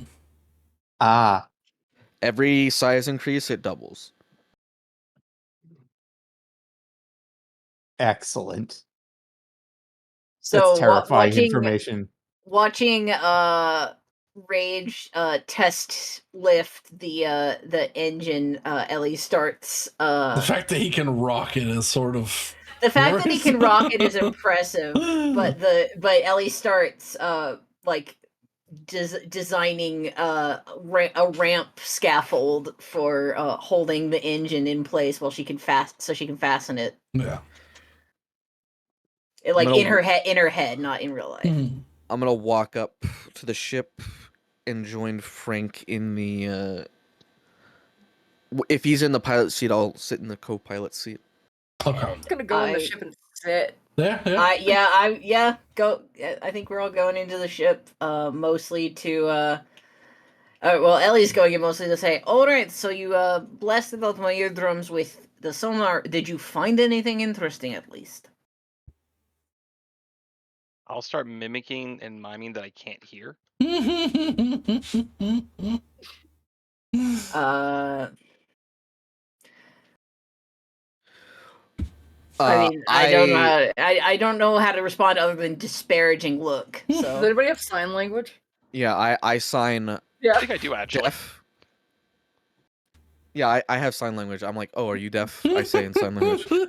Ah,
Every size increase, it doubles.
excellent.
So
That's terrifying
watching
information.
Rage test lift the engine, Ellie starts
The fact that he can rock it is sort of
the fact that he can
worrisome.
rock it is impressive, but Ellie starts like designing a ramp scaffold for holding the engine in place while she can fasten it.
Yeah.
Like in her head, not in real life.
Mhm.
I'm gonna walk up to the ship and join Frank in the. If he's in the pilot seat, I'll sit in the co-pilot seat.
Okay.
I'm just gonna go in the ship and sit.
Yeah.
Go. I think we're all going into the ship, mostly to. Well, Ellie's going in mostly to say, "All right, so you blasted out my eardrums with the sonar. Did you find anything interesting, at least?"
I'll start mimicking and miming that I can't hear.
I mean, I don't know. I don't know how to respond other than disparaging look.
Does
So
anybody have sign language?
Yeah, I sign.
Yeah.
I think I do actually.
Deaf. Yeah, I have sign language. I'm like, oh, are you deaf? I say in sign language.
he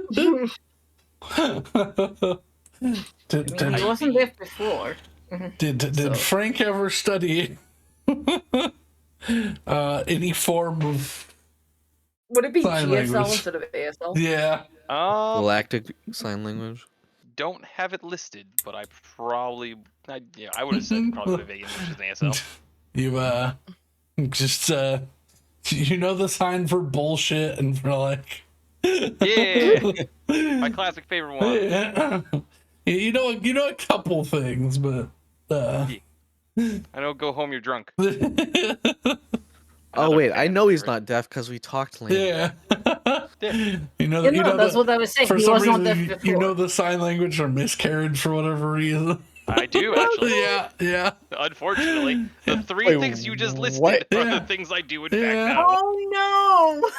wasn't deaf before.
Did Frank ever study any form of
Would it be
sign
GSL
language?
instead of ASL?
Yeah.
Galactic sign language.
Don't have it listed, but I probably, I would have said probably would have English as an ASL.
You just you know the sign for bullshit and for like
Yeah, my classic favorite one.
Yeah. You know a couple things, but
I know. Go home, you're drunk.
Oh wait, I know he's not deaf because we talked language.
yeah.
Yeah.
You know
That's what I was saying.
For
He
some
was not
reason,
deaf
you know
before.
the sign language or miscarriage for whatever reason.
I do actually.
Yeah.
Unfortunately, the three
Wait,
things you just listed
what?
are
Yeah.
the things I do in
Yeah.
fact know.
Oh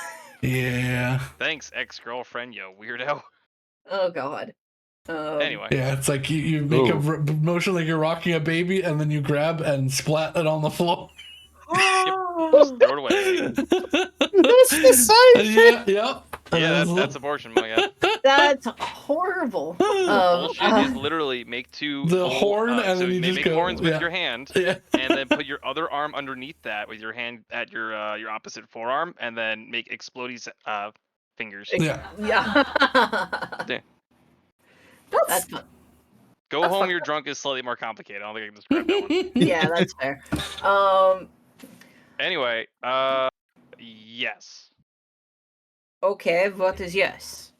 no!
Yeah.
Thanks, ex-girlfriend, you weirdo.
Oh god.
Anyway,
Yeah, it's like you make a motion like you're rocking a baby, and then you grab and splat it on the floor.
just throw it away.
That's the sign.
Yeah.
Yeah, that's abortion. Yeah.
That's horrible.
Bullshit is literally make two
The
full,
horn, and
so
then you
make
just go,
horns with
yeah.
your hand,
Yeah.
and then put your other arm underneath that with your hand at your opposite forearm, and then make explodey fingers.
Yeah.
Yeah.
Yeah.
That's fun.
Go
That's
home.
fucked
You're drunk is slightly more complicated. I don't think I can describe that one.
Yeah, that's fair.
Anyway, yes,
Okay, what is yes?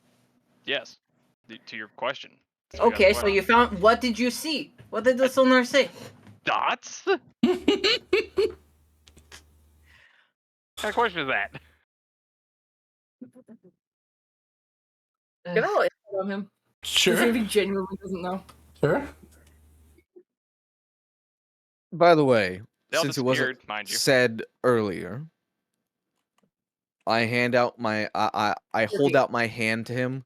yes. To your question. So we got
Okay,
the
so
question.
you found. What did you see? What did the sonar say?
Dots? What kind of question is that?
Get a little info on him.
Sure.
If he genuinely doesn't know.
Sure.
By the way,
They all
since it wasn't
disappeared, mind you.
said earlier, I hand out my I hold out my hand to him.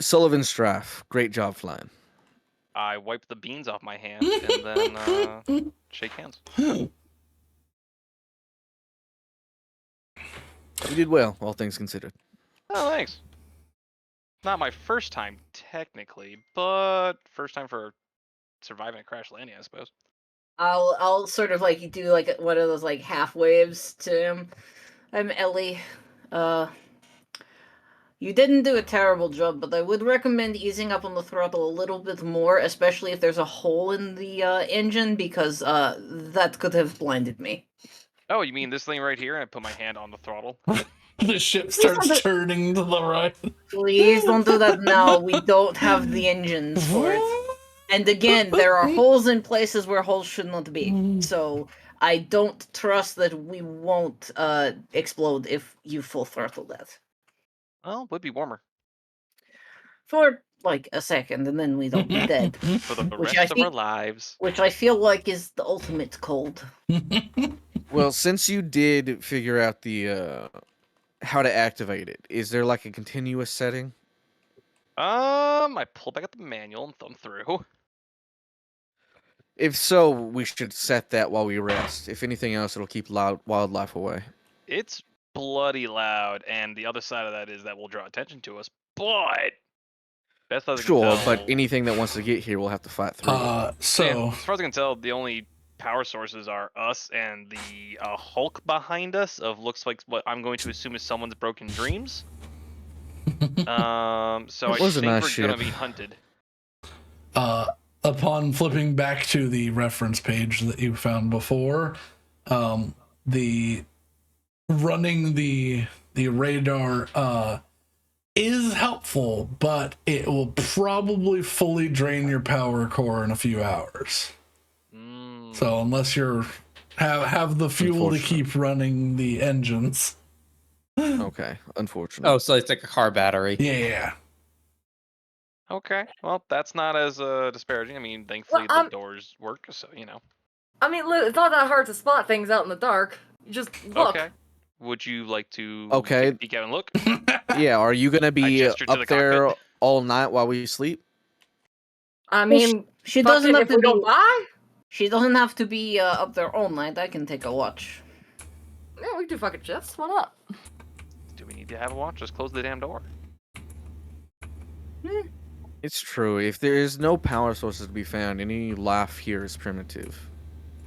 Sullivan Straff, great job flying.
I wipe the beans off my hand and then shake hands.
You did well, all things considered.
Oh, thanks. Not my first time, technically, but first time for surviving a crash landing, I suppose.
I'll sort of like do like one of those like half waves to him. I'm Ellie. You didn't do a terrible job, but I would recommend easing up on the throttle a little bit more, especially if there's a hole in the engine, because that could have blinded me.
Oh, you mean this thing right here? And I put my hand on the throttle.
The ship starts turning to the right.
Please don't do that now. We don't have the engines for it. And again, there are holes in places where holes should not be. So I don't trust that we won't explode if you full throttle that.
Well, would be warmer
For like a second, and then we don't be dead.
for the
Which
rest
I
of our
think-
lives.
Which I feel like is the ultimate cold.
Well, since you did figure out the how to activate it, is there like a continuous setting?
I pull back up the manual and thumb through.
If so, we should set that while we rest. If anything else, it'll keep wildlife away.
It's bloody loud, and the other side of that is that will draw attention to us. But best as I can
Sure,
tell,
but anything that wants to get here will have to fight through.
yeah,
So
as far as I can tell, the only power sources are us and the Hulk behind us. Of looks like what I'm going to assume is someone's broken dreams. So I
was a
think
nice
we're gonna
ship.
be hunted.
upon flipping back to the reference page that you found before, the running the radar is helpful, but it will probably fully drain your power core in a few hours. So unless you're have the fuel to keep running the engines.
Okay, unfortunate.
Oh, so it's like a car battery.
Yeah.
Okay, well, that's not as disparaging. I mean, thankfully
Well,
the doors work, so you know.
I mean, it's not that hard to spot things out in the dark. You just look.
Okay. Would you like to
Okay.
take a peek out and look?
Yeah, are you gonna be
gestured to
up
the
there
cockpit.
all night while we sleep?
I mean,
She
fuck
doesn't
it,
have
if
to
we don't
be.
buy,
She doesn't have to be up there all night. I can take a watch.
yeah, we can do fucking shifts. Why not?
Do we need to have a watch? Just close the damn door.
It's true. If there is no power sources to be found, any life here is primitive.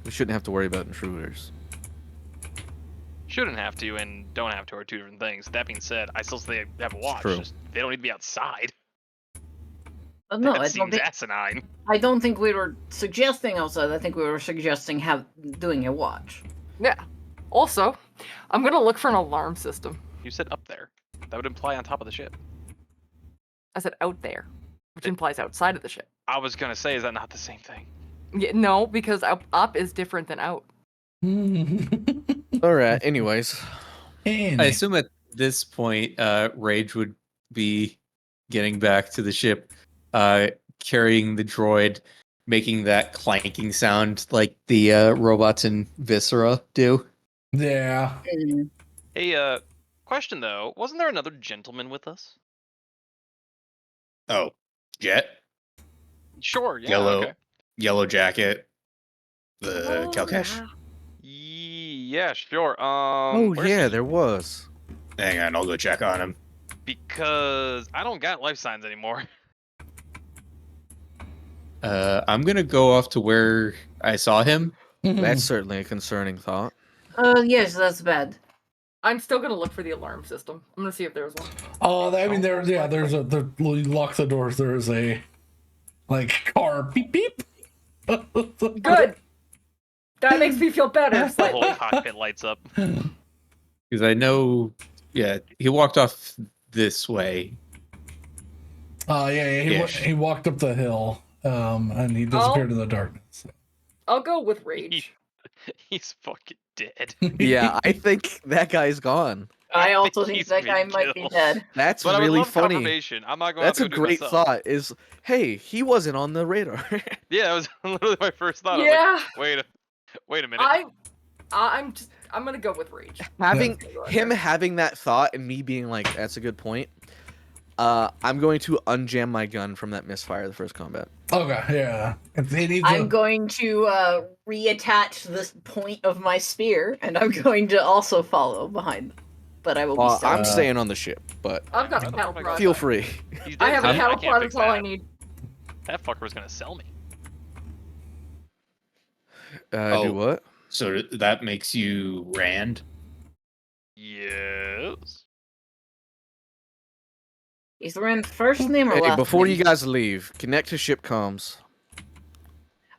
We shouldn't have to worry about intruders.
Shouldn't have to and don't have to are two different things. That being said, I still say have a watch.
true.
Just, they don't need to be outside.
No,
That
I don't
seems
think.
asinine.
I don't think we were suggesting outside. I think we were suggesting doing a watch.
Yeah. Also, I'm gonna look for an alarm system.
You said up there. That would imply on top of the ship.
I said out there, which implies outside of the ship.
I was gonna say, is that not the same thing?
Yeah, no, because up is different than out.
All right. Anyways,
I assume at this point, Rage would be getting back to the ship, carrying the droid, making that clanking sound like the robots in Viscera do.
Yeah.
Hey, question though. Wasn't there another gentleman with us?
Oh, Jet,
Sure, yeah,
yellow,
okay.
yellow jacket, the Calcash.
Yeah, sure.
oh
Where's
yeah,
he?
there was.
Hang on, I'll go check on him.
Because I don't got life signs anymore.
I'm gonna go off to where I saw him.
That's certainly a concerning thought.
Yes, that's bad.
I'm still gonna look for the alarm system. I'm gonna see if there's one.
I mean, there's you lock the doors. There's a car beep beep.
Good. That makes me feel better.
The
Slightly.
whole cockpit lights up.
Because I know, yeah, he walked off this way.
He walked up the hill, and he disappeared in the darkness.
I'll go with rage.
He's fucking dead.
Yeah, I think that guy's gone.
I also think
He's
that guy
been
might be
killed.
dead.
That's
But I would
really
love
funny.
confirmation. I'm not going
That's
to
a
go do it
great
myself.
thought. Is hey, he wasn't on the radar.
Yeah, that was literally my first thought. I was
Yeah.
like, wait a minute.
I'm gonna go with rage.
having
Yeah.
him having that thought and me being like, that's a good point. I'm going to unjam my gun from that misfire the first combat.
Okay, yeah.
I'm going to reattach this point of my spear, and I'm going to also follow behind them. But I will be stealthy.
I'm staying on the ship, but
I've got a
Oh
cattle
my
prod.
feel free.
He's
I
dead,
have
so
a cattle
can't
prod.
fix
That's all I
that.
need.
That fucker was gonna sell me.
Do what?
So that makes you Rand.
Yes.
Is there a first name or
Hey,
last
before
name?
you guys leave, connect to ship comms.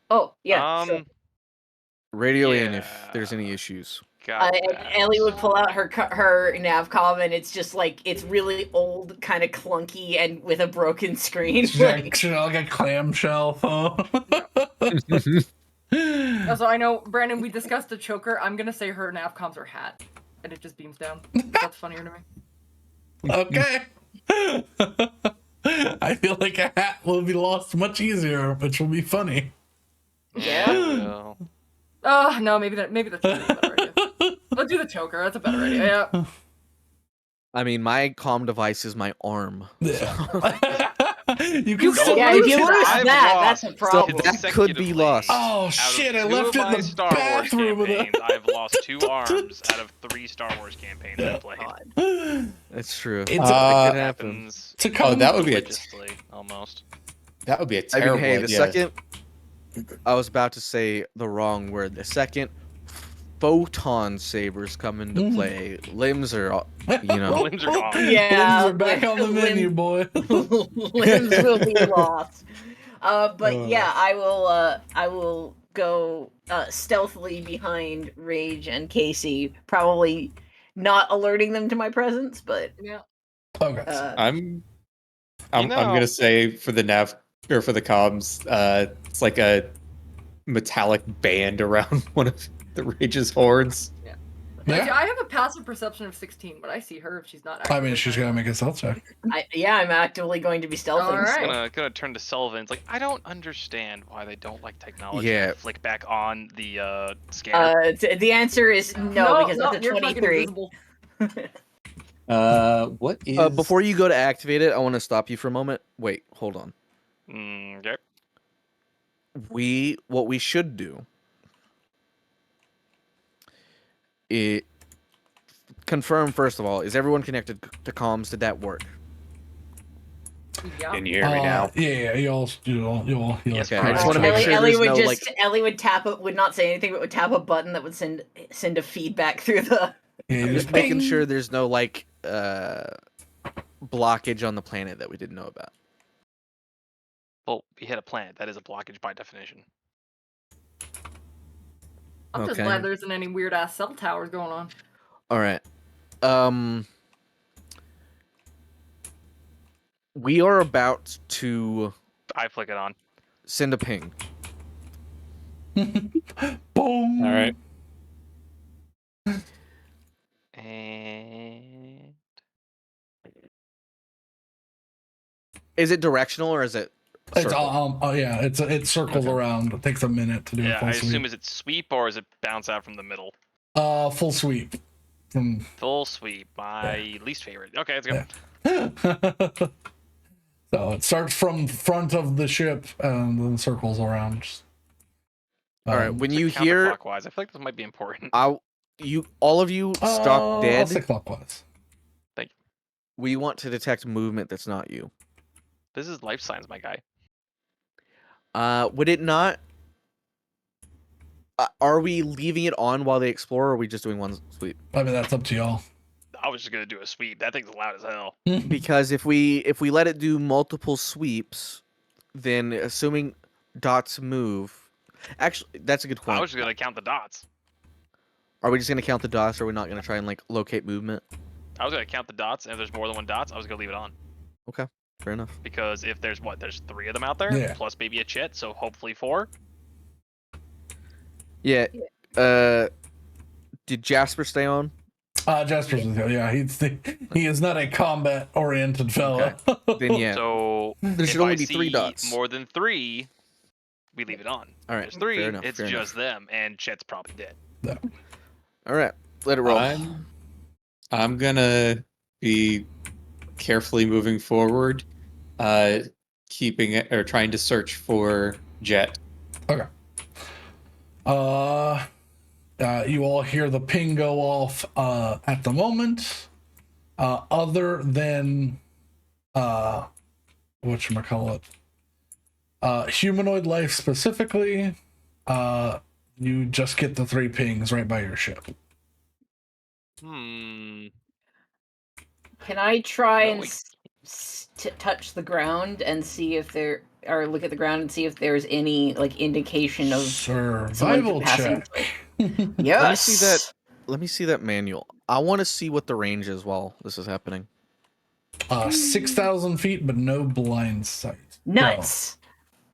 Oh, yeah. sure.
Radio in if there's any issues.
Got
And
that.
Ellie would pull out her navcom, and it's just like it's really old, kind of clunky, and with a broken screen.
like a clamshell phone.
Also, I know, Brandon, we discussed the choker. I'm gonna say her nav comms are hat, and it just beams down. That's funnier to me.
Okay. I feel like a hat will be lost much easier, which will be funny.
Yeah.
Well,
No, maybe the choker is a better idea. Let's do the choker. That's a better idea. Yeah.
I mean, my comm device is my arm.
Yeah. you
You
can still
Yeah, if
lose
you
it.
lose
I've
that,
lost
that's a problem.
that could be lost.
Oh,
out of
shit, I
2
left
of
it in
my
the
Star Wars
bathroom of the-
campaigns, I've lost 2 arms out of 3 Star Wars campaigns I've played.
That's true.
It's
It
a-
could happen.
Happens
To come,
that would be
religiously, almost.
That would be a
I
terrible
mean, hey, the
idea.
second I was about to say the wrong word. The second photon sabers come into play, limbs are,
Limbs are gone.
Yeah,
limbs are back on the menu, boy.
limbs will be lost. But yeah, I will go stealthily behind Rage and Casey, probably not alerting them to my presence, but
Yeah.
Okay.
I'm
You know-
gonna say for the nav or for the comms, it's like a metallic band around one of the Rage's horns.
Yeah.
See, I have a passive perception of 16, but I see her if she's not.
I mean,
actively
she's
trying
gonna make a stealth check.
I'm actively going to be stealthing.
Alright.
Gonna turn to Sullivan. It's like, I don't understand why they don't like technology.
Yeah.
To flick back on the scanner.
The answer is no, because that's a
you're fucking
23.
invisible.
What is
before you go to activate it, I want to stop you for a moment. Wait, hold on.
Okay.
What we should do confirm first of all, is everyone connected to comms? Did that work?
Yeah.
Can you hear me now?
Yeah, you'll.
Yes,
Okay, I just want to make sure
Ellie
there's
would
no
just Ellie would would not say anything, but would tap a button that would send a feedback through the.
Yeah,
just making sure there's no blockage on the planet that we didn't know about.
Well, we hit a planet. That is a blockage by definition.
I'm just
Okay.
glad there isn't any weird ass cell towers going on.
All right. We are about to
I flick it on.
send a ping.
Boom.
All right.
And
Is it directional or is it
It's
circle?
it circles around. It takes a minute to do a
yeah,
full
I
sweep.
assume is it sweep or is it bounce out from the middle?
Full sweep. From
Full sweep, my least favorite. Okay, let's go.
Yeah. So it starts from front of the ship and then circles around.
All right. When you
It's
hear,
counterclockwise, I feel like this might be important.
all of you stock
I'll
dead.
say clockwise.
We want to detect movement that's not you.
This is life science, my guy.
Would it not? Are we leaving it on while they explore, or are we just doing one sweep?
I mean, that's up to y'all.
I was just gonna do a sweep. That thing's loud as hell.
Because if we let it do multiple sweeps, then assuming dots move, actually, that's a good
I
point.
was just gonna count the dots.
Are we just gonna count the dots, or are we not gonna try and like locate movement?
I was gonna count the dots, and if there's more than one dots, I was gonna leave it on.
Okay, fair enough.
Because if there's there's 3 of them out there,
Yeah.
plus maybe a Chet, so hopefully 4.
Yeah. Did Jasper stay on?
Jasper's with you. Yeah, he is not a combat-oriented fella.
Then yeah.
So
There should
if
only
I
be 3
see
dots.
More than 3, we leave it on.
All right,
There's 3,
fair enough,
it's
fair
just them, and Chet's probably dead.
All right, let it roll.
I'm gonna be carefully moving forward, keeping it or trying to search for Jet.
Okay. You all hear the ping go off at the moment. Other than whatchamacallit, humanoid life specifically, you just get the 3 pings right by your ship.
Hmm.
Can I try
No,
and
we-
touch the ground and see if there, or look at the ground and see if there's any like indication of
Survival
passing
check.
Yes.
Let me see that manual. I want to see what the range is while this is happening.
6,000 feet, but no blind sight.
Nice.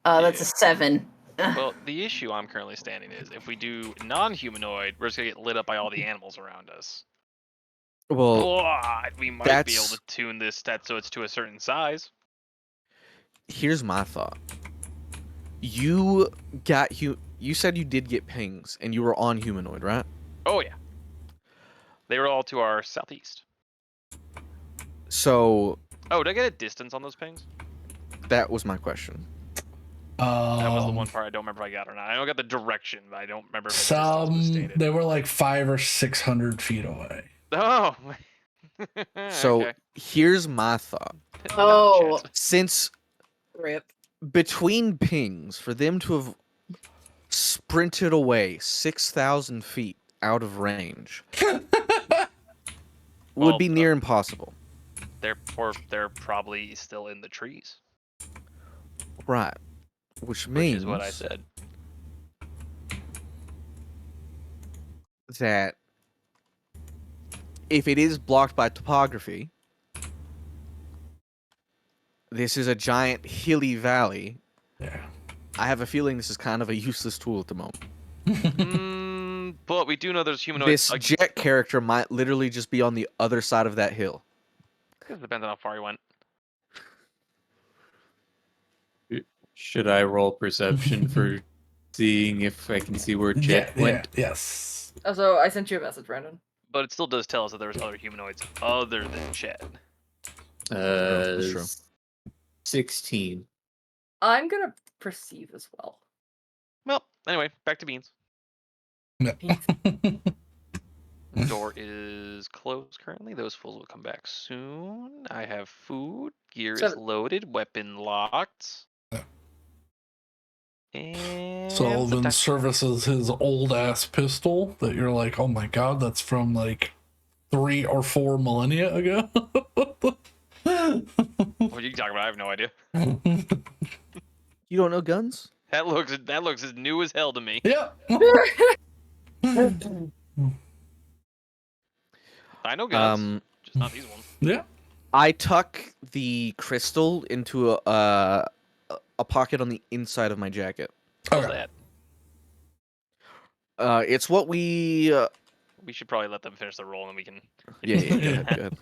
That's a 7.
Well, the issue I'm currently standing is if we do non-humanoid, we're just gonna get lit up by all the animals around us.
Well,
We might be able
that's-
to tune this stat so it's to a certain size.
here's my thought. You said you did get pings, and you were on humanoid, right?
Oh yeah. They were all to our southeast.
So
Oh, did I get a distance on those pings?
that was my question.
That was the one part I don't remember if I got or not. I know I got the direction, but I don't remember if the distance was stated.
They were like 500 or 600 feet away.
Oh.
So
Okay.
here's my thought.
Not
Oh.
Chet.
Since
Rip.
between pings, for them to have sprinted away 6,000 feet out of range would be near impossible.
They're probably still in the trees.
Right. Which
Which
means
is what I said.
that if it is blocked by topography, this is a giant hilly valley.
Yeah.
I have a feeling this is kind of a useless tool at the moment.
But we do know there's humanoids.
This jet character might literally just be on the other side of that hill.
It depends on how far he went.
Should I roll perception for seeing if I can see where Jet went?
Yes.
So I sent you a message, Brandon.
But it still does tell us that there's other humanoids other than Chet.
That's true.
16.
I'm gonna perceive as well.
Well, anyway, back to beans. Door is closed currently. Those fools will come back soon. I have food. Gear is loaded. Weapon locked. And
Sullivan services his old ass pistol that you're like, oh my god, that's from like 3 or 4 millennia ago.
what are you talking about? I have no idea.
You don't know guns?
That looks as new as hell to me.
Yeah.
I know guns, just not these ones.
Yeah.
I tuck the crystal into a pocket on the inside of my jacket.
How's
Okay.
that?
It's what we.
We should probably let them finish the roll and then we can.
Yeah, go ahead.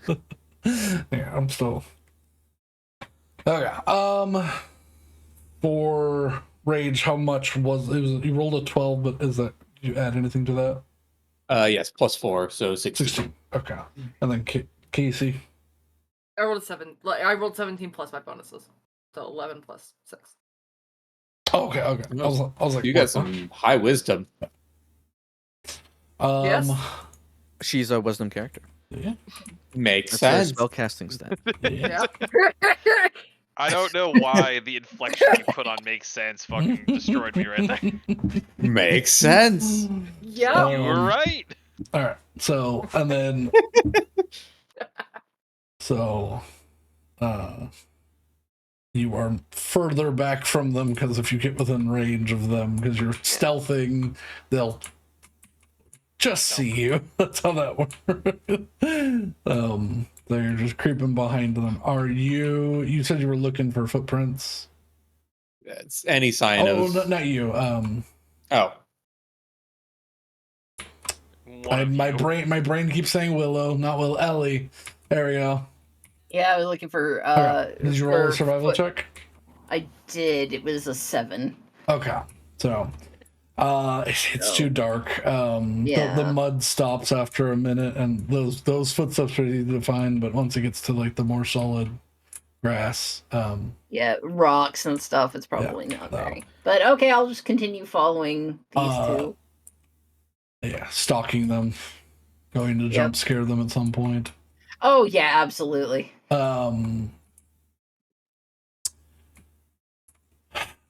Yeah, I'm still. Okay. For rage, how much was it? You rolled a 12, but is that, did you add anything to that?
Yes, +4, so 16.
16. Okay. And then Casey.
I rolled a 7. I rolled 17 plus my bonuses, so 11 plus 6.
Oh, okay. I was like,
You got
what?
some high wisdom.
Yes?
She's a wisdom character.
Yeah.
Makes
That's a
sense.
spellcasting stat.
Yeah.
I don't know why the inflection you put on makes sense fucking destroyed me right there.
Makes sense.
Yeah.
You were right.
All right. So, and then, so, you are further back from them because if you get within range of them, because you're stealthing, they'll just see you. That's how that works. They're just creeping behind them. Are you? You said you were looking for footprints.
It's any sign
Oh,
of.
no, not you.
Oh,
One of
my
you.
brain keeps saying Willow, not Will. Ellie. There we go.
Yeah, I was looking for.
Okay. Did you roll a
for
survival check?
I did. It was a 7.
Okay. So, it's too dark. The
Yeah.
mud stops after a minute, and those footsteps are easy to find. But once it gets to like the more solid grass,
Yeah, rocks and stuff. It's probably not
no.
very. But okay, I'll just continue following these two.
Yeah, stalking them, going to jump scare them at some point.
Oh yeah, absolutely.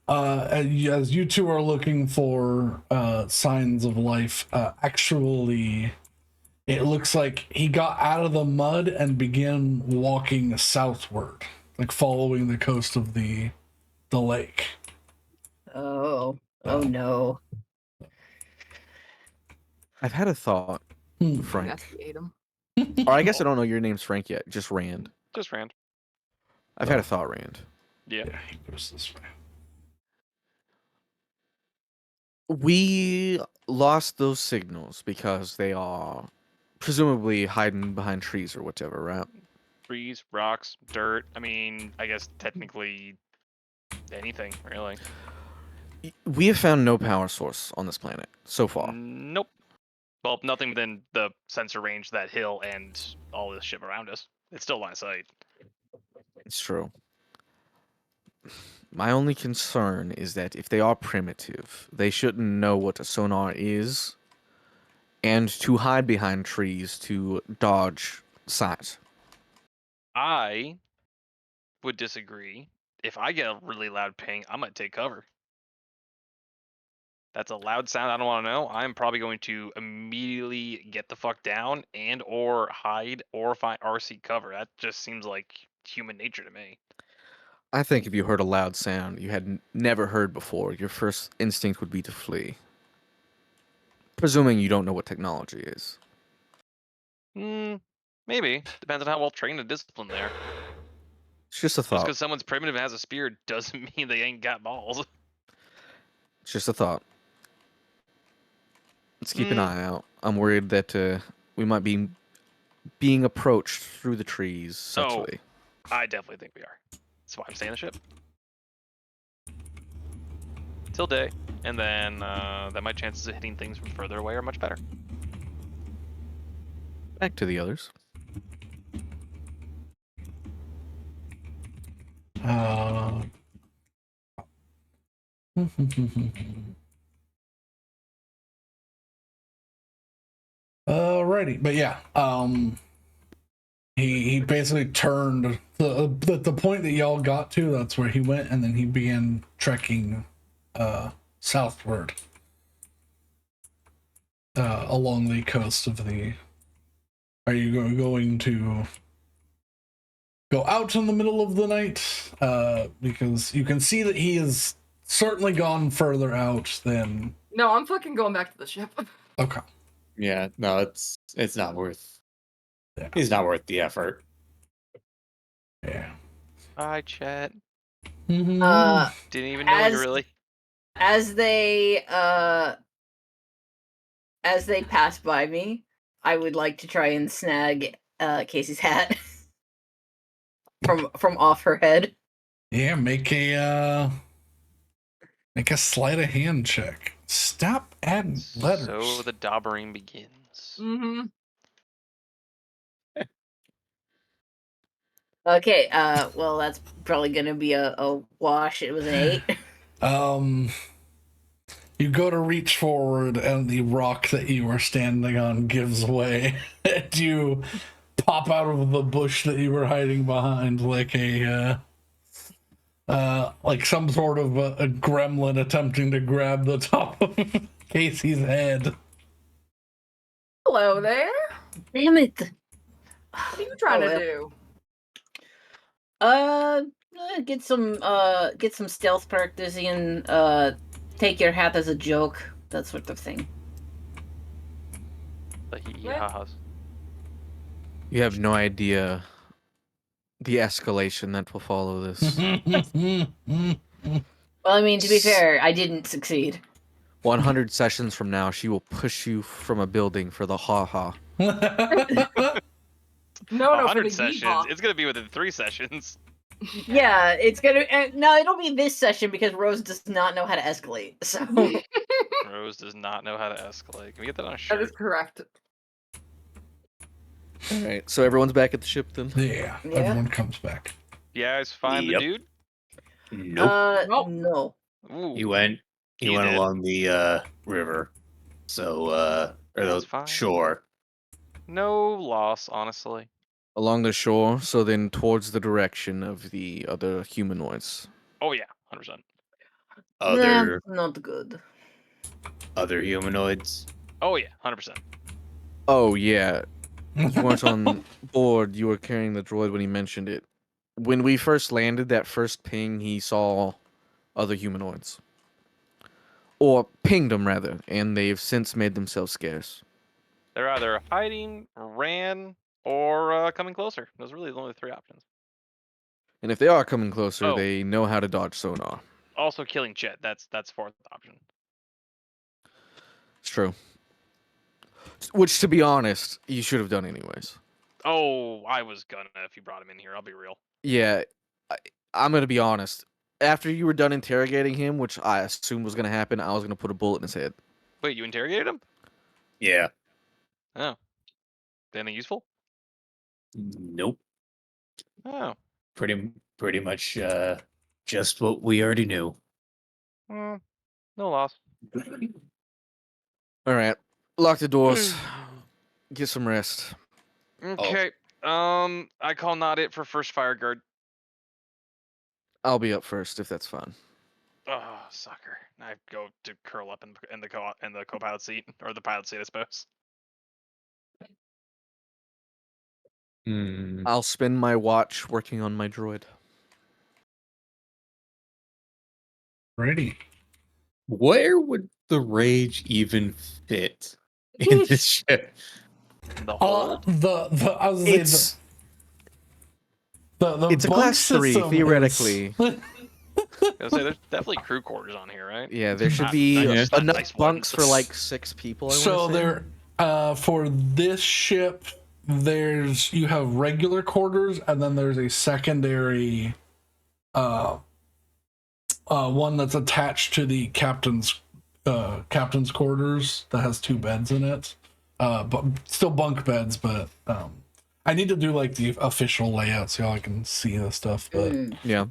As you two are looking for signs of life, actually, it looks like he got out of the mud and began walking southward, like following the coast of the lake.
Oh no.
I've had a thought, Frank.
Investigate him.
Or I guess I don't know your name's Frank yet. Just Rand.
Just Rand.
I've had a thought, Rand.
Yeah.
Yeah, he goes this way.
We lost those signals because they are presumably hiding behind trees or whatever, right?
Trees, rocks, dirt. I mean, I guess technically anything, really.
We have found no power source on this planet so far.
Nope. Well, nothing within the sensor range, that hill, and all this shit around us. It's still line of sight.
It's true. My only concern is that if they are primitive, they shouldn't know what a sonar is, and to hide behind trees to dodge sight.
I would disagree. If I get a really loud ping, I'm gonna take cover. That's a loud sound I don't want to know. I'm probably going to immediately get the fuck down and or hide or find RC cover. That just seems like human nature to me.
I think if you heard a loud sound you had never heard before, your first instinct would be to flee. Presuming you don't know what technology is.
Maybe. Depends on how well trained and disciplined they are.
It's just a
Just
thought.
because someone's primitive and has a spear doesn't mean they ain't got balls.
It's just a thought. Let's keep an eye out. I'm worried that we might be being approached through the trees subtly.
I definitely think we are. That's why I'm staying in the ship. Till day. And then that my chances of hitting things from further away are much better.
Back to the others.
Alrighty, but yeah, he basically turned the point that y'all got to. That's where he went, and then he began trekking southward along the coast of the. Are you going to go out in the middle of the night? Because you can see that he is certainly gone further out than.
No, I'm fucking going back to the ship.
Okay.
Yeah, no, it's not worth.
Yeah.
It's not worth the effort.
Yeah.
Hi, chat.
Mm-hmm.
Didn't even know you really.
As they pass by me, I would like to try and snag Casey's hat from off her head.
Yeah, make a sleight of hand check. Stop adding letters.
So the daubering begins.
Mm-hmm.
Okay, well that's probably gonna be a wash. It was an 8.
You go to reach forward, and the rock that you were standing on gives way, and you pop out of the bush that you were hiding behind like like some sort of a gremlin attempting to grab the top of Casey's head.
Hello there.
Damn it.
What are you trying to do?
Get some stealth practice and take your hat as a joke, that sort of thing.
The hee
Yeah.
ha-has.
You have no idea the escalation that will follow this.
Well, I mean, to be fair, I didn't succeed.
100 sessions from now, she will push you from a building for the ha-ha.
No, for
100
the
sessions.
yeehaw.
It's gonna be within 3 sessions.
Yeah, it's gonna. No, it'll be this session because Rose does not know how to escalate. So
Rose does not know how to escalate. Can we get that on a
That
shirt?
is correct.
All right, so everyone's back at the ship then?
Yeah,
Yeah.
everyone comes back.
You guys find
Yep.
the dude?
Nope.
Nope.
no.
Ooh,
He went
He's dead.
along the river. So or
That's
the
fine.
shore.
no loss, honestly.
Along the shore, so then towards the direction of the other humanoids.
Oh yeah, 100%.
Other
Not good.
other humanoids.
Oh yeah, 100%.
Oh, yeah. You weren't on board. You were carrying the droid when he mentioned it. When we first landed, that first ping, he saw other humanoids. Or pinged them, rather, and they've since made themselves scarce.
They're either hiding, ran, or coming closer. Those are really the only 3 options.
And if they are coming closer,
Oh.
they know how to dodge sonar.
Also killing Chet. That's 4th option.
It's true. Which, to be honest, you should have done anyways.
Oh, I was gonna if you brought him in here. I'll be real.
Yeah, I'm going to be honest. After you were done interrogating him, which I assumed was going to happen, I was going to put a bullet in his head.
Wait, you interrogated him?
Yeah.
Oh. Anything useful?
Nope.
Oh.
Pretty much just what we already knew.
No loss.
All right, lock the doors. Get some rest.
Okay. I call not it for first fire guard.
I'll be up first if that's fine.
Oh, sucker! I go to curl up in the co-pilot seat or the pilot seat, I suppose.
I'll spend my watch working on my droid.
Ready.
Where would the rage even fit in this ship?
The hold.
I was gonna say the
It's a
bunk
class 3,
system
theoretically.
I was say there's definitely crew quarters on here, right?
Yeah, there should
Not-
be
not just not
enough
nice
bunks
ones.
for like 6 people. I
So
wanna say.
there, for this ship, you have regular quarters, and then there's a secondary, one that's attached to the captain's quarters that has 2 beds in it, but still bunk beds. But I need to do like the official layout so I can see the stuff. But
Yeah.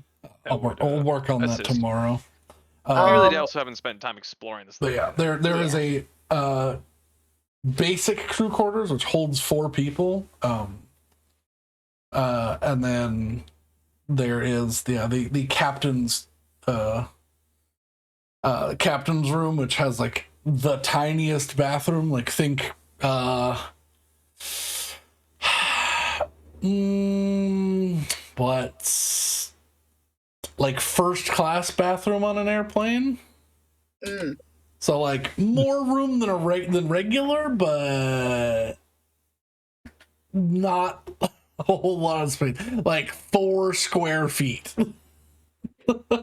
I'll work on that
assist.
tomorrow.
I really also haven't spent time exploring this
But
thing.
yeah, there is a basic crew quarters which holds 4 people, and then there is the captain's captain's room, which has like the tiniest bathroom. Like think what, like first class bathroom on an airplane. So like more room than than regular, but not a whole lot of space. Like 4 square feet. But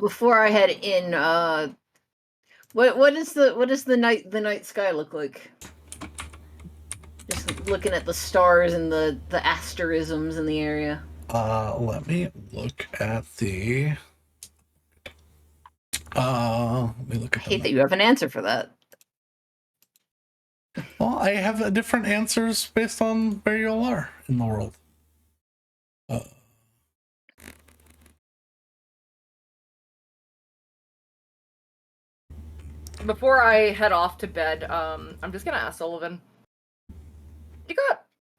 Before I head in, what does the night sky look like? Just looking at the stars and the asterisms in the area.
let me look at the let me look
I
at
hate that
the
you have an answer for that.
Well, I have different answers based on where you all are in the world.
before I head off to bed, I'm just gonna ask Sullivan.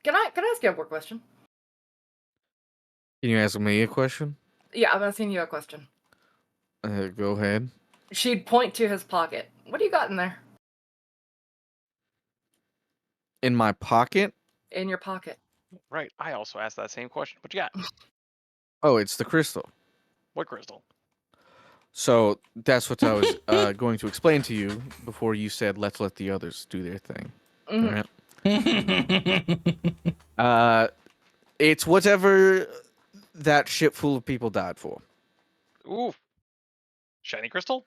Can I ask you a work question?
Can you ask me a question?
Yeah, I'm asking you a question.
Go ahead.
She'd point to his pocket. What do you got in there?
In my pocket?
In your pocket.
Right. I also asked that same question. What you got?
Oh, it's the crystal.
What crystal?
So that's what I was going to explain to you before you said let's let the others do their thing.
Mhm.
Alright? It's whatever that ship full of people died for.
Ooh. Shiny crystal?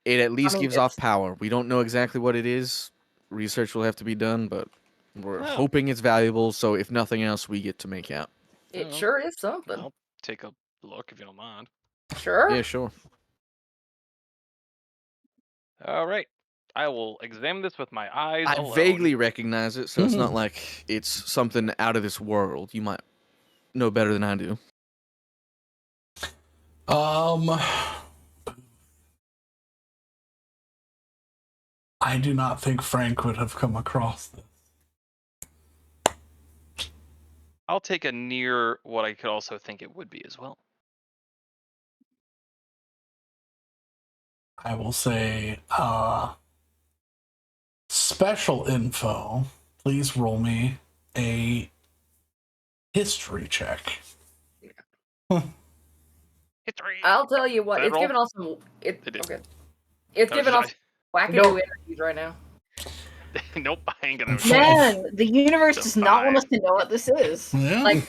It at least
mean,
gives off
it's-
power. We don't know exactly what it is. Research will have to be done, but we're
Oh.
hoping it's valuable, so if nothing else, we get to make out.
It
Oh.
sure is something.
I'll take a look if you don't mind.
Sure.
Yeah, sure.
All right. I will examine this with my eyes
I
alone.
vaguely recognize it, so it's not like it's something out of this world. You might know better than I do.
I do not think Frank would have come across this.
I'll take a near what I could also think it would be as well.
I will say, special info. Please roll me a history check.
History.
I'll tell you what.
Did I
It's
roll?
giving off some.
It did.
Okay. It's
Oh,
giving
did
off wackadoo energies right now.
Nope, I ain't gonna.
Man, the universe
So
does not want us
fine.
to know what this is.
Yeah.
Like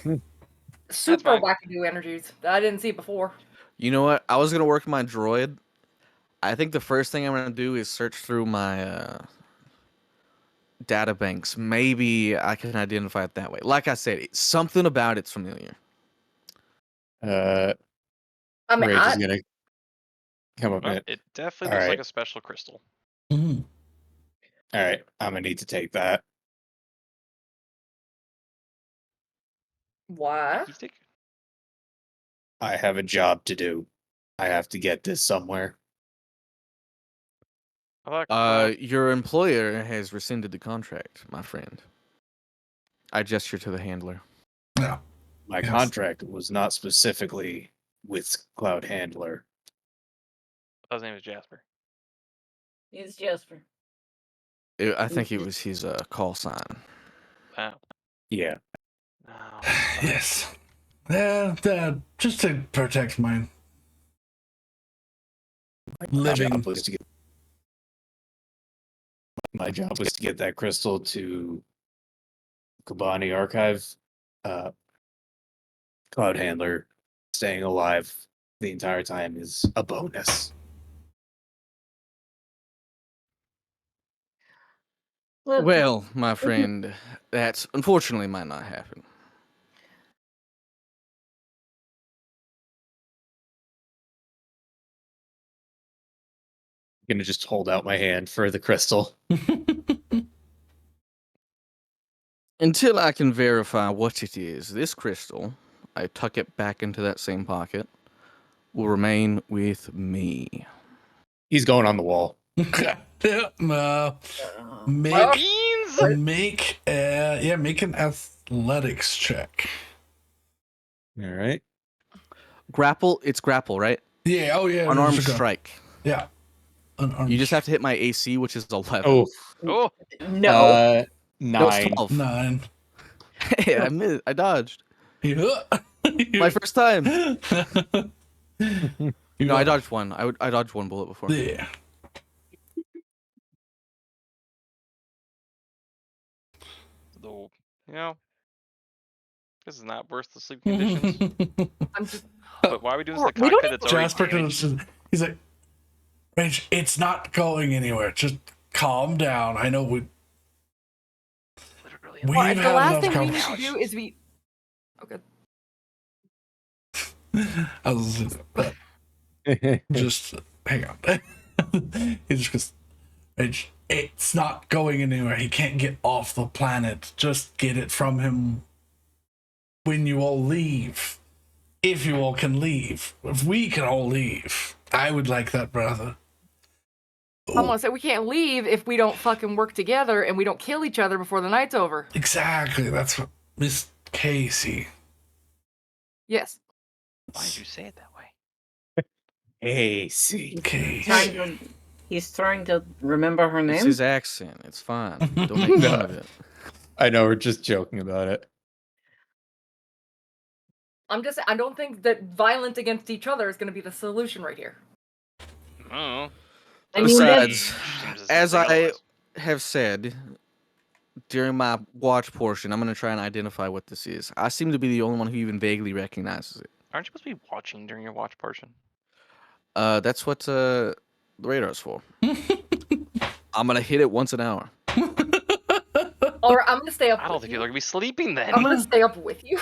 super
fine.
wackadoo energies that I didn't see before.
You know what? I was gonna work my droid. I think the first thing I'm gonna do is search through my data banks. Maybe I can identify it that way. Like I said, something about it's familiar.
I mean,
Rage is gonna come up.
Well, it definitely
All
looks like
right.
a special crystal.
Mhm.
All right, I'm gonna need to take that.
why?
He's taking.
I have a job to do. I have to get this somewhere.
I thought,
Your employer has rescinded the contract, my friend. I gesture to the handler.
Yeah.
My
Yes.
contract was not specifically with Cloud Handler.
his name is Jasper.
It's Jasper.
I think it was his call sign.
Oh.
Yeah.
No.
Yes. Yeah, just to protect my living.
My job was to get that crystal to Kobani Archive. Cloud Handler staying alive the entire time is a bonus.
Look,
Well, my friend, that unfortunately might not happen.
I'm gonna just hold out my hand for the crystal.
Until I can verify what it is, this crystal, I tuck it back into that same pocket, will remain with me.
He's going on the wall.
Make
Beans.
make an athletics check.
All right.
Grapple, it's grapple, right?
Yeah, oh yeah.
Unarmed
there's a go.
strike.
Yeah. Unarmed.
You just have to hit my AC, which is 11.
Oh,
Oh,
no.
No, it's
9.
12.
9.
Hey, I missed. I dodged.
Yeah.
My first time.
You
No, I
got-
dodged one. I dodged one bullet before.
Yeah.
though, this is not worth the sleep conditions.
I'm just.
But why are we doing this in the
We don't
cockpit that's already
Jasper
damaged?
he's like, Rage, it's not going anywhere. Just calm down. I know we've
Literally.
Well,
had
the last
enough
thing we need to
conversations.
do is be. Okay.
I was just hang on. He just goes, Rage, it's not going anywhere. He can't get off the planet. Just get it from him when you all leave. If you all can leave. If we can all leave. I would like that, brother.
I'm gonna say we can't leave if we don't fucking work together and we don't kill each other before the night's over.
Exactly. That's what Miss Casey.
Yes.
Why did you say it that way?
Hey, see.
He's trying to remember her
It's
name.
his accent. It's fine. Don't make fun of it.
I know we're just joking about it.
I don't think that violent against each other is gonna be the solution right here.
Oh.
I mean,
Besides,
Seems
as I
ridiculous.
have said during my watch portion, I'm going to try and identify what this is. I seem to be the only one who even vaguely recognizes it.
Aren't you supposed to be watching during your watch portion?
That's what the radar's for. I'm going to hit it once an hour.
Or I'm gonna stay up.
I don't
with
think
you.
you're gonna be sleeping then.
I'm gonna stay up with you.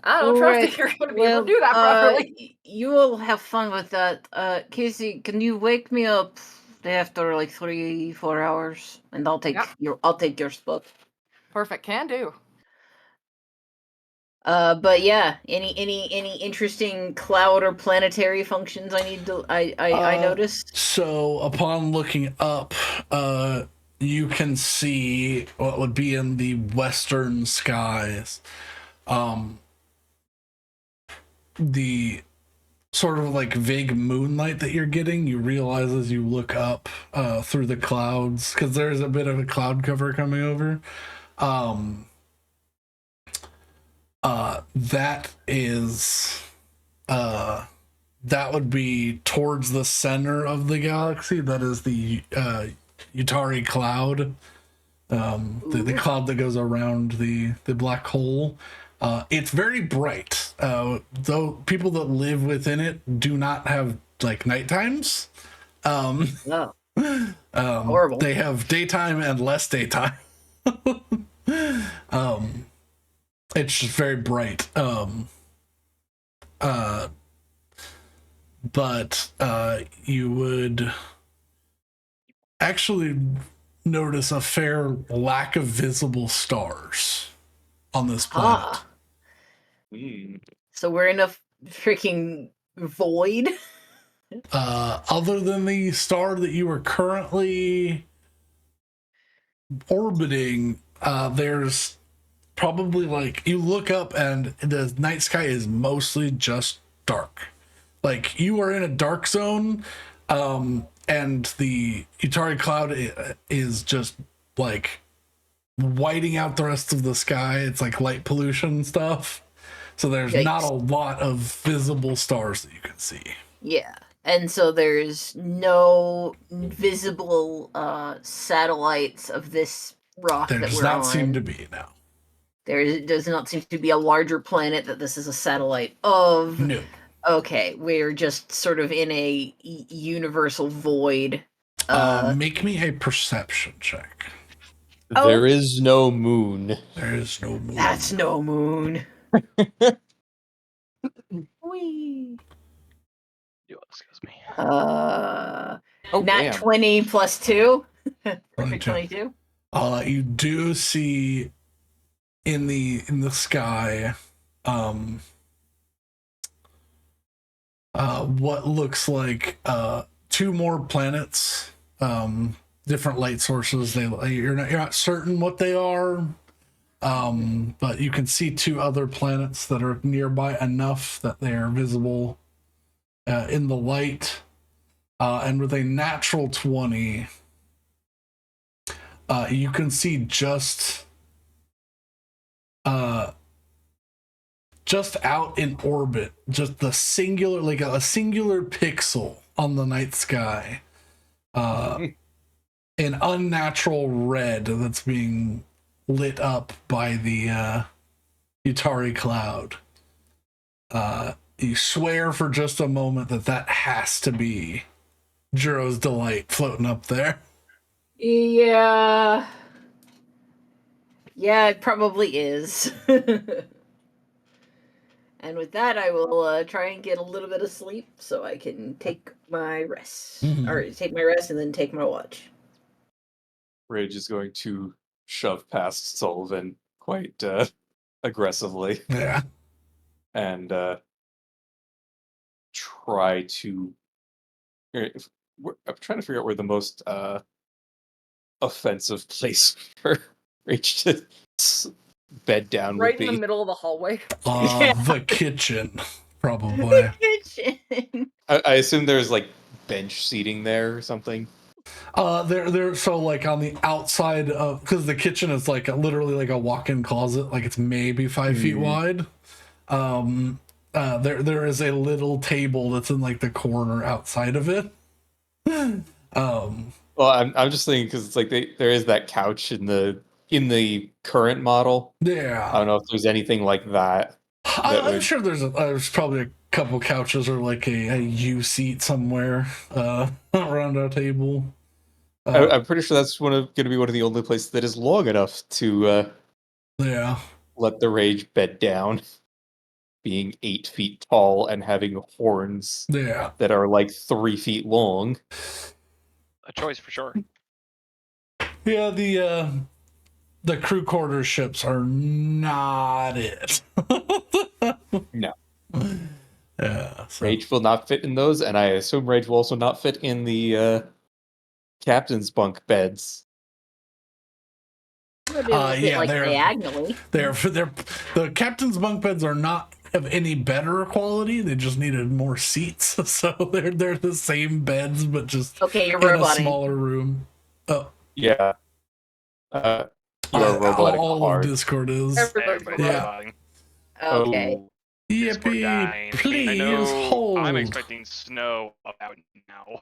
I don't trust that you're gonna be able to do that properly.
You will have fun with that. Casey, can you wake me up after like 3-4 hours, and I'll take your spot.
Perfect, can do.
But yeah, any interesting cloud or planetary functions I noticed?
So upon looking up, you can see what would be in the western skies. The sort of like vague moonlight that you're getting, you realize as you look up through the clouds, because there's a bit of a cloud cover coming over. That is that would be towards the center of the galaxy. That is the Utari cloud, the cloud that goes around the black hole. It's very bright, though people that live within it do not have like night times.
Oh, horrible.
They have daytime and less daytime. It's just very bright. But you would actually notice a fair lack of visible stars on this planet.
So we're in a freaking void.
Other than the star that you are currently orbiting, there's probably like you look up and the night sky is mostly just dark. Like you are in a dark zone, and the Utari cloud is just like whiting out the rest of the sky. It's like light pollution stuff. So there's not a lot of visible stars that you can see.
Yeah. And so there's no visible satellites of this rock
There
that
does
we're
not
on.
seem to be now.
There does not seem to be a larger planet that this is a satellite of.
No.
Okay, we're just sort of in a universal void.
Make me a perception check.
There is no moon.
There is no moon.
That's no moon. Whee.
Excuse me.
Nat
damn.
20 plus 2.
22.
22.
You do see in the sky what looks like 2 more planets, different light sources. You're not certain what they are, but you can see 2 other planets that are nearby enough that they are visible in the light, and with a natural 20, you can see just out in orbit, just the singular, like a singular pixel on the night sky, an unnatural red that's being lit up by the Utari cloud. You swear for just a moment that has to be Jiro's delight floating up there.
Yeah. Yeah, it probably is. And with that, I will try and get a little bit of sleep so I can take my rest. Or take my rest and then take my watch.
Rage is going to shove past Sullivan quite aggressively
Yeah.
and try to. I'm trying to figure out where the most offensive place for Rach to bed down would
Right in
be.
the middle of the hallway.
The kitchen, probably.
Kitchen.
I assume there's like bench seating there or something.
They're so like on the outside of, because the kitchen is like literally like a walk-in closet, like it's maybe 5 feet wide. There is a little table that's in like the corner outside of it.
Well, I'm just thinking because it's like there is that couch in the current model. I
Yeah.
don't know if there's anything like that.
I'm sure there's probably a couple couches or like a U seat somewhere around our table.
I'm pretty sure that's going to be one of the only places that is long enough to
Yeah.
let the rage bed down, being 8 feet tall and having horns
Yeah.
that are like 3 feet long.
A choice for sure.
Yeah, the crew quarters ships are not it.
No.
Yeah. So.
Rage will not fit in those, and I assume Rage will also not fit in the captain's bunk beds.
Would be able to fit,
Yeah,
like
they're
diagonally.
the captain's bunk beds are not of any better quality. They just needed more seats, so they're the same beds, but just
Okay, you're
in a
roboting.
smaller room. Oh,
Yeah. You are robotic
all
hard.
of Discord is.
Everybody's
Yeah.
roboting.
Okay.
Oh,
Discord
Yippee!
dying. I
Please
know
hold.
I'm expecting snow about now.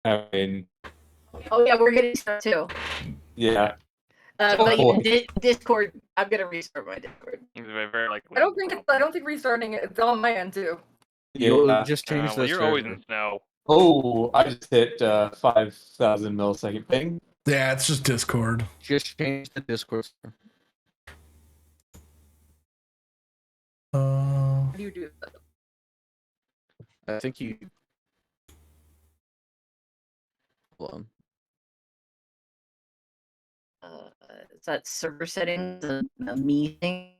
I mean,
Oh yeah, we're getting stuff too.
yeah.
But
boy.
yeah, Discord. I'm gonna restart my Discord.
It's a very likely
I don't think restarting it. It's on my end too.
You
Yeah.
just changed
well,
this.
you're always in snow.
Oh, I just hit 5,000 millisecond ping.
Yeah, it's just Discord.
Just change the Discord.
How do you do that?
I think you. Hold on.
Is that server settings a me thing?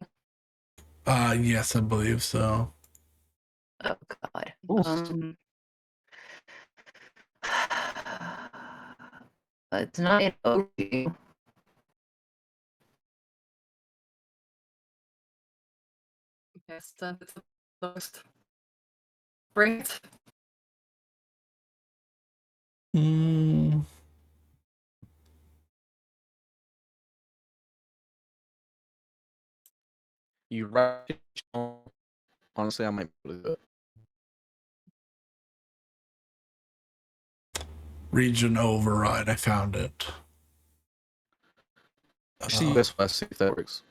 Yes, I believe so.
Oh god.
Oof.
It's not an overview.
Yes, it's the most. Bring it.
Mm.
You right. Honestly, I might be able to do it.
Region override. I found it.
See this West, see if that works.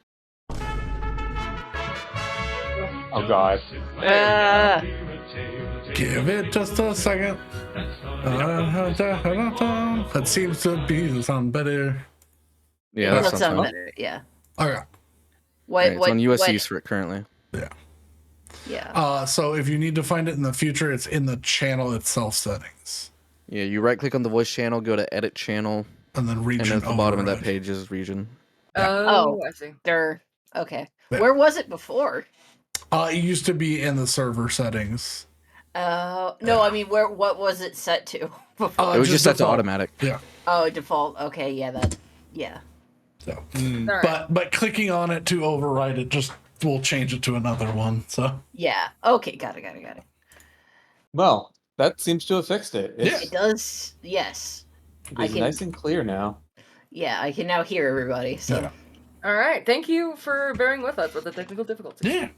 Oh god.
Give it just a second. That seems to be sound better.
Yeah,
That
that
sounds
sounds fine.
better. Yeah.
Okay.
What?
It's
what?
on USC
what-
for it currently.
Yeah.
So if you need to find it in the future, it's in the channel itself settings,
Yeah, you right click on the voice channel, go to edit channel,
and then
and
region
then at the bottom of that
override.
page is region.
Oh.
I see.
There. Okay.
Yeah.
Where was it before?
It used to be in the server settings.
No. I mean, what was it set to before?
It was just set to
default.
automatic.
Yeah.
Oh, default. Okay. Yeah. That. Yeah.
So,
Mm.
All right.
but clicking on it to override it just will change it to another one. So
Yeah. Okay. Got it.
Well, that seems to have fixed it.
Yeah.
It does. Yes. I
It's
can-
nice and clear now.
Yeah. I can now hear everybody. So.
Yeah.
All right. Thank you for bearing with us with the technical difficulties.
yeah.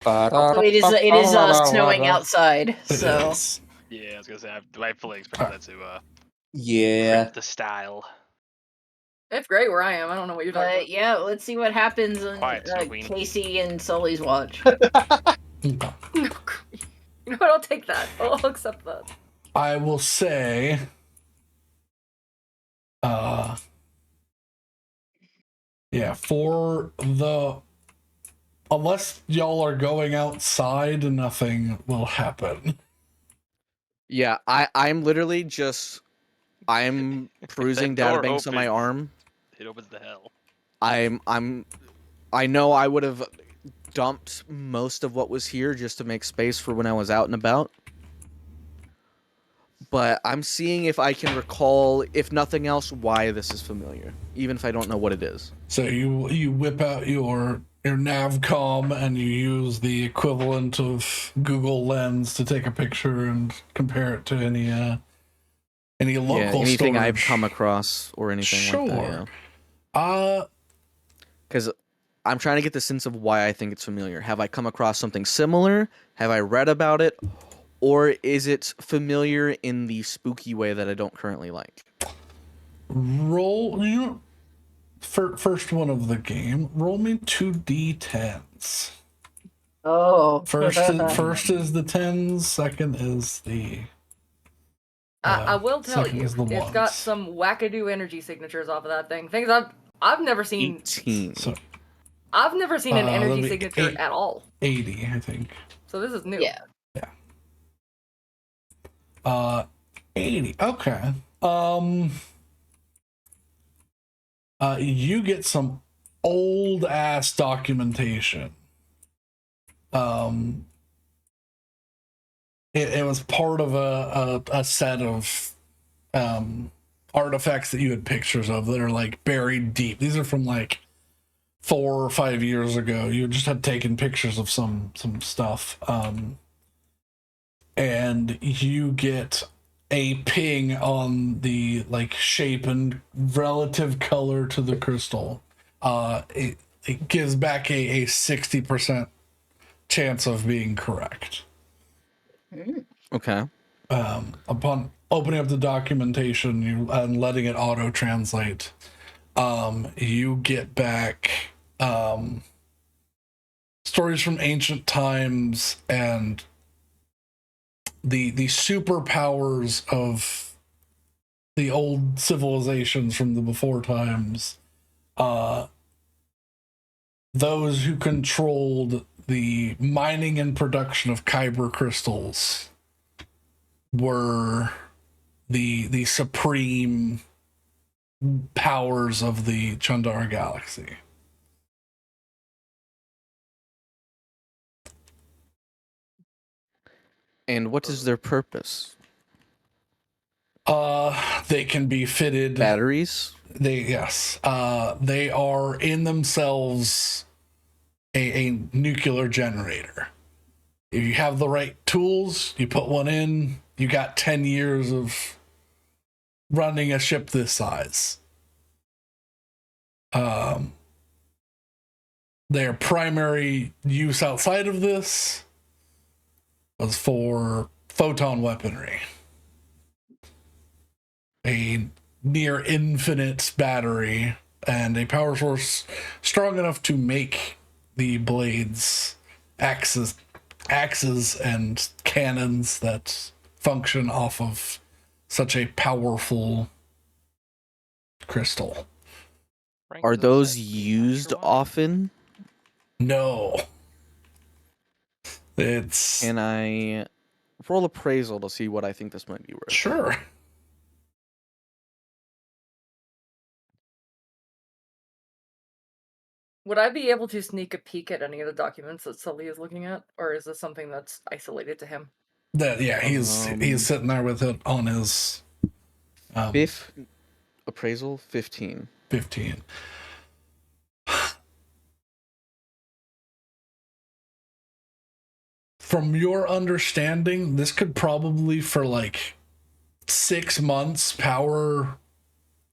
Also, it is snowing outside.
It
So.
is.
Yeah, I was gonna say I fully expect that to
Yeah.
fit the style.
It's great where I am. I don't know what you're talking
But
about.
yeah, let's see what happens on
Quiet, Snow Queen.
Casey and Sully's watch.
You know what? I'll take that. I'll accept that.
I will say, yeah, for the, unless y'all are going outside, nothing will happen.
Yeah, I'm literally just I'm perusing
That door
databanks on my
opens.
arm.
It opens to hell.
I know I would have dumped most of what was here just to make space for when I was out and about. But I'm seeing if I can recall, if nothing else, why this is familiar, even if I don't know what it is.
So you whip out your navcom and you use the equivalent of Google Lens to take a picture and compare it to any local
anything
storage.
I've come across or anything like that. Yeah. Because I'm trying to get the sense of why I think it's familiar. Have I come across something similar? Have I read about it? Or is it familiar in the spooky way that I don't currently like?
Roll, first one of the game, roll me 2d10s.
Oh.
First is the 10s, second is the...
I will tell
second
you,
is the
it's
ones.
got some wackadoo energy signatures off of that thing. Things I've never seen.
18.
So,
I've never seen an
that'd
energy
be
signature at all.
80, I think.
So this is new.
Yeah.
80. Okay. You get some old ass documentation. It was part of a set of artifacts that you had pictures of that are like buried deep. These are from like 4 or 5 years ago. You just had taken pictures of some stuff. And you get a ping on the like shape and relative color to the crystal. It gives back a 60% chance of being correct.
Okay.
Upon opening up the documentation and letting it auto translate, you get back stories from ancient times and the superpowers of the old civilizations from the before times. Those who controlled the mining and production of kyber crystals were the supreme powers of the Chandara galaxy.
And what is their purpose?
They can be fitted
Batteries?
They are in themselves a nuclear generator. If you have the right tools, you put one in, you got 10 years of running a ship this size. Their primary use outside of this was for photon weaponry. A near infinite battery and a power source strong enough to make the blades axes and cannons that function off of such a powerful crystal.
Frank,
Are
does it
those
say
used
extra one?
often?
No. It's
Can I roll appraisal to see what I think this might be worth?
sure.
Would I be able to sneak a peek at any of the documents that Sully is looking at, or is this something that's isolated to him?
He's sitting there with it on his
Appraisal 15.
15. From your understanding, this could probably for like 6 months power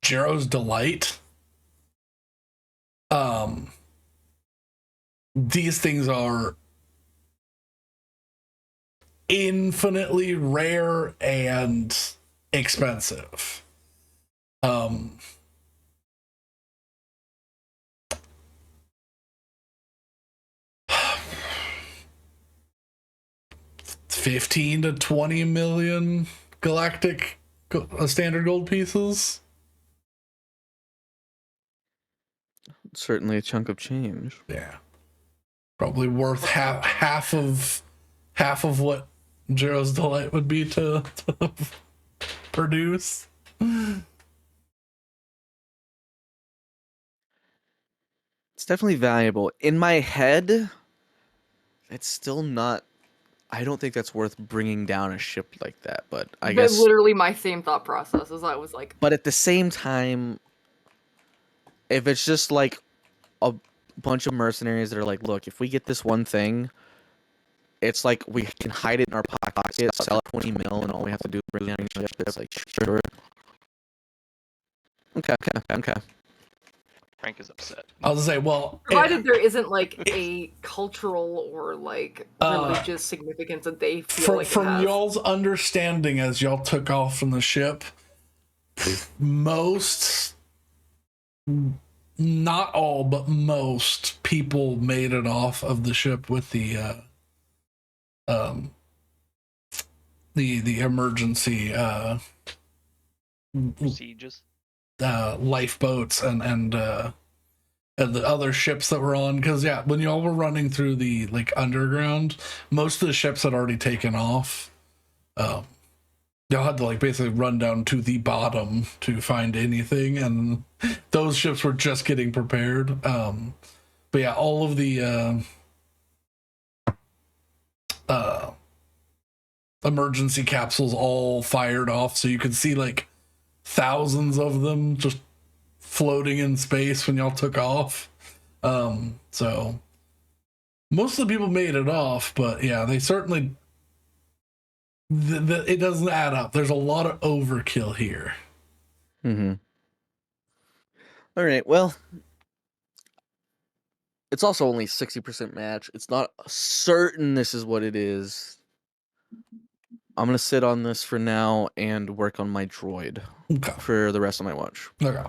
Jiro's delight. These things are infinitely rare and expensive. $15 to $20 million galactic standard gold pieces.
Certainly a chunk of change.
Yeah, probably worth half of what Jiro's delight would be to produce.
It's definitely valuable. In my head, it's still not. I don't think that's worth bringing down a ship like that. But I
That's
guess.
literally my same thought process. As I was like,
But at the same time, if it's just like a bunch of mercenaries that are like, look, if we get this one thing, it's like we can hide it in our pocket, sell it 20 mil, and all we have to do is bring down a ship. It's like, sure. Okay.
Frank is upset.
I was gonna say, well,
provided there isn't like a cultural or like religious significance that they feel like it
from
has.
y'all's understanding as y'all took off from the ship, most, not all, but most people made it off of the ship with the emergency
Sieges.
lifeboats and the other ships that were on, because when y'all were running through the like underground, most of the ships had already taken off. Y'all had to like basically run down to the bottom to find anything, and those ships were just getting prepared. But yeah, all of the emergency capsules all fired off, so you could see like thousands of them just floating in space when y'all took off. So most of the people made it off, but yeah, they certainly it doesn't add up. There's a lot of overkill here.
Mm-hmm. All right, well, it's also only 60% match. It's not certain this is what it is. I'm gonna sit on this for now and work on my droid for the rest of my watch.
Okay.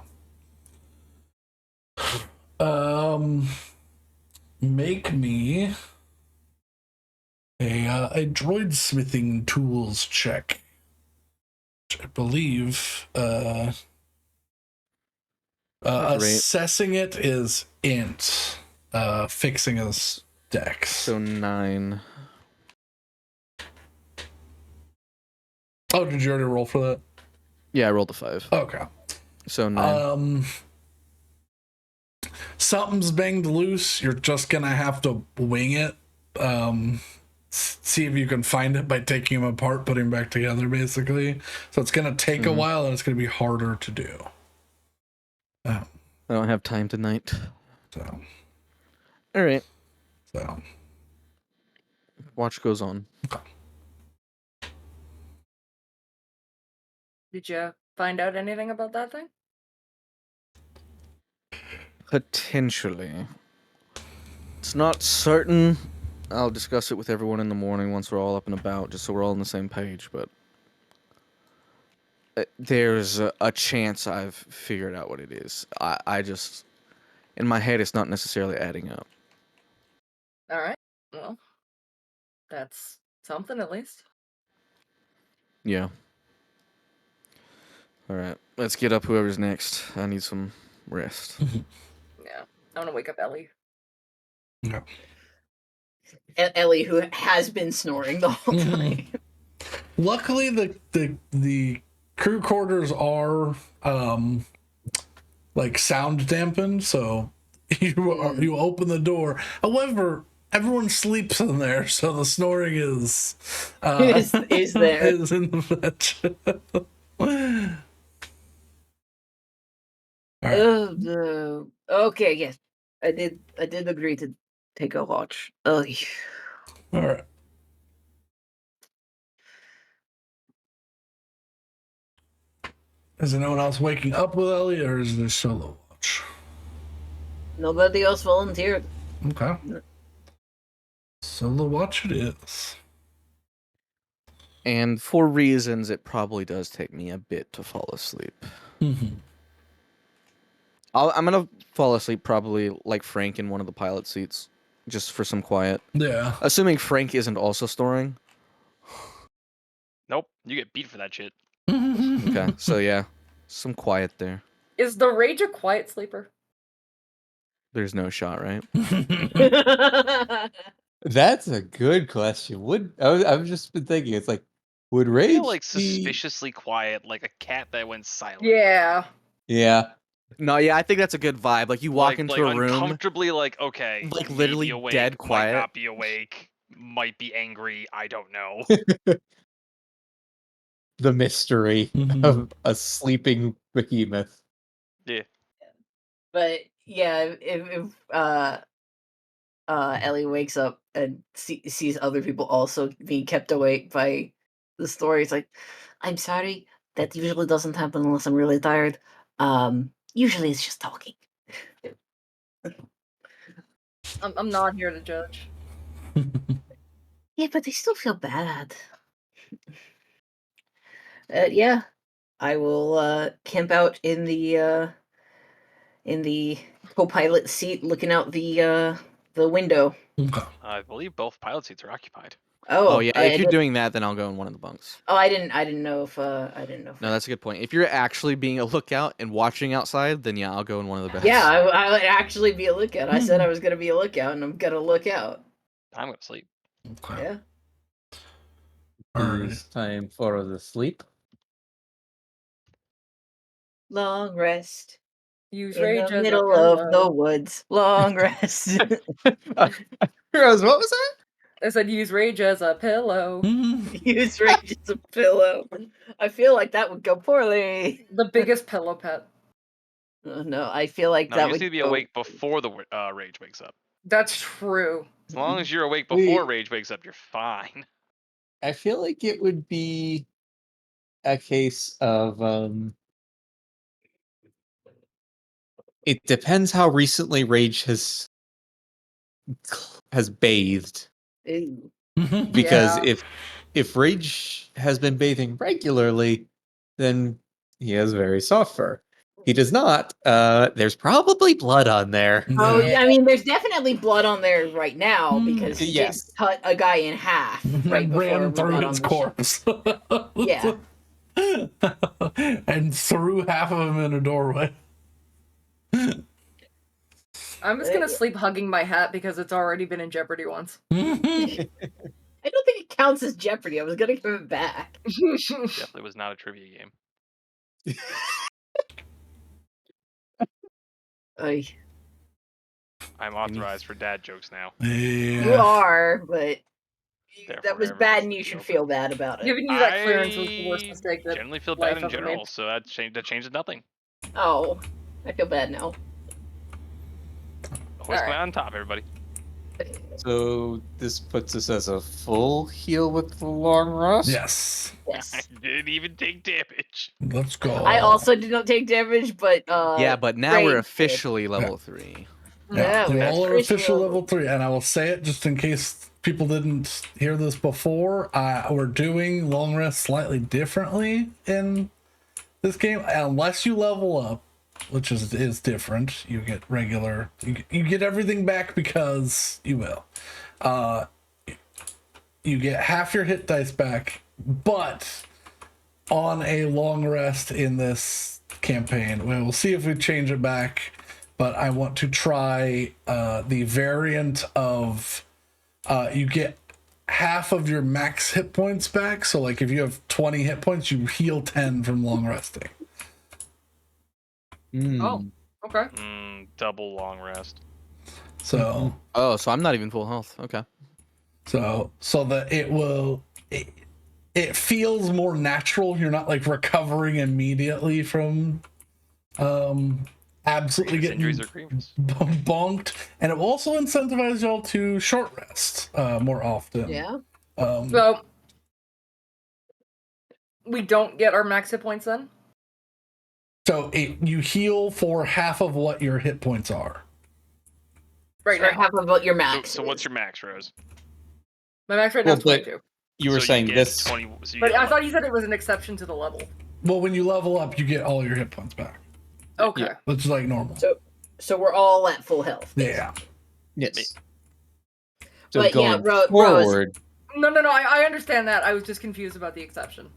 Make me a droid smithing tools check. Which I believe assessing it is int. Fixing is dex.
So 9.
Oh, did you already roll for that?
Yeah, I rolled a 5.
Okay.
So 9.
Something's banged loose. You're just gonna have to wing it. See if you can find it by taking them apart, putting them back together, basically. So it's gonna take a while, and it's gonna be harder to do.
I don't have time tonight.
So.
All right.
So.
Watch goes on.
Did you find out anything about that thing?
Potentially. It's not certain. I'll discuss it with everyone in the morning once we're all up and about, just so we're all on the same page, but there's a chance I've figured out what it is. I just, in my head, it's not necessarily adding up.
All right. Well, that's something at least.
Yeah. All right. Let's get up whoever's next. I need some rest.
Yeah. I want to wake up Ellie.
Yeah.
Ellie, who has been snoring the whole time.
Luckily, the crew quarters are like sound dampened, so you open the door. However, everyone sleeps in there, so the snoring is
there.
is in the fetch.
Right. Okay, yes, I did agree to take a watch. Oh,
All right. Is anyone else waking up with Ellie, or is this solo watch?
nobody else volunteered.
Okay. Solo watch it is.
And for reasons, it probably does take me a bit to fall asleep.
Mm-hmm.
I'm gonna fall asleep probably like Frank in one of the pilot seats, just for some quiet.
Yeah.
Assuming Frank isn't also snoring.
Nope, you get beat for that shit.
Okay, so yeah, some quiet there.
Is the Rage a quiet sleeper?
There's no shot, right?
That's a good question. I've just been thinking, it's like, would
I
rage
feel like
be...
suspiciously quiet, like a cat that went silent.
Yeah.
Yeah.
No, yeah, I think that's a good vibe. Like you walk into a room,
uncomfortably, like okay,
like
you may
literally
be awake,
dead
might
quiet.
not be awake. might be angry. I don't know.
The mystery
Mhm.
of a sleeping behemoth.
Yeah.
But yeah, if Ellie wakes up and sees other people also being kept awake by the story, it's like, I'm sorry, that usually doesn't happen unless I'm really tired. Usually it's just talking.
I'm not here to judge.
Yeah, but they still feel bad. Yeah, I will camp out in the co-pilot seat, looking out the window.
Okay.
I believe both pilot seats are occupied.
Oh
Oh,
yeah, if you're doing that, then I'll go in one of the bunks.
I didn't know if I didn't know. If
No, that's a good point. If you're actually being a lookout and watching outside, then yeah, I'll go in one of the beds.
Yeah, I would actually be a lookout. I said I was gonna be a lookout, and I'm gonna look out.
I'm gonna sleep.
Okay.
Yeah.
All
It
right.
is time for the sleep.
Long rest
Use
in
rage
the
as a
middle of the
pillow.
woods. Long rest.
Heroes, what was that?
I said use rage as a pillow.
Mhm.
Use rage as a pillow. I feel like that would go poorly.
The biggest pillow pet.
No, I feel like
No,
that
you
would
just need to be
go.
awake before the rage wakes up.
That's true.
As long as you're awake
Wait.
before rage wakes up, you're fine.
I feel like it would be a case of it depends how recently Rage has bathed.
Ew.
Mhm.
Because
Yeah.
if Rage has been bathing regularly, then he has very soft fur. He does not. There's probably blood on there.
Oh,
Yeah.
I mean, there's definitely blood on there right now because he
Yes.
just cut a guy in half right
And
before
ran
we
through
got
his
on the ship.
corpse.
Yeah.
And threw half of him in a doorway.
I'm just gonna sleep hugging my hat because it's already been in jeopardy once.
Mhm.
I don't think it counts as Jeopardy. I was gonna give it back.
Definitely was not a trivia game.
Ay,
I'm authorized for dad jokes now.
you
Yeah.
are, but
Therefore,
that was
everyone
bad,
else
and
will
you
be
should
over.
feel bad about it.
Giving you that clearance was the worst
I
mistake that
generally feel
life
bad in
ever
general,
made.
so that changes nothing.
Oh, I feel bad now.
Hoist me
Alright.
on top, everybody.
So this puts us as a full heal with the long rest.
Yes.
I
Yes.
didn't even take damage.
Let's go.
I also did not take damage, but
Yeah, but now we're
Rage did.
officially level 3.
Yeah,
Yeah,
you
we
all are
officially
official
level-
level 3, and I will say it just in case people didn't hear this before. We're doing long rest slightly differently in this game, unless you level up, which is different. You get regular, you get everything back because you will. You get half your hit dice back, but on a long rest in this campaign, we'll see if we change it back. But I want to try the variant of you get half of your max hit points back. So, like, if you have 20 hit points, you heal 10 from long resting.
Oh, okay.
Double long rest.
So,
Oh, so I'm not even full health. Okay.
so that it feels more natural. You're not like recovering immediately from absolutely
Grievous
getting
injuries are grievous.
bonked, and it will also incentivize y'all to short rest more often.
Yeah.
So we don't get our max hit points then?
So you heal for half of what your hit points are.
Right
Or
now.
half of what your max.
So what's your max, Rose?
My max right now is
Well, but
22.
you were
So
saying
get
this.
20. So you
But
get
I thought you said it was an exception to the level.
Well, when you level up, you get all your hit points back,
Okay.
Yeah.
which is like normal.
So we're all at full health.
Yeah.
Yes. So
But yeah,
going
Rose-
forward,
No, I understand that. I was just confused about the exception.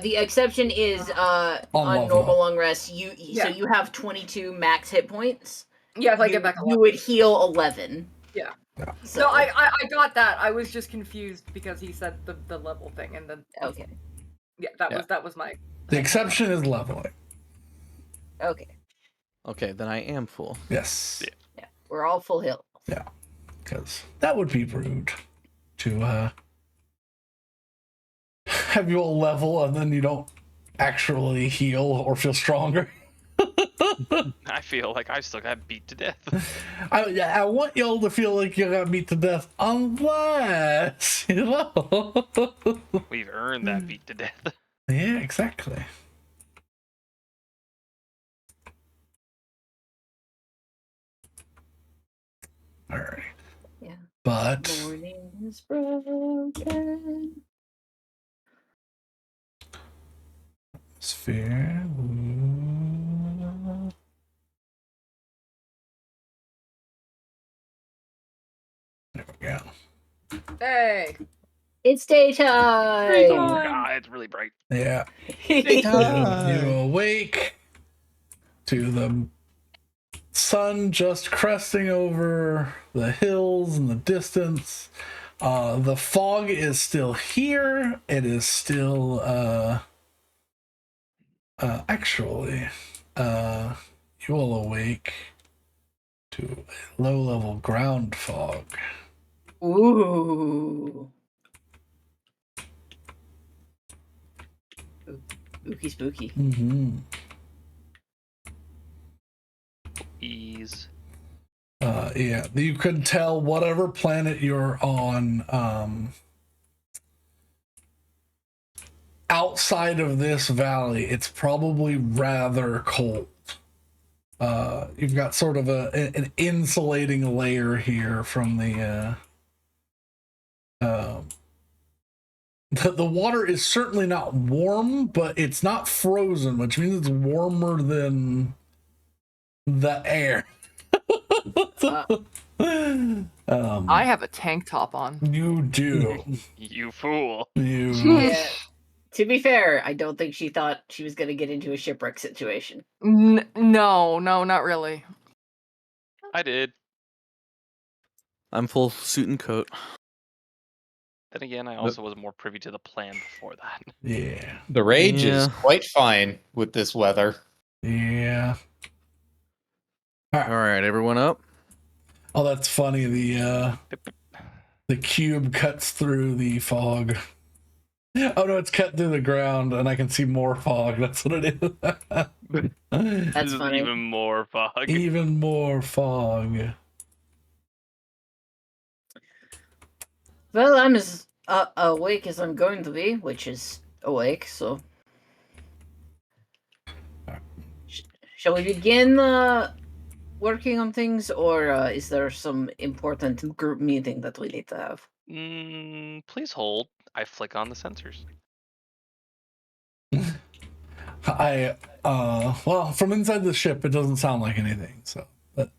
The exception is on
level
normal
up.
long rest. So
Yeah.
you have 22 max hit points.
Yeah, if I
you,
get back a
you
level.
would heal 11.
Yeah.
So,
No, I got that. I was just confused because he said the level thing, and then
okay.
yeah,
Yeah.
that was my.
The exception is leveling.
Okay.
Okay, then I am full.
Yes.
Yeah. We're all full health.
Because that would be rude to have you all level, and then you don't actually heal or feel stronger.
I feel like I still got beat to death.
I want y'all to feel like you got beat to death, unless
We've earned that beat to death.
Yeah, exactly. All right.
Yeah.
But
Morning is broken.
sphere. There we go.
Hey.
It's daytime.
Ah, it's really bright.
Yeah.
Daytime.
You awake to the sun just cresting over the hills in the distance. The fog is still here. It is still actually you will awake to a low-level ground fog.
Ooh. Spooky, spooky.
Mm-hmm.
Ease.
Yeah, you can tell whatever planet you're on, outside of this valley, it's probably rather cold. You've got sort of an insulating layer here from the water is certainly not warm, but it's not frozen, which means it's warmer than the air.
I have a tank top on.
You do.
You fool.
You.
Yeah. To be fair, I don't think she thought she was going to get into a shipwreck situation.
No, not really.
I did.
I'm full suit and coat.
Then again, I also was more privy to the plan before that.
Yeah.
The rage is
Yeah.
quite fine with this weather.
Yeah.
All right, everyone up.
Oh, that's funny. The cube cuts through the fog. Oh no, it's cut through the ground, and I can see more fog. That's what it is.
That's
This is
funny.
even more fog.
Even more fog.
Well, I'm as awake as I'm going to be, which is awake, so. Shall we begin working on things, or is there some important group meeting that we need to have?
Please hold. I flick on the sensors.
Well, from inside the ship, it doesn't sound like anything. So, but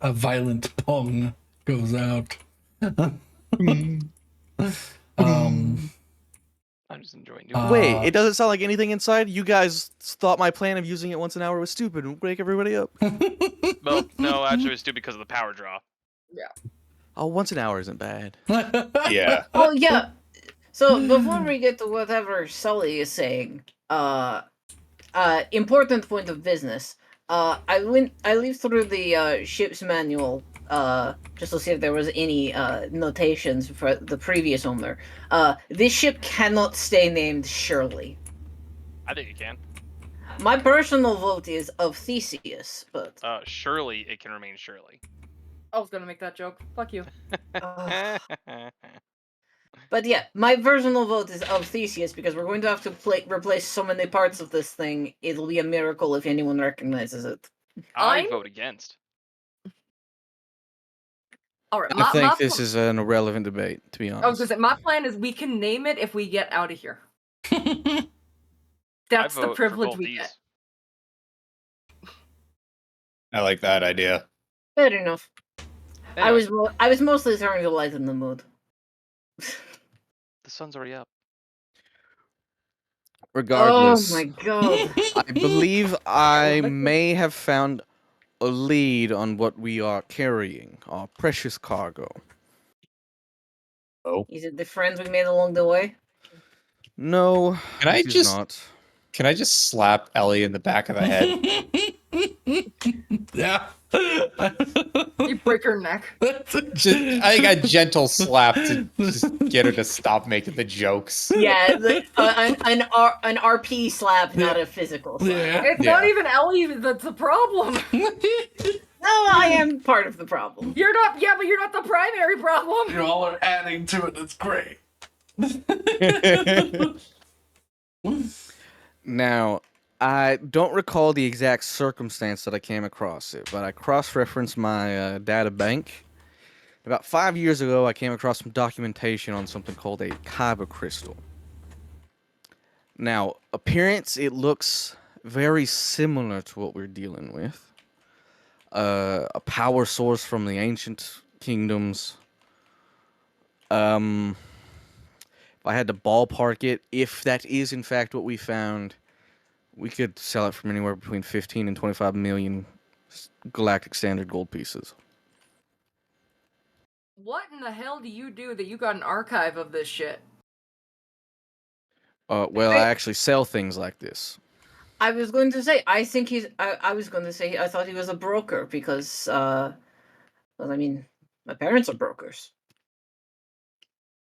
a violent pong goes out.
I'm just enjoying doing it.
Wait, it doesn't sound like anything inside? You guys thought my plan of using it once an hour was stupid and wake everybody up.
Well, no, actually, it's due because of the power draw.
Oh, once an hour isn't bad.
Yeah.
Oh yeah. So before we get to whatever Sully is saying, important point of business. I leafed through the ship's manual just to see if there was any notations for the previous owner. This ship cannot stay named Shirley.
I think it can.
My personal vote is of Theseus, but
Surely it can remain Shirley.
I was gonna make that joke. Fuck you.
but yeah, my personal vote is of Theseus because we're going to have to replace so many parts of this thing. It'll be a miracle if anyone recognizes it.
I vote against.
All right.
I think this is an irrelevant debate, to be honest.
I was gonna say, my plan is we can name it if we get out of here. That's
I
the
vote for
privilege
both
we
these.
get.
I like that idea.
Fair enough.
Anyway,
I was mostly trying to lighten the mood.
the sun's already up.
Regardless,
Oh my god.
I believe I may have found a lead on what we are carrying, our precious cargo.
Oh.
Is it the friends we made along the way?
No,
Can I
it is
just
not.
Can I just slap Ellie in the back of the head?
Yeah.
You break her neck.
Just, I think a gentle slap to just get her to stop making the jokes.
Yeah, an RP slap, not a physical slap.
Yeah.
It's not even Ellie that's the problem.
No, I am part of the problem.
You're not. Yeah, but you're not the primary problem.
You all are adding to it. It's great.
Now, I don't recall the exact circumstance that I came across it, but I cross-referenced my data bank. About 5 years ago, I came across some documentation on something called a kyber crystal. Now, appearance, it looks very similar to what we're dealing with. A power source from the ancient kingdoms. If I had to ballpark it, if that is in fact what we found, we could sell it from anywhere between 15 and 25 million galactic standard gold pieces.
What in the hell do you do that you got an archive of this shit?
Well, I actually sell things like this.
I was going to say, I think he's. I was going to say, I thought he was a broker because, well, I mean, my parents are brokers.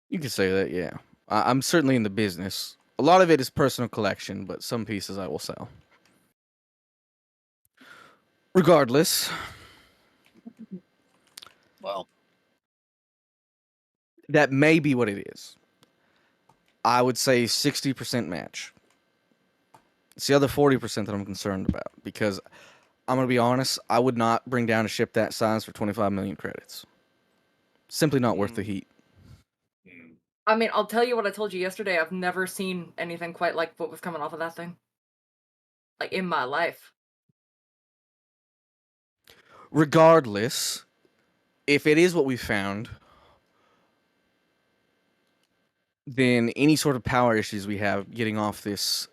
You could say that, yeah. I'm certainly in the business. A lot of it is personal collection, but some pieces I will sell. Regardless,
Well,
that may be what it is. I would say 60% match. It's the other 40% that I'm concerned about, because I'm going to be honest, I would not bring down a ship that size for 25 million credits. Simply not worth the heat.
I mean, I'll tell you what I told you yesterday. I've never seen anything quite like what was coming off of that thing. Like, in my life.
Regardless, if it is what we found, then any sort of power issues we have getting off this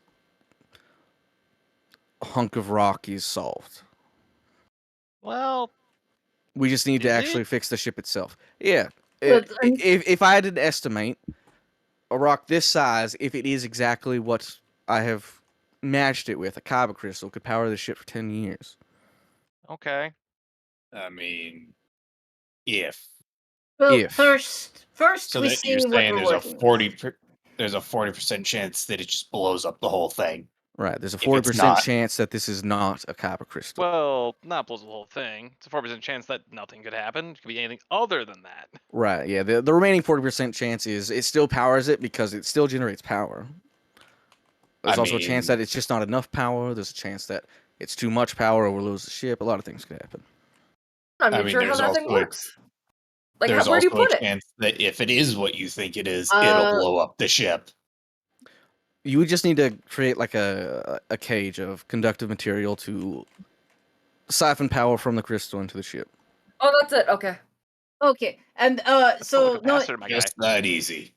hunk of rock is solved.
Well,
We just need to
Is
actually
it?
fix the ship itself. Yeah.
But,
If I had to estimate a rock this size, if it is exactly what I have matched it with, a kyber crystal could power the ship for 10 years.
okay.
I mean, if
Well,
If.
first
so,
we
that
see
you're
what
saying
we're
there's a
working with.
there's a 40% chance that it just blows up the whole thing.
Right. There's a
If
40%
it's not-
chance that this is not a kyber crystal.
Well, not blows the whole thing. It's a 4% chance that nothing could happen. It could be anything other than that.
Right. Yeah. The remaining 40% chance is it still powers it because it still generates power. There's also a chance that it's just not enough power. There's a chance that it's too much power or we'll lose the ship. A lot of things could happen.
I'm
I
not
mean,
sure how
there's
that thing
also a-
works. Like,
There's
where do you
also
put
a
it?
chance that if it is what you think it is,
Uh,
it'll blow up the ship.
You would just need to create like a cage of conductive material to siphon power from the crystal into the ship.
Oh, that's it. Okay.
Okay, and
That's
so
a
no,
capacitor, my guy.
Just that easy.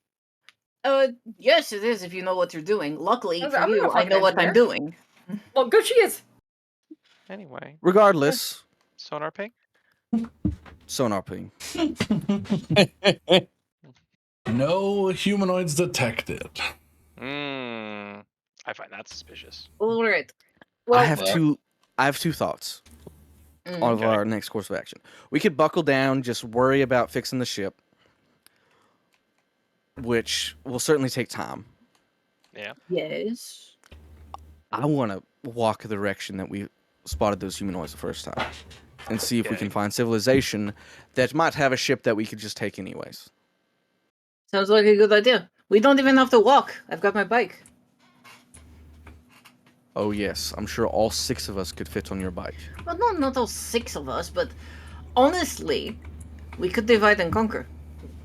yes, it is if you know what you're doing. Luckily
I'm
for
not a
you, I
fucking
know what I'm
engineer.
doing.
Well, good she is.
Anyway,
Regardless,
sonar ping.
sonar ping.
No humanoids detected.
I find that suspicious.
All right. Well,
I have two thoughts
mm,
of
Okay.
our next course of action. We could buckle down, just worry about fixing the ship, which will certainly take time.
Yeah.
yes.
I want to walk the direction that we spotted those humanoids the first time and see if we
Okay.
can find civilization that might have a ship that we could just take anyways.
Sounds like a good idea. We don't even have to walk. I've got my bike.
Oh yes, I'm sure all 6 of us could fit on your bike.
Well, no, not all 6 of us, but honestly, we could divide and conquer.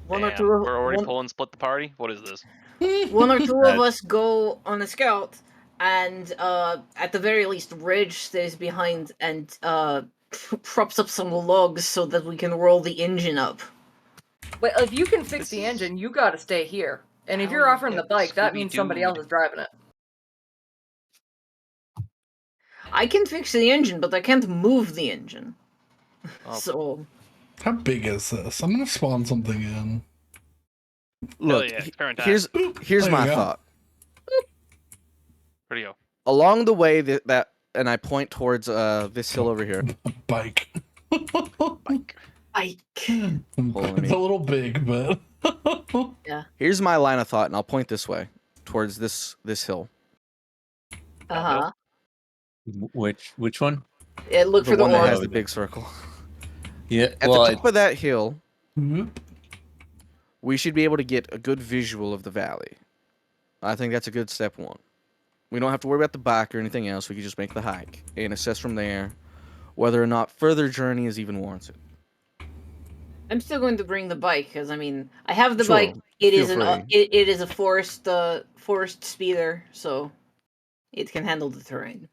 One or
Damn,
two.
we're already
one,
pulling split the party. What is this?
one or two of
That-
us go on a scout, and at the very least, Ridge stays behind and props up some logs so that we can roll the engine up.
Wait, if you can fix
This
the
is-
engine, you gotta stay here. And if
How
you're
you
offering the
get
bike, that means somebody else
Scooby-Dooed.
is driving it.
I can fix the engine, but I can't move the engine.
Oh.
So
How big is this? I'm gonna spawn something in.
Look,
yeah, experiment time.
here's
There
my
you go.
thought.
Where'd he go?
Along the way that and I point towards this hill over here.
Bike.
Bike.
It's
on, let me-
a little big, but
Here's my line of thought, and I'll point this way towards this hill.
Uh-huh.
Which one?
Yeah, look
The
for the
one that
orb.
has the big circle.
Yeah.
At
well,
the top of that hill,
Whoop.
we should be able to get a good visual of the valley. I think that's a good step one. We don't have to worry about the back or anything else. We can just make the hike and assess from there whether or not further journey is even warranted.
I'm still going to bring the bike because I mean I have the
Sure,
bike. It
feel
is
free.
it is a forest speeder, so it can handle the terrain.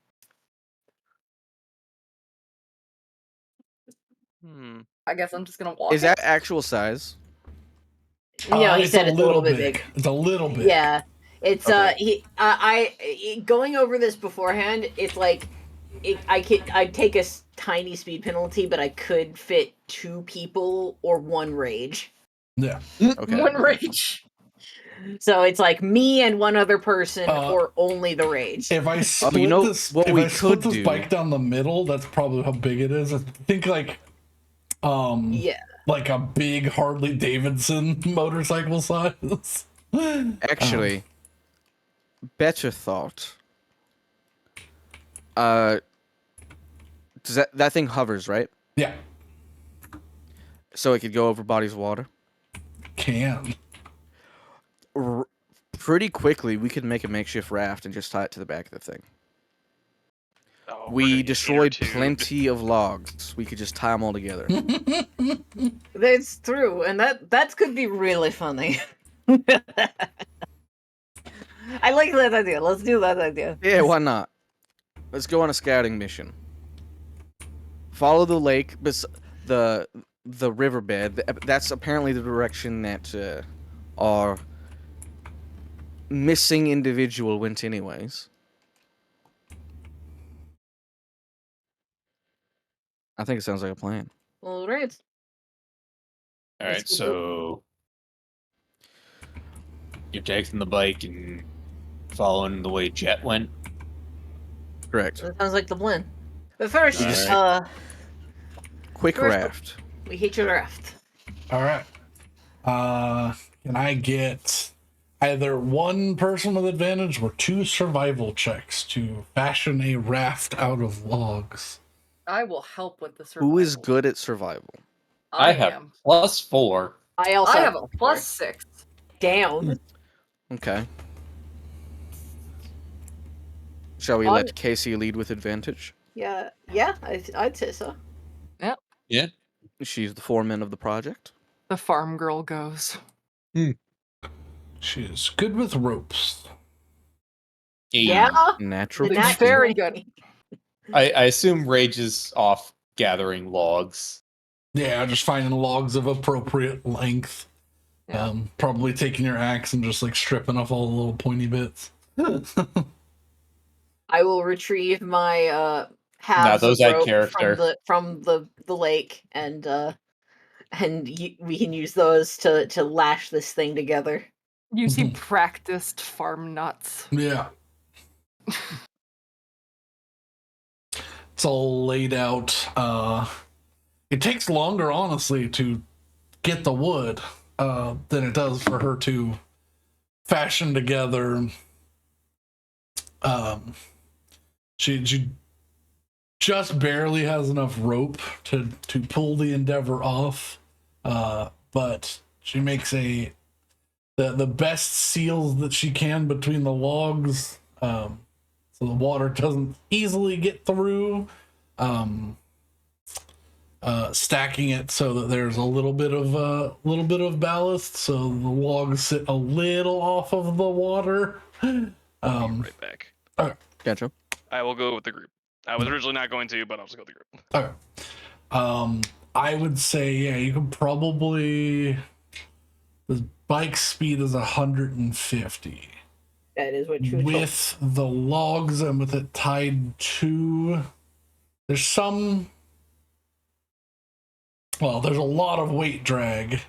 I guess I'm just gonna walk.
Is that actual size?
No, he
it's
said it's a little bit big.
It's a little big.
Yeah, it's
Okay.
going over this beforehand. It's like I'd take a tiny speed penalty, but I could fit 2 people or 1 rage.
Yeah.
Okay.
One rage.
So it's like me and 1 other person,
Uh,
or only the rage.
If I split
you know
this,
what
if
we
I split
could
this
do?
bike down the middle, that's probably how big it is. I think like,
Yeah,
like a big Harley Davidson motorcycle size.
Actually, better thought. Does that thing hovers, right?
Yeah,
So it could go over bodies of water.
can.
Pretty quickly, we could make a makeshift raft and just tie it to the back of the thing.
Oh, we're gonna
We
get
destroyed
inner tubed.
plenty of logs. We could just tie them all together.
that's true, and that could be really funny. I like that idea. Let's do that idea.
Yeah, why not? Let's go on a scouting mission. Follow the lake, the riverbed. That's apparently the direction that our missing individual went, anyways. I think it sounds like a plan.
All right.
all right. So you're taking the bike and following the way Jet went.
Correct.
That sounds like the plan. But first,
Alright.
Quick
First-
raft.
we hit your raft.
All right. Can I get either 1 person with advantage or 2 survival checks to fashion a raft out of logs?
I will help with the survival.
Who is good at survival?
I have
am.
+4.
I also
I have a +6.
down.
Okay. Shall we let Casey lead with advantage?
Yeah, I'd say so.
Yeah.
She's the foreman of the project.
The farm girl goes.
She is good with ropes.
Yeah,
Natural.
the
It's
nat-
very good.
I assume Rage is off gathering logs.
Yeah, just finding logs of appropriate length.
Yeah.
Probably taking your axe and just like stripping off all the little pointy bits.
I will retrieve my halves
those
of
add
rope
character.
from the lake, and we can use those to lash this thing together.
You see practiced farm nuts.
Yeah. It's all laid out. It takes longer, honestly, to get the wood than it does for her to fashion together. She just barely has enough rope to pull the endeavor off, but she makes the best seals that she can between the logs, so the water doesn't easily get through. Stacking it so that there's a little bit of ballast, so the logs sit a little off of the water.
Right back.
Okay.
Gotcha.
I will go with the group. I was originally not going to, but I'll just go with the group.
Okay. I would say, yeah, you can probably. The bike speed is 150.
That is what you
With the logs and with it tied to. There's some. Well, there's a lot of weight drag.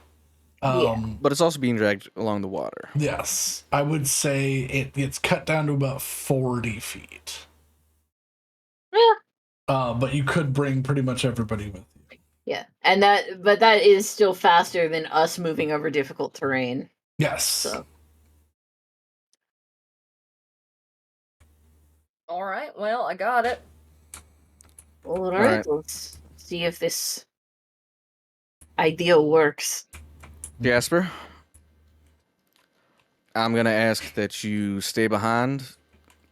But it's also being dragged along the water.
Yes. I would say it gets cut down to about 40 feet. But you could bring pretty much everybody with you.
Yeah, and that is still faster than us moving over difficult terrain.
Yes.
So
All right. Well, I got it.
all right,
Right.
let's see if this idea works.
Jasper, I'm gonna ask that you stay behind,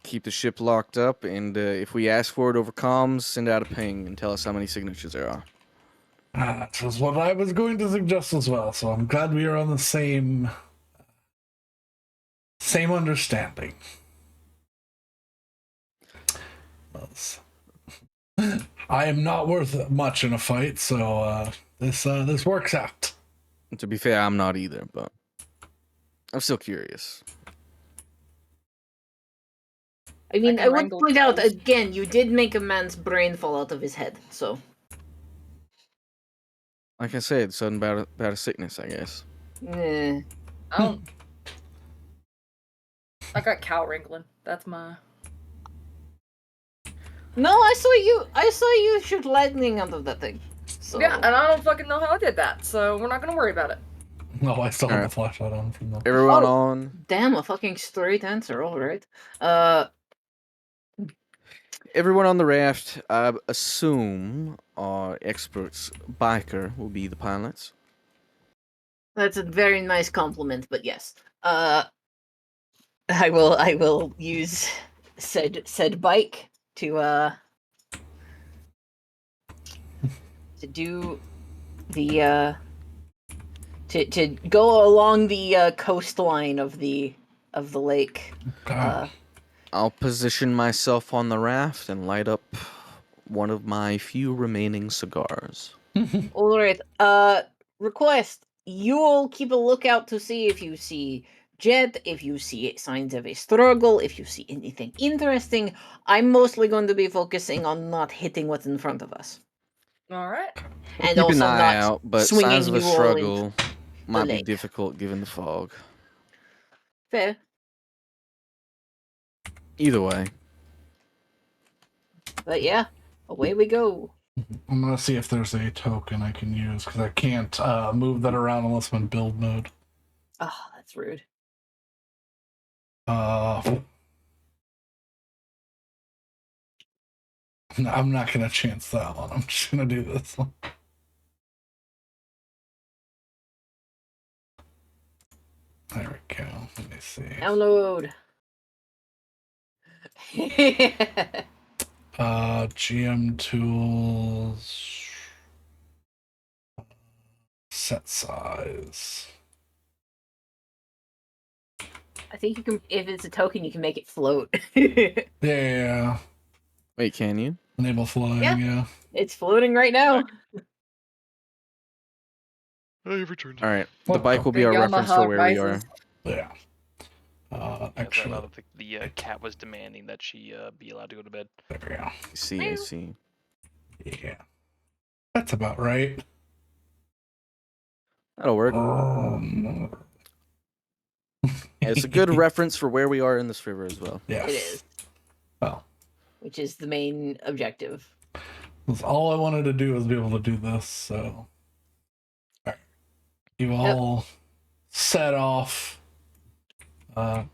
keep the ship locked up, and if we ask for it over comms, send out a ping and tell us how many signatures there are.
That was what I was going to suggest as well, so I'm glad we are on the same understanding. I am not worth much in a fight, so this works out.
To be fair, I'm not either, but I'm still curious.
I mean,
can
I would
wrangle
point out
trolls.
again, you did make a man's brain fall out of his head, so
Like I said, something about a sickness, I guess.
eh.
I don't. I got cow wrangling. That's my.
No, I saw you shoot lightning out of that thing. So
Yeah, and I don't fucking know how I did that, so we're not gonna worry about it.
No, I still have
Alright.
the flashlight on from the.
Everyone
Oh.
on.
damn, a fucking straight answer, alright.
Everyone on the raft. I assume our experts biker will be the pilots.
That's a very nice compliment, but yes. I will use said bike to do the to go along the coastline of the lake.
I'll position myself on the raft and light up one of my few remaining cigars.
All right. Request. You'll keep a lookout to see if you see Jet, if you see signs of a struggle, if you see anything interesting. I'm mostly going to be focusing on not hitting what's in front of us,
All right.
and
Keep
also
an eye
not
out, but
swinging
signs of a
you all
struggle might be
lake.
difficult given the fog.
Fair.
Either way.
But yeah, away we go.
I'm gonna see if there's a token I can use because I can't move that around unless I'm in build mode.
Oh, that's rude.
I'm not gonna chance that one. I'm just gonna do this one. There we go. Let me see.
Download.
GM tools. Set size.
I think you can. If it's a token, you can make it float.
Yeah.
Wait, can you?
Enable flying,
Yeah.
yeah.
It's floating right now.
Oh, you've returned.
All right.
What
The bike
the-
will be our
The
reference for
Yamaha
where we are.
rises.
Yeah.
Yeah,
Actually,
sorry, the cat was demanding that she be allowed to go to bed.
there we go.
I see.
Yeah. That's about right.
That'll work. It's a good reference for where we are in this river as well.
Yes.
It is.
Well,
Which is the main objective.
that's all I wanted to do was be able to do this, so. Alright. You all set off.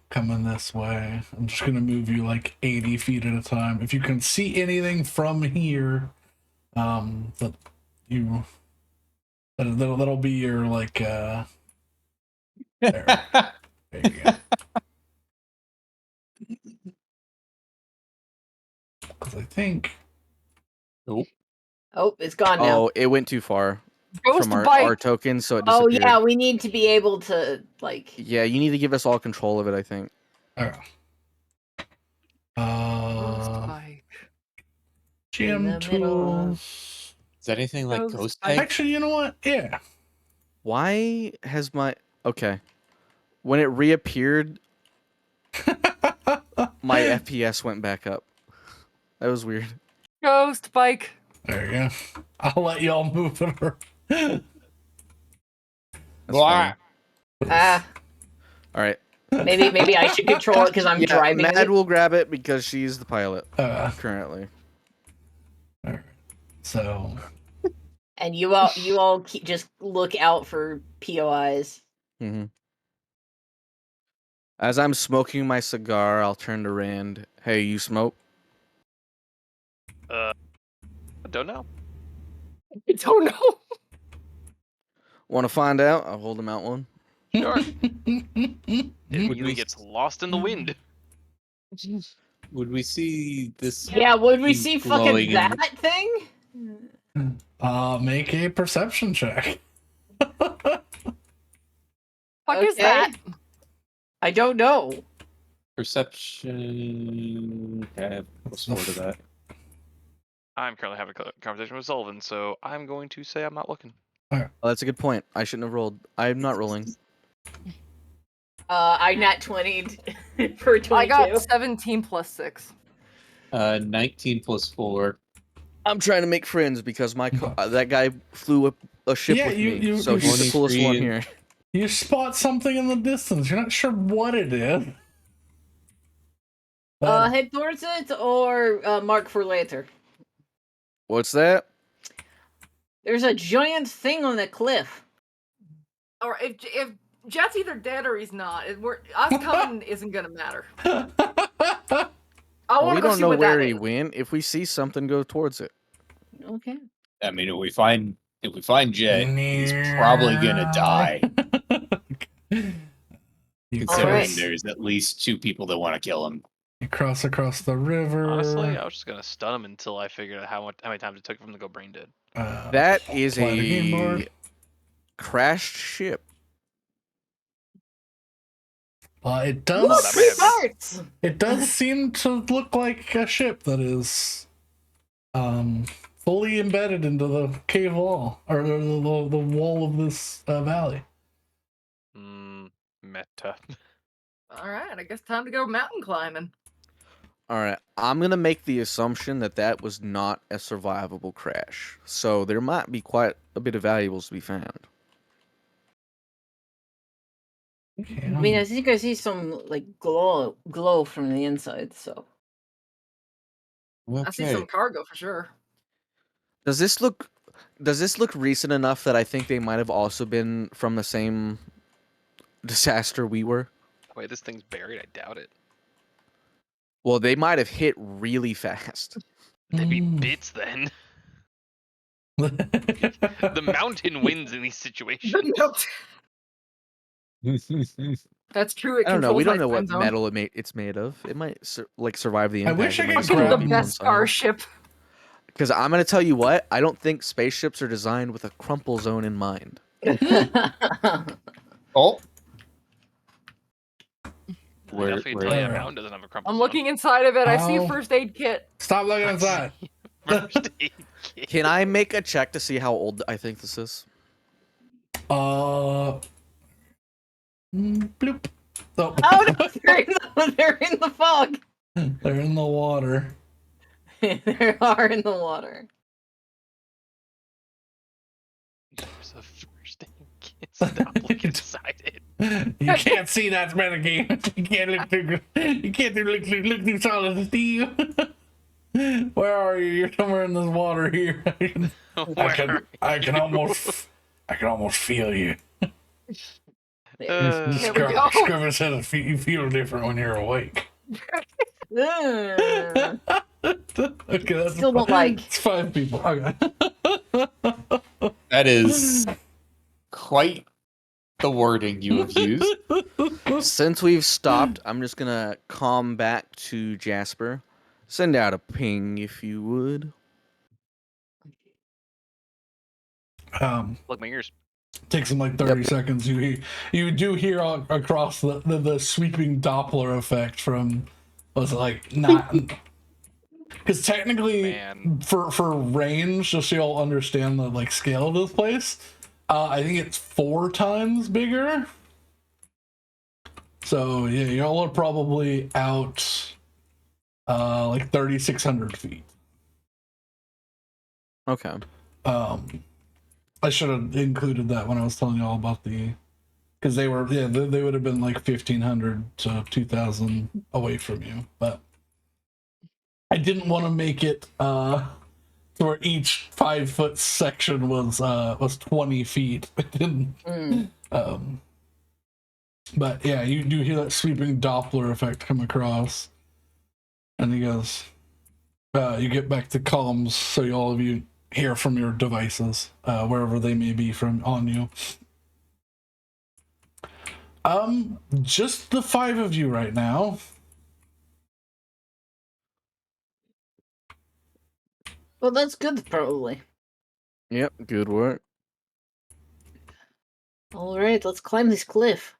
Coming this way. I'm just gonna move you like 80 feet at a time. If you can see anything from here, that'll be your like there. There you go. Because I think
Oh, it's gone now.
Oh, it went too far
Ghost
from
bike.
our token, so it
Oh
disappeared.
yeah, we need to be able to like.
Yeah, you need to give us all control of it, I think.
okay.
Ghost bike.
In the
GM
middle of-
tools.
Is anything like
Ghost
ghost
bike.
egg?
Actually, you know what? Yeah.
Why has my... Okay. When it reappeared, my FPS went back up. That was weird.
Ghost bike.
There you go. I'll let y'all move it around.
That's
Blah.
fine. All right.
Maybe I should control it because I'm
Yeah,
driving
Mad
it.
will grab it because she's the pilot
Uh,
currently.
So
And you all just look out for POIs.
Mm-hmm. As I'm smoking my cigar, I'll turn to Rand. Hey, you smoke?
I don't know.
I don't know.
Want to find out? I'll hold him out one.
Sure. It
Would
really
we-
gets lost in the wind.
Would we see this?
Yeah, would we
thing
see
glowing
fucking
in
that thing?
make a perception check.
Fuck is
Okay.
that?
I don't know.
Perception. Okay, what's more to that?
I'm currently having a conversation with Sullivan, so I'm going to say I'm not looking.
Oh, that's a good point. I shouldn't have rolled. I'm not rolling.
I nat 20'd for 22.
I got 17 plus 6.
19 plus 4.
I'm trying to make friends because my that guy flew a ship
Yeah,
with
you-
me,
you-
so
you
he's the coolest
23
one
and-
here.
You spot something in the distance. You're not sure what it is. But
Head towards it or mark for later.
What's that?
There's a giant thing on the cliff.
Or if Jet's either dead or he's not, us coming isn't gonna matter. I
Well,
want
we
to go
don't
see
know
what
where
that
he
is.
went. If we see something, go towards it.
Okay.
I mean, if we find Jet, he's probably gonna die.
You
Considering
Alright.
there's at least 2 people that want to kill him.
cross across the river.
Honestly, I was just gonna stun him until I figured out how many times it took for him to go brain dead.
That is
apply the game
a
board.
crashed ship.
It
Look,
does.
that may have been-
Parts!
It does seem to look like a ship that is fully embedded into the cave wall or the wall of this valley.
Meta.
All right, I guess time to go mountain climbing.
All right, I'm gonna make the assumption that that was not a survivable crash, so there might be quite a bit of valuables to be found.
Okay,
I mean, I think I see some like glow from the inside. So
I see some cargo for sure.
Does this look recent enough that I think they might have also been from the same disaster we were?
Wait, this thing's buried? I doubt it.
Well, they might have hit really fast.
They'd be
Mm.
bits then. The mountain wins in these situations.
That's true. It
I don't know. We
controls
don't know
my
what
friend zone.
metal it's made of. It might survive the
I
impact.
wish I
It might
could
Fucking
survive
the
grab-
best starship.
Because I'm gonna tell you what, I don't think spaceships are designed with a crumple zone in mind.
Oh,
I definitely
where-
tell you that
where-
mountain doesn't have a crumple
I'm
zone.
looking inside of it. I see
How?
a first aid kit.
Stop looking inside.
First aid kit.
Can I make a check to see how old I think this is?
Bloop. Oh,
Oh, no, they're in the fog.
they're in the water.
They are in the water.
There's a first aid kit. Stop looking inside it.
You can't see that renegade. You can't look through. You can't look through solid steel. Where are you? You're somewhere in this water here. I can almost feel you.
There we go.
Scriven says you feel different when you're awake.
Ugh.
Okay, that's
Still don't like.
It's 5 people. Okay.
that is quite the wording you have used.
Since we've stopped, I'm just gonna calm back to Jasper. Send out a ping if you would.
Look, my ears.
Takes them like 30 seconds. You do hear across the sweeping Doppler effect from was it like not because technically
Man.
for range, just so you'll understand the like scale of this place. I think it's 4 times bigger. So yeah, y'all are probably out like 3,600 feet.
Okay.
I should have included that when I was telling you all about because they would have been like 1,500 to 2,000 away from you, but I didn't want to make it where each 5-foot section was 20 feet. It didn't. But yeah, you do hear that sweeping Doppler effect come across, and he goes, "You get back to comms, so all of you hear from your devices, wherever they may be from on you." Just the 5 of you right now.
Well, that's good, probably.
Yep, good work.
All right, let's climb this cliff.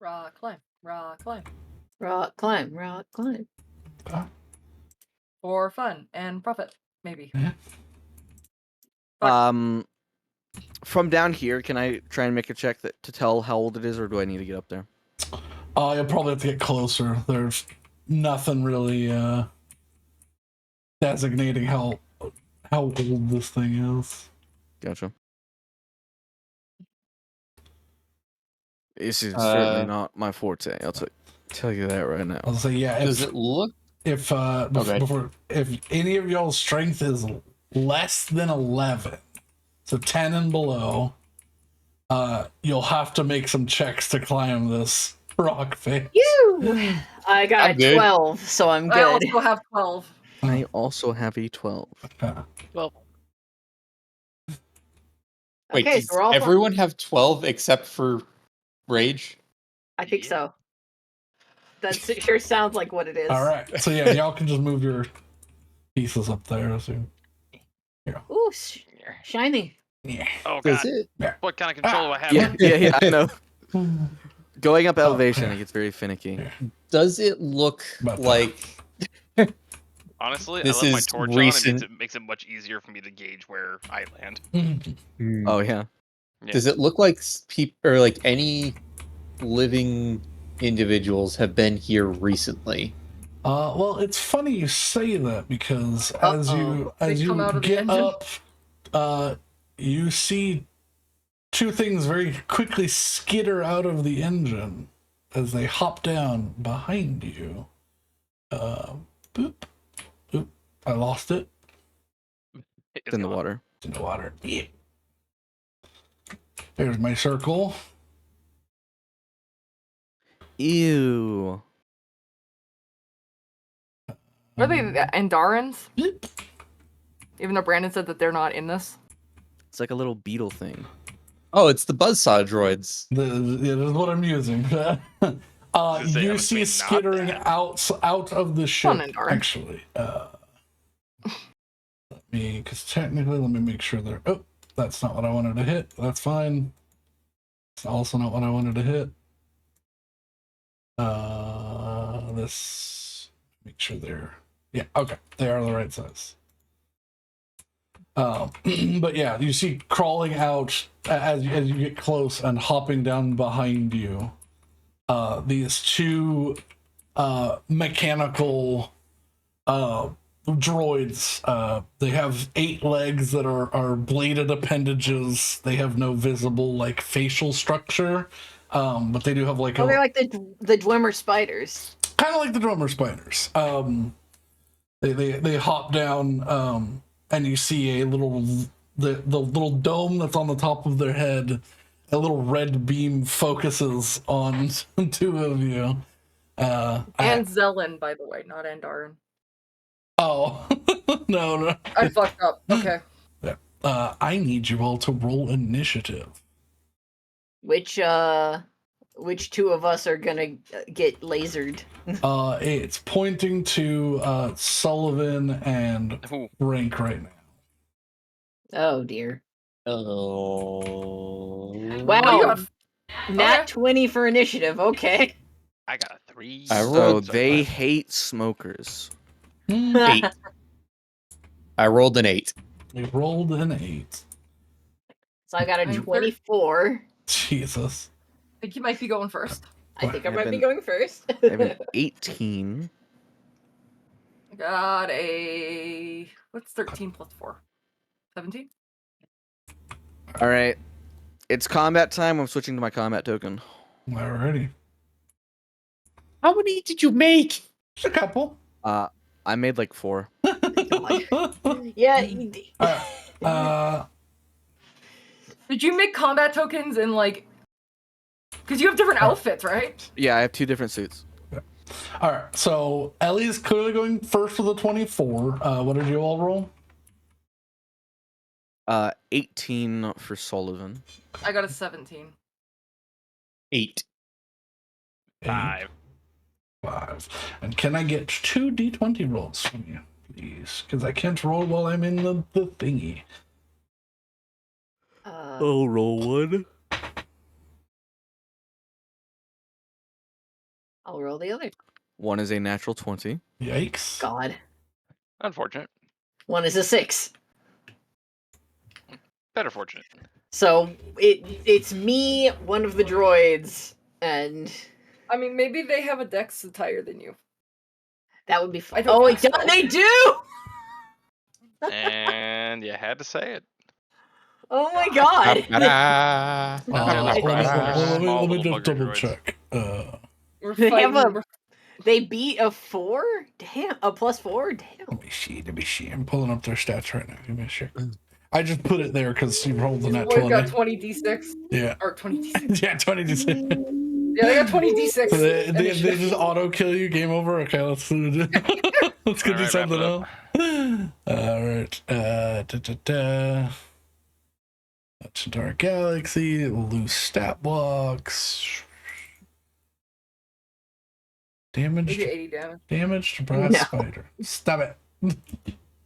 Rock climb, rock climb.
Rock climb, rock climb.
For fun and profit, maybe.
Yeah.
From down here, can I try and make a check to tell how old it is, or do I need to get up there?
You'll probably have to get closer. There's nothing really designating how old this thing is.
Gotcha. This is certainly not my forte. I'll tell you that right now.
I'll say, yeah.
Does it look?
If any of y'all's strength is less than 11, so 10 and below, you'll have to make some checks to climb this rock face.
You! I got
I'm
a
good.
12, so I'm good.
I also have 12.
I also have a 12.
Well,
Wait,
Okay,
does
so we're all
everyone have 12 except for Rage?
I think
Yeah.
so. That sure sounds like what it is.
All right, so yeah, y'all can just move your pieces up there. So,
Ooh, shiny.
yeah.
oh
Does
god,
it?
what kind of control do I have?
Yeah, I know. Going up elevation,
yeah.
it gets very finicky.
Yeah.
Does it look
About that.
like
Honestly,
This
I left my
is
torch
recent.
on. It makes it much easier for me to gauge where I land.
Oh yeah.
Yeah.
Does it look like people or like any living individuals have been here recently?
Well, it's funny you say that because as
They come
you
out of the
get
engine?
up, you see 2 things very quickly skitter out of the engine as they hop down behind you. Boop, boop. I lost it.
It's in the water.
It's in the water. Yeah. There's my circle.
Ew.
Are they Andarans?
Beep.
Even though Brandon said that they're not in this.
It's like a little beetle thing.
Oh, it's the buzzsaw droids.
This is what I'm using.
say,
You
I'm
see
saying
skittering
not
out of the ship.
Andaran.
Actually, because technically, let me make sure they're. Oh, that's not what I wanted to hit. That's fine. It's also not what I wanted to hit. This. Make sure they're. Yeah. Okay, they are the right size. But yeah, you see crawling out as you get close and hopping down behind you. These 2 mechanical droids. They have 8 legs that are bladed appendages. They have no visible like facial structure, but they do have like
They're like the Dwemer spiders.
kind of like the drummer spiders. They hop down, and you see the little dome that's on the top of their head. A little red beam focuses on 2 of you.
And Zelen, by the way, not Andaran.
Oh, no.
I fucked up. Okay.
Yeah. I need you all to roll initiative.
Which 2 of us are gonna get lasered?
It's pointing to Sullivan and
Ooh.
Rank right now.
Oh dear.
Oh.
Wow.
Oh, you got
Nat
okay.
20 for initiative. Okay.
I got a 3.
I
So
rolled
they hate smokers.
8. I rolled an 8.
We rolled an 8.
So I got a
I'm
24.
Jesus.
I think you might be going first.
I think I
I've
might be
been-
going first.
I have an 18.
I got a... What's 13 plus 4? 17?
All right. It's combat time. I'm switching to my combat token.
Alrighty.
How many did you make?
Just a couple.
I made like 4.
God. Yeah.
Did you make combat tokens in like? Because you have different outfits, right?
Yeah, I have 2 different suits.
All right, so Ellie's clearly going first with a 24. What did you all roll?
18 for Sullivan.
I got a 17.
8.
5.
5. And can I get 2 d20 rolls from you, please? Because I can't roll while I'm in the thingy.
I'll roll 1.
I'll roll the other.
1 is a natural 20.
Yikes.
God.
Unfortunate.
1 is a 6.
Better fortunate.
So it's me, one of the droids, and
I mean, maybe they have a dex higher than you.
that would be fun.
I don't
Oh,
think so.
they do!
And you had to say it.
Oh my god!
They're like
Let
small
me
little
just
bugger
double
droids.
check.
We're
They have
fighting.
They beat a 4? Damn, a +4? Damn.
Let me see. I'm pulling up their stats right now. Give me a sec. I just put it there because you rolled the
These
nat
boys got
20.
20 d6.
Yeah.
Or 20 d6.
Yeah, 20 d6.
Yeah, they got 20 d6.
So they
initiative.
just auto kill you. Game over. Okay, let's do let's go
All
do
right,
something
wrap
else. All right. That's Dark Galaxy. Loose stat blocks.
They do
Damage.
80 damage.
Damage to brass
No.
spider. Stop it.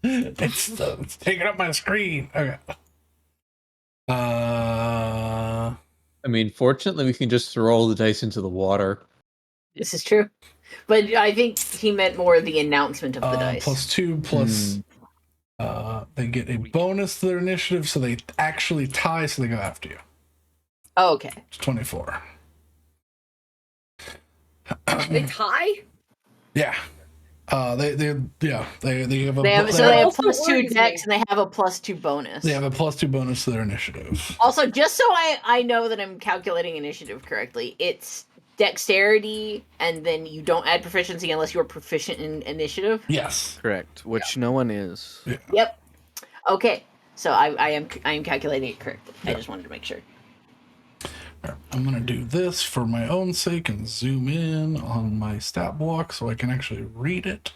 It's taking up my screen. Okay.
I mean, fortunately, we can just throw all the dice into the water.
This is true. But I think he meant more the announcement of the dice.
+2 plus. They get a bonus to their initiative, so they actually tie, so they go after you.
Oh, okay.
It's 24.
They tie?
Yeah. They have a
They have
also
+2
worries
dex
me.
and they have a +2 bonus.
they have a +2 bonus to their initiative.
Also, just so I know that I'm calculating initiative correctly, it's dexterity and then you don't add proficiency unless you're proficient in initiative.
Yes.
Correct, which no one is.
Yeah.
Yep. Okay. So I am calculating it correctly. I just wanted to make sure.
I'm gonna do this for my own sake and zoom in on my stat block so I can actually read it.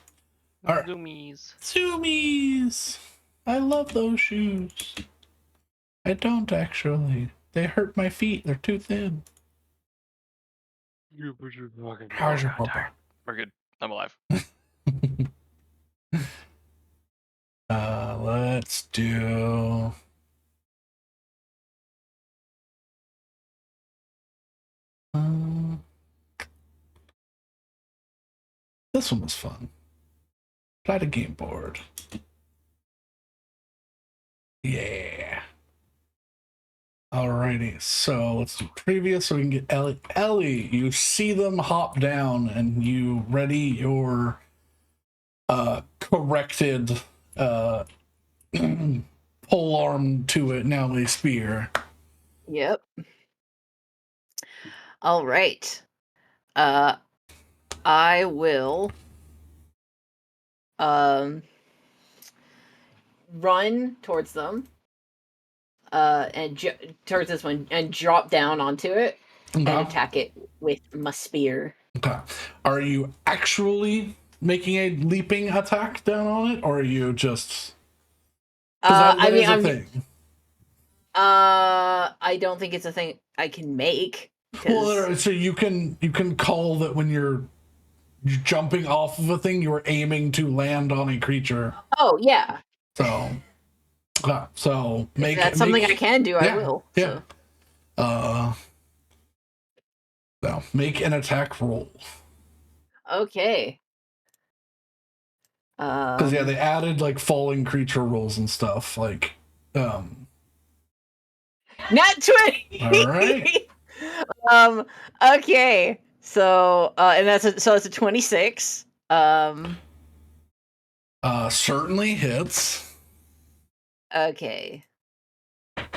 All right.
Zoomies.
Zoomies! I love those shoes. I don't actually. They hurt my feet. They're too thin. How's your papa?
We're good. I'm alive.
Let's do. This one was fun. Apply to game board. Yeah. Alrighty, so let's do previous so we can get Ellie. Ellie, you see them hop down and you ready your corrected pole arm to it, now a spear.
Yep. All right. I will run towards them and towards this one and drop down onto it and attack it with my spear.
Okay. Are you actually making a leaping attack down on it, or are you just?
I mean,
thing.
I don't think it's a thing I can make.
Well, so you can call that when you're jumping off of a thing, you are aiming to land on a creature.
Oh yeah.
So
If that's something I can do. I will.
Yeah. So make an attack roll.
Okay.
Because they added like falling creature rolls and stuff. Like,
Nat 20.
All right.
Okay. So and that's a 26.
Certainly hits.
Okay.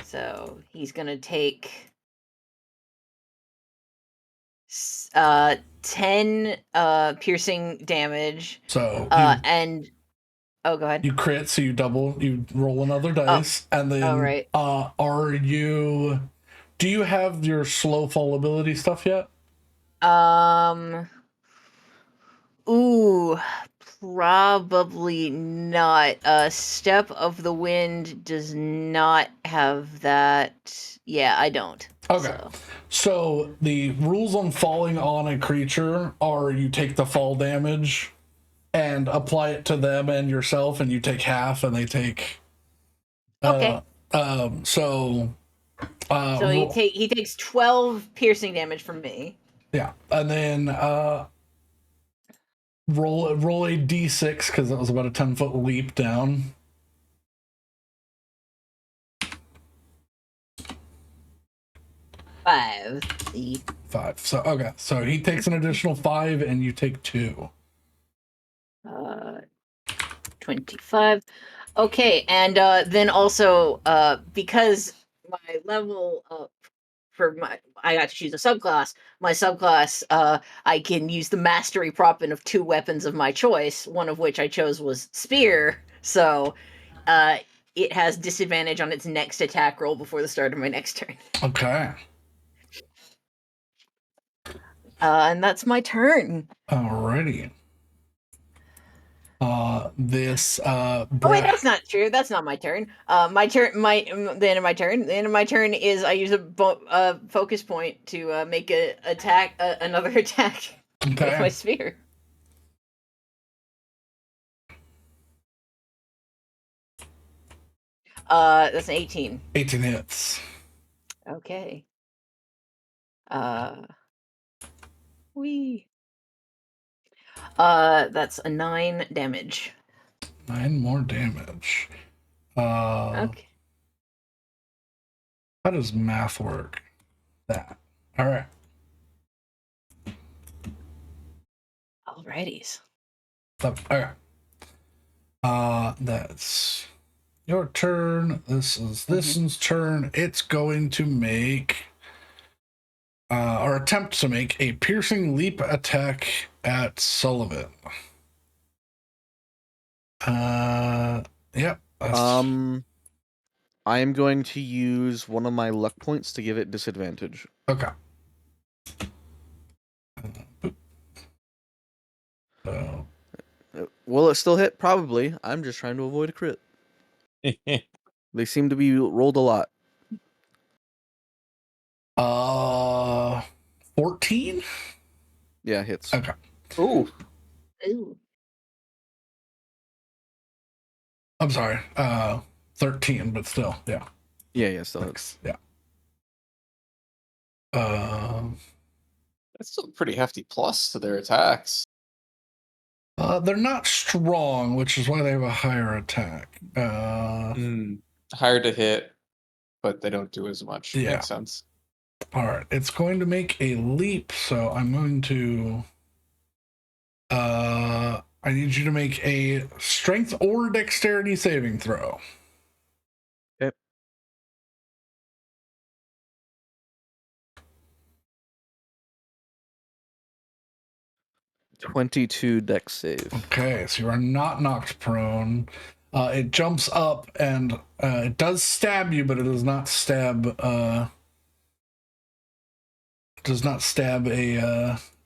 So he's gonna take 10 piercing damage.
So
And Oh, go ahead.
You crit, so you roll another dice, and then
right.
do you have your slow fall ability stuff yet?
Ooh, probably not. Step of the Wind does not have that. Yeah, I don't.
Okay. So the rules on falling on a creature are you take the fall damage and apply it to them and yourself, and you take half, and they take.
Okay.
So
he takes 12 piercing damage from me.
yeah, and then roll a d6 because that was about a 10-foot leap down.
Five.
5. So okay, so he takes an additional 5, and you take 2.
25. Okay, and then also because my level I got to choose a subclass. My subclass, I can use the mastery proppant of 2 weapons of my choice, one of which I chose was spear. So it has disadvantage on its next attack roll before the start of my next turn.
Okay.
And that's my turn.
Alrighty. This
Oh wait, that's not true. That's not my turn. My turn. The end of my turn. The end of my turn is I use a focus point to make another attack with my spear. That's an 18.
18 hits.
Okay. That's a 9 damage.
9 more damage.
Okay.
How does math work? That. All right.
Alrighties.
Okay. That's your turn. This is this one's turn. It's going to make or attempt to make a piercing leap attack at Sullivan. Yep.
I am going to use one of my luck points to give it disadvantage.
Okay.
Will it still hit? Probably. I'm just trying to avoid a crit. They seem to be rolled a lot.
14?
Yeah, hits.
Okay.
Ooh.
I'm sorry. 13, but still, yeah.
Yeah, still hits.
Yeah.
That's still a pretty hefty plus to their attacks.
They're not strong, which is why they have a higher attack.
Higher to hit, but they don't do as much.
Yeah.
Makes sense.
All right, it's going to make a leap, so I'm going to. I need you to make a strength or dexterity saving throw.
Okay. 22 dex save.
Okay, so you are not knocked prone. It jumps up and it does stab you, but it does not stab. Does not stab you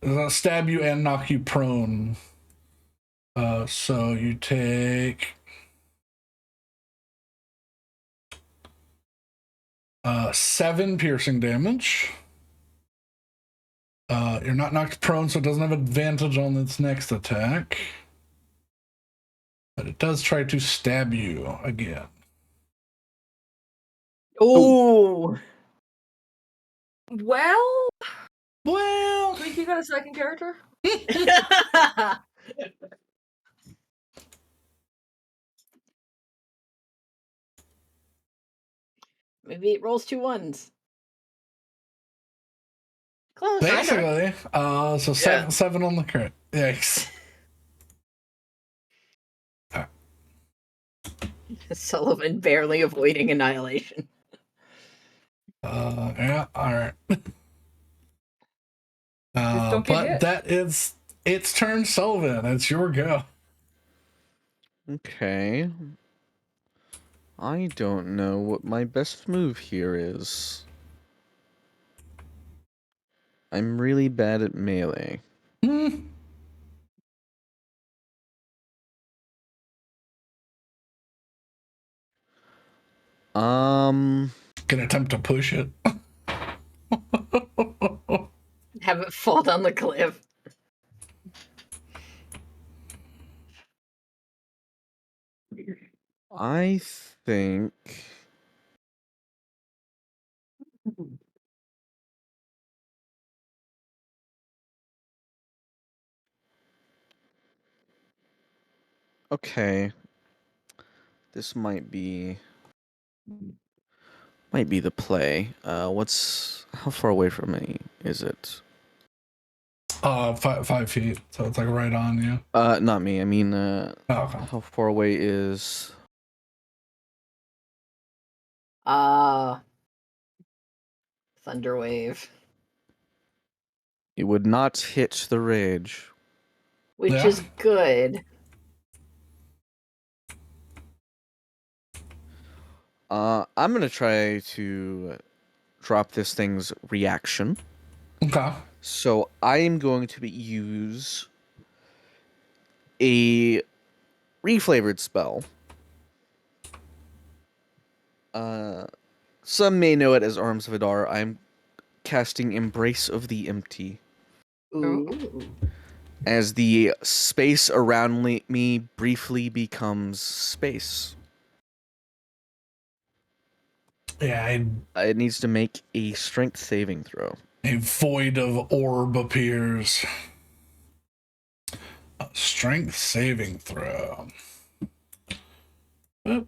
and knock you prone. So you take 7 piercing damage. You're not knocked prone, so it doesn't have advantage on its next attack. But it does try to stab you again.
Ooh.
Well,
Well,
think you got a second character?
Maybe it rolls 2 1s. Close.
basically. So
Yeah.
7 on the crit. Yikes.
Sullivan barely avoiding annihilation.
Yeah, alright.
Just don't get
But
hit.
that is its turn, Sullivan. It's your go.
Okay. I don't know what my best move here is. I'm really bad at melee.
Hmm. Can attempt to push it.
Have it fall down the cliff.
I think. Okay. This might be the play. How far away from me is it?
5 feet, so it's like right on you.
Not me. I mean,
Okay.
how far away is?
Thunderwave.
It would not hit the rage.
Which
Yeah.
is good.
I'm gonna try to drop this thing's reaction.
Okay.
So I am going to use a reflavored spell. Some may know it as Arms of Adar. I'm casting Embrace of the Empty.
Ooh.
As the space around me briefly becomes space.
Yeah,
It needs to make a strength saving throw.
a void of orb appears. A strength saving throw. Oop.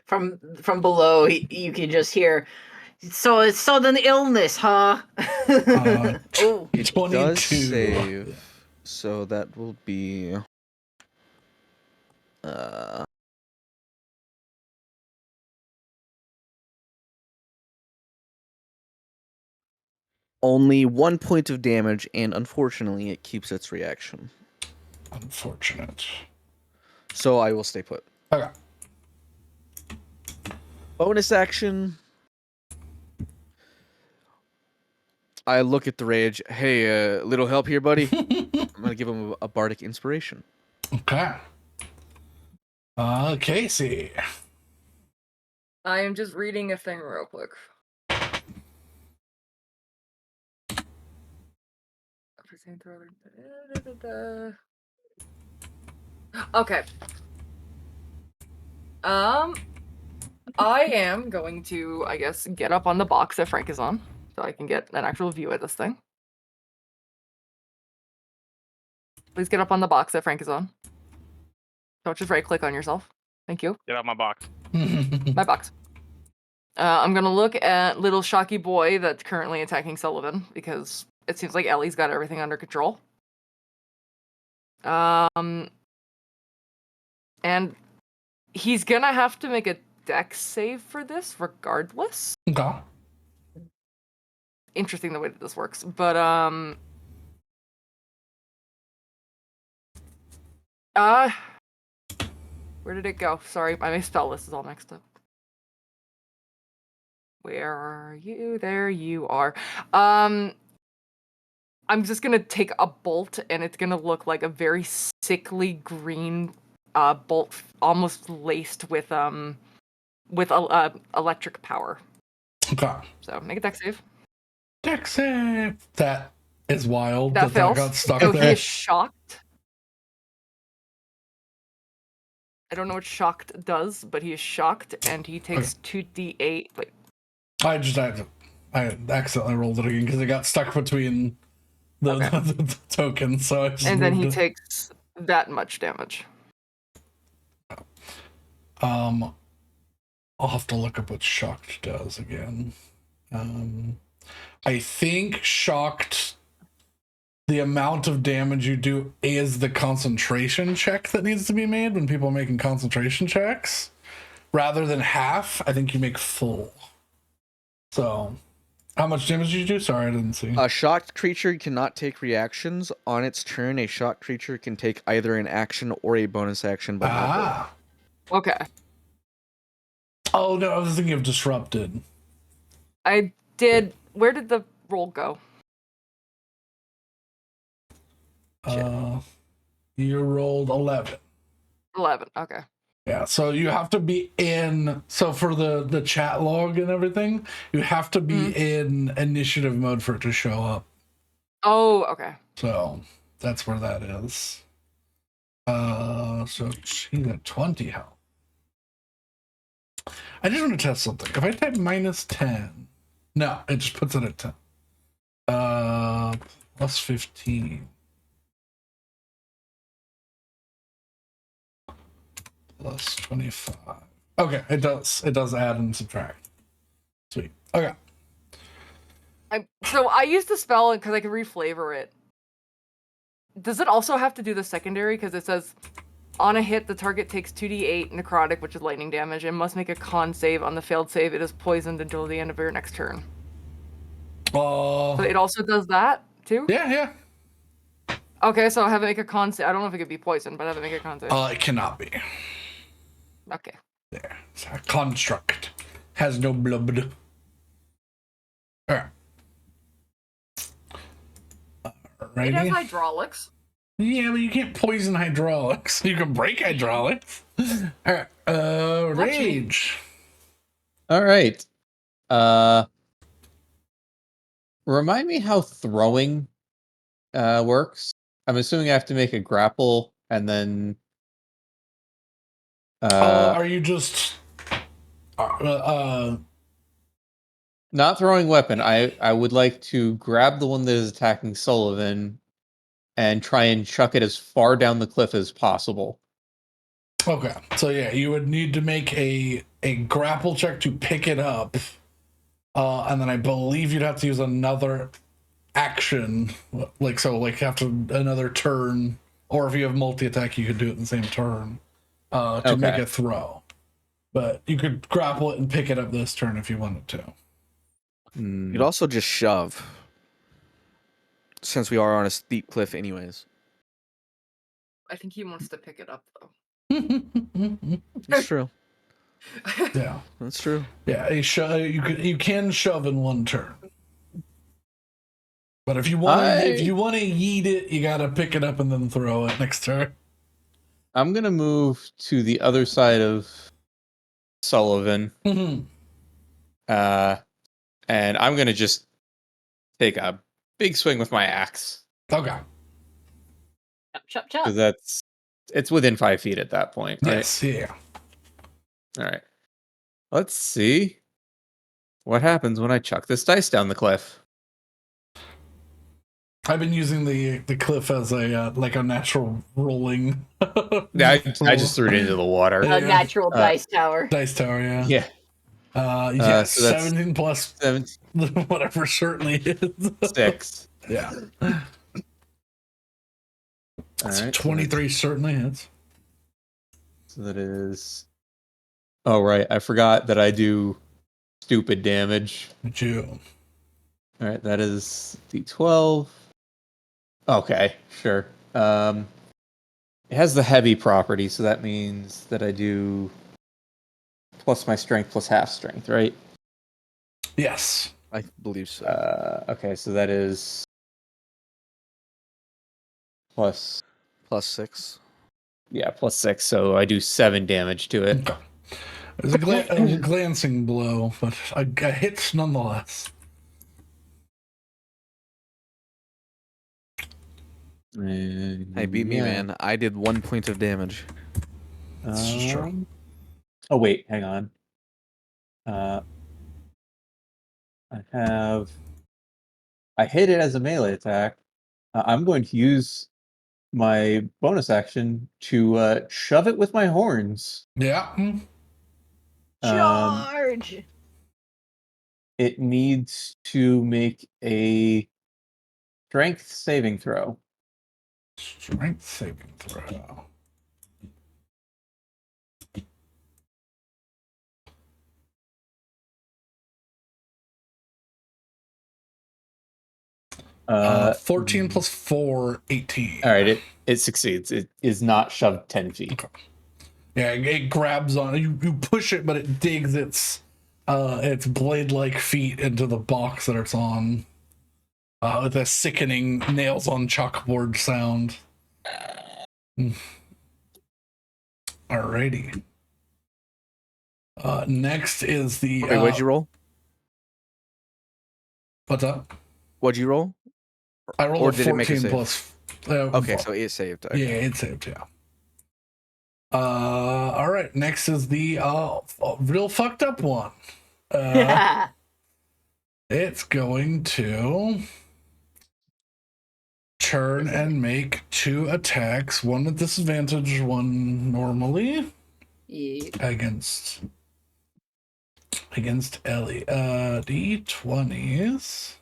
From below, you can just hear. So it's sudden illness, huh? Oh,
It
22.
does save, so that will be only 1 point of damage, and unfortunately, it keeps its reaction.
Unfortunate.
So I will stay put.
Okay.
Bonus action. I look at the rage. Hey, little help here, buddy. I'm gonna give him a bardic inspiration.
Okay. Casey.
I am just reading a thing real quick. Okay. I am going to, I guess, get up on the box that Frank is on, so I can get an actual view of this thing. Please get up on the box that Frank is on. Don't just right-click on yourself. Thank you.
Get out my box.
My box. I'm gonna look at little Shocky Boy that's currently attacking Sullivan, because it seems like Ellie's got everything under control. And he's gonna have to make a dex save for this, regardless.
Okay.
Interesting the way that this works, but where did it go? Sorry, my spell list is all mixed up. Where are you? There you are. I'm just gonna take a bolt, and it's gonna look like a very sickly green bolt, almost laced with electric power.
Okay.
So make a dex save.
Dex save. That is wild.
That fails.
Got stuck
So he
there.
is shocked. I don't know what shocked does, but he is shocked, and he takes 2d8. Wait.
I accidentally rolled it again because it got stuck between the tokens. So I just
And then he
moved it.
takes that much damage.
I'll have to look up what shocked does again. I think shocked, the amount of damage you do is the concentration check that needs to be made when people are making concentration checks. Rather than half, I think you make full. So How much damage did you do? Sorry, I didn't see.
A shocked creature cannot take reactions. On its turn, a shocked creature can take either an action or a bonus action, but not both.
Okay.
Oh no, I was thinking of disrupted.
I did. Where did the roll go?
You rolled 11.
11. Okay.
Yeah, so you have to be in. So for the chat log and everything, you have to be in initiative mode for it to show up.
Oh, okay.
So that's where that is. So he's at 20 health. I just want to test something. If I type -10, no, it just puts it at 10. Plus 15. Plus 25. Okay, it does. It does add and subtract. Sweet. Okay.
So I used the spell because I could reflavor it. Does it also have to do the secondary? Because it says, on a hit, the target takes 2d8 necrotic, which is lightning damage, and must make a con save. On the failed save, it is poisoned until the end of your next turn. So it also does that, too?
Yeah.
Okay, so I have it make a con save. I don't know if it could be poisoned, but I have it make a con save.
It cannot be.
Okay.
There. It's a construct. Has no blood. Alright.
It has hydraulics.
Yeah, but you can't poison hydraulics. You can break hydraulics. Alright. Rage.
All right. Remind me how throwing works. I'm assuming I have to make a grapple and then
Are you just
not throwing weapon. I would like to grab the one that is attacking Sullivan and try and chuck it as far down the cliff as possible.
okay? So yeah, you would need to make a grapple check to pick it up, and then I believe you'd have to use another action, like after another turn, or if you have multi attack, you could do it in the same turn to make a throw. But you could grapple it and pick it up this turn if you wanted to.
You'd also just shove, since we are on a steep cliff anyways.
I think he wants to pick it up, though.
That's true.
Yeah,
That's true.
yeah. You can shove in one turn, but if you want to yeet it, you gotta pick it up and then throw it next turn.
I'm gonna move to the other side of Sullivan. And I'm gonna just take a big swing with my axe.
Okay.
Chop.
Because it's within 5 feet at that point, right?
Yes. Yeah.
All right. Let's see what happens when I chuck this dice down the cliff.
I've been using the cliff as a natural rolling.
Yeah, I just threw it into the water.
A natural dice tower.
Dice tower, yeah.
Yeah.
Yes,
So that's
17 plus
17,
whatever certainly is.
6.
Yeah.
All
So
right.
23 certainly hits.
So that is. Oh, right. I forgot that I do stupid damage.
Jew.
All right. That is D12. Okay. Sure. It has the heavy property, so that means that I do plus my strength plus half strength, right?
Yes.
I believe so.
Okay, so that is plus
6.
Yeah, plus 6. So I do 7 damage to it.
Okay. It was a glancing blow, but a hit nonetheless.
Hey, beat me, man. I did 1 point of damage.
This is true.
Oh wait, hang on. I hit it as a melee attack. I'm going to use my bonus action to shove it with my horns.
Yeah.
Charge!
It needs to make a strength saving throw.
Strength saving throw. 14 plus 4, 18.
All right, it succeeds. It is not shoved 10 feet.
Okay. Yeah, it grabs on you. You push it, but it digs its blade-like feet into the box that it's on. With a sickening nails on chalkboard sound. Alrighty. Next is the.
Wait, what'd you roll?
What's up?
What'd you roll?
I rolled
Or
a
did it make a
14
save?
plus.
Okay, so it saved. Okay.
Yeah, it saved. Yeah. All right. Next is the real fucked up one. It's going to turn and make 2 attacks, one at disadvantage, one normally.
Yeah.
Against Ellie. D20s.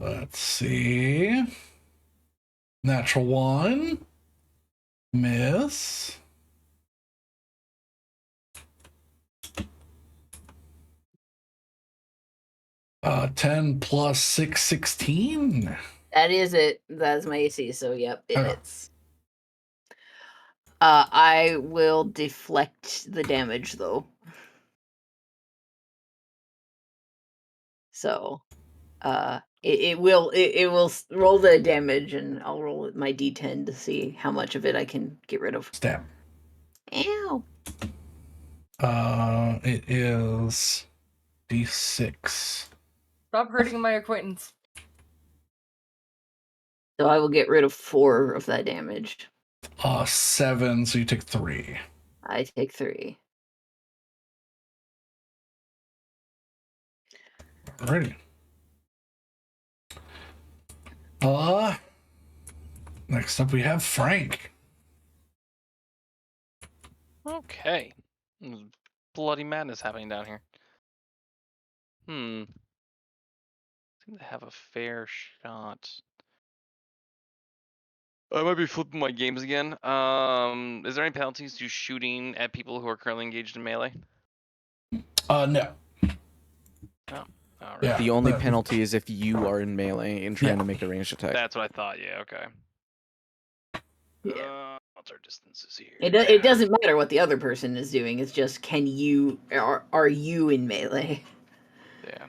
Let's see. Natural 1. Miss. Uh, 10 plus 6, 16.
That is it. That is my AC. So yep, it
Okay.
hits. I will deflect the damage though. So, it will roll the damage, and I'll roll my D10 to see how much of it I can get rid of.
Stab.
Ow!
It is D6.
Stop hurting my acquaintance.
So I will get rid of 4 of that damage.
7, so you take 3.
I take 3.
Alrighty. Next up we have Frank.
Okay. Bloody madness happening down here. Seem to have a fair shot. I might be flipping my games again. Is there any penalties to shooting at people who are currently engaged in melee?
No.
All right.
Yeah.
The only penalty is if you are in melee and trying to make a ranged attack.
That's what I thought. Yeah. Okay.
Yeah.
What's our distances here?
It doesn't matter what the other person is doing. It's just are you in melee?
Yeah.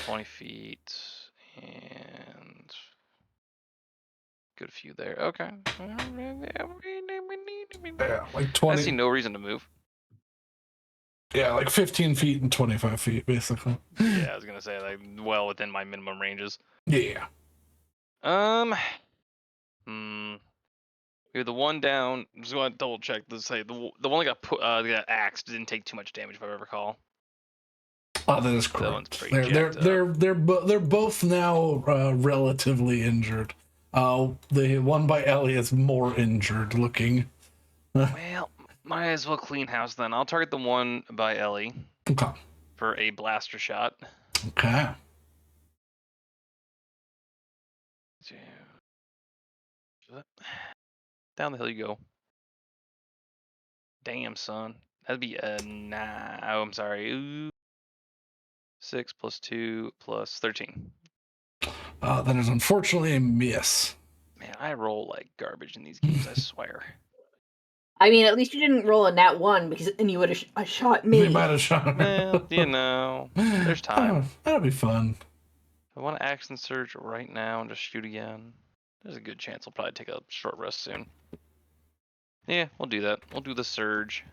20 feet and good few there. Okay.
Yeah, like
I
20.
see no reason to move.
Yeah, like 15 feet and 25 feet, basically.
Yeah, I was gonna say like well within my minimum ranges.
Yeah.
We have the one down. I'm just going to double check to say the one that got axed didn't take too much damage if I recall.
Oh, that is
That one's
correct.
pretty jacked up.
They're both now relatively injured. The one by Ellie is more injured looking.
Well, might as well clean house then. I'll target the one by Ellie
Okay.
for a blaster shot.
Okay.
Down the hill you go. Damn, son. That'd be a 9. Oh, I'm sorry. Ooh. 6 plus 2 plus 13.
That is unfortunately a miss.
Man, I roll like garbage in these games, I swear.
I mean, at least you didn't roll a nat 1 because then you would have shot me.
They might have shot
Well, you know, there's time.
That'll be fun.
I want to action surge right now and just shoot again. There's a good chance I'll probably take a short rest soon. Yeah, we'll do that. We'll do the surge.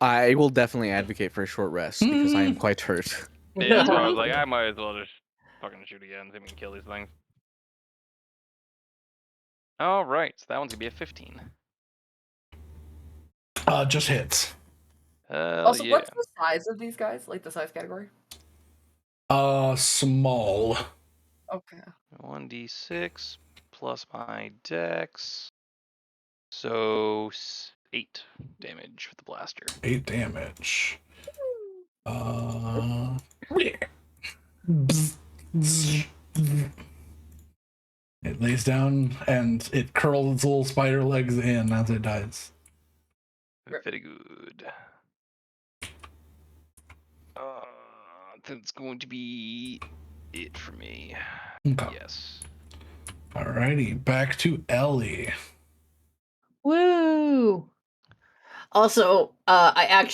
I will definitely advocate for a short rest because I am quite hurt.
Yeah, that's why I was like, I might as well just fucking shoot again, see if we can kill these things. Alright, so that one's gonna be a 15.
Just hits.
Also,
Yeah.
what's the size of these guys? Like the size category?
Small.
Okay.
1d6 plus my dex. So 8 damage with the blaster.
8 damage. It lays down and it curls its little spider legs in as it dies.
Very good. that's going to be it for me.
Okay.
Yes.
Alrighty, back to Ellie.
Woo! Also, I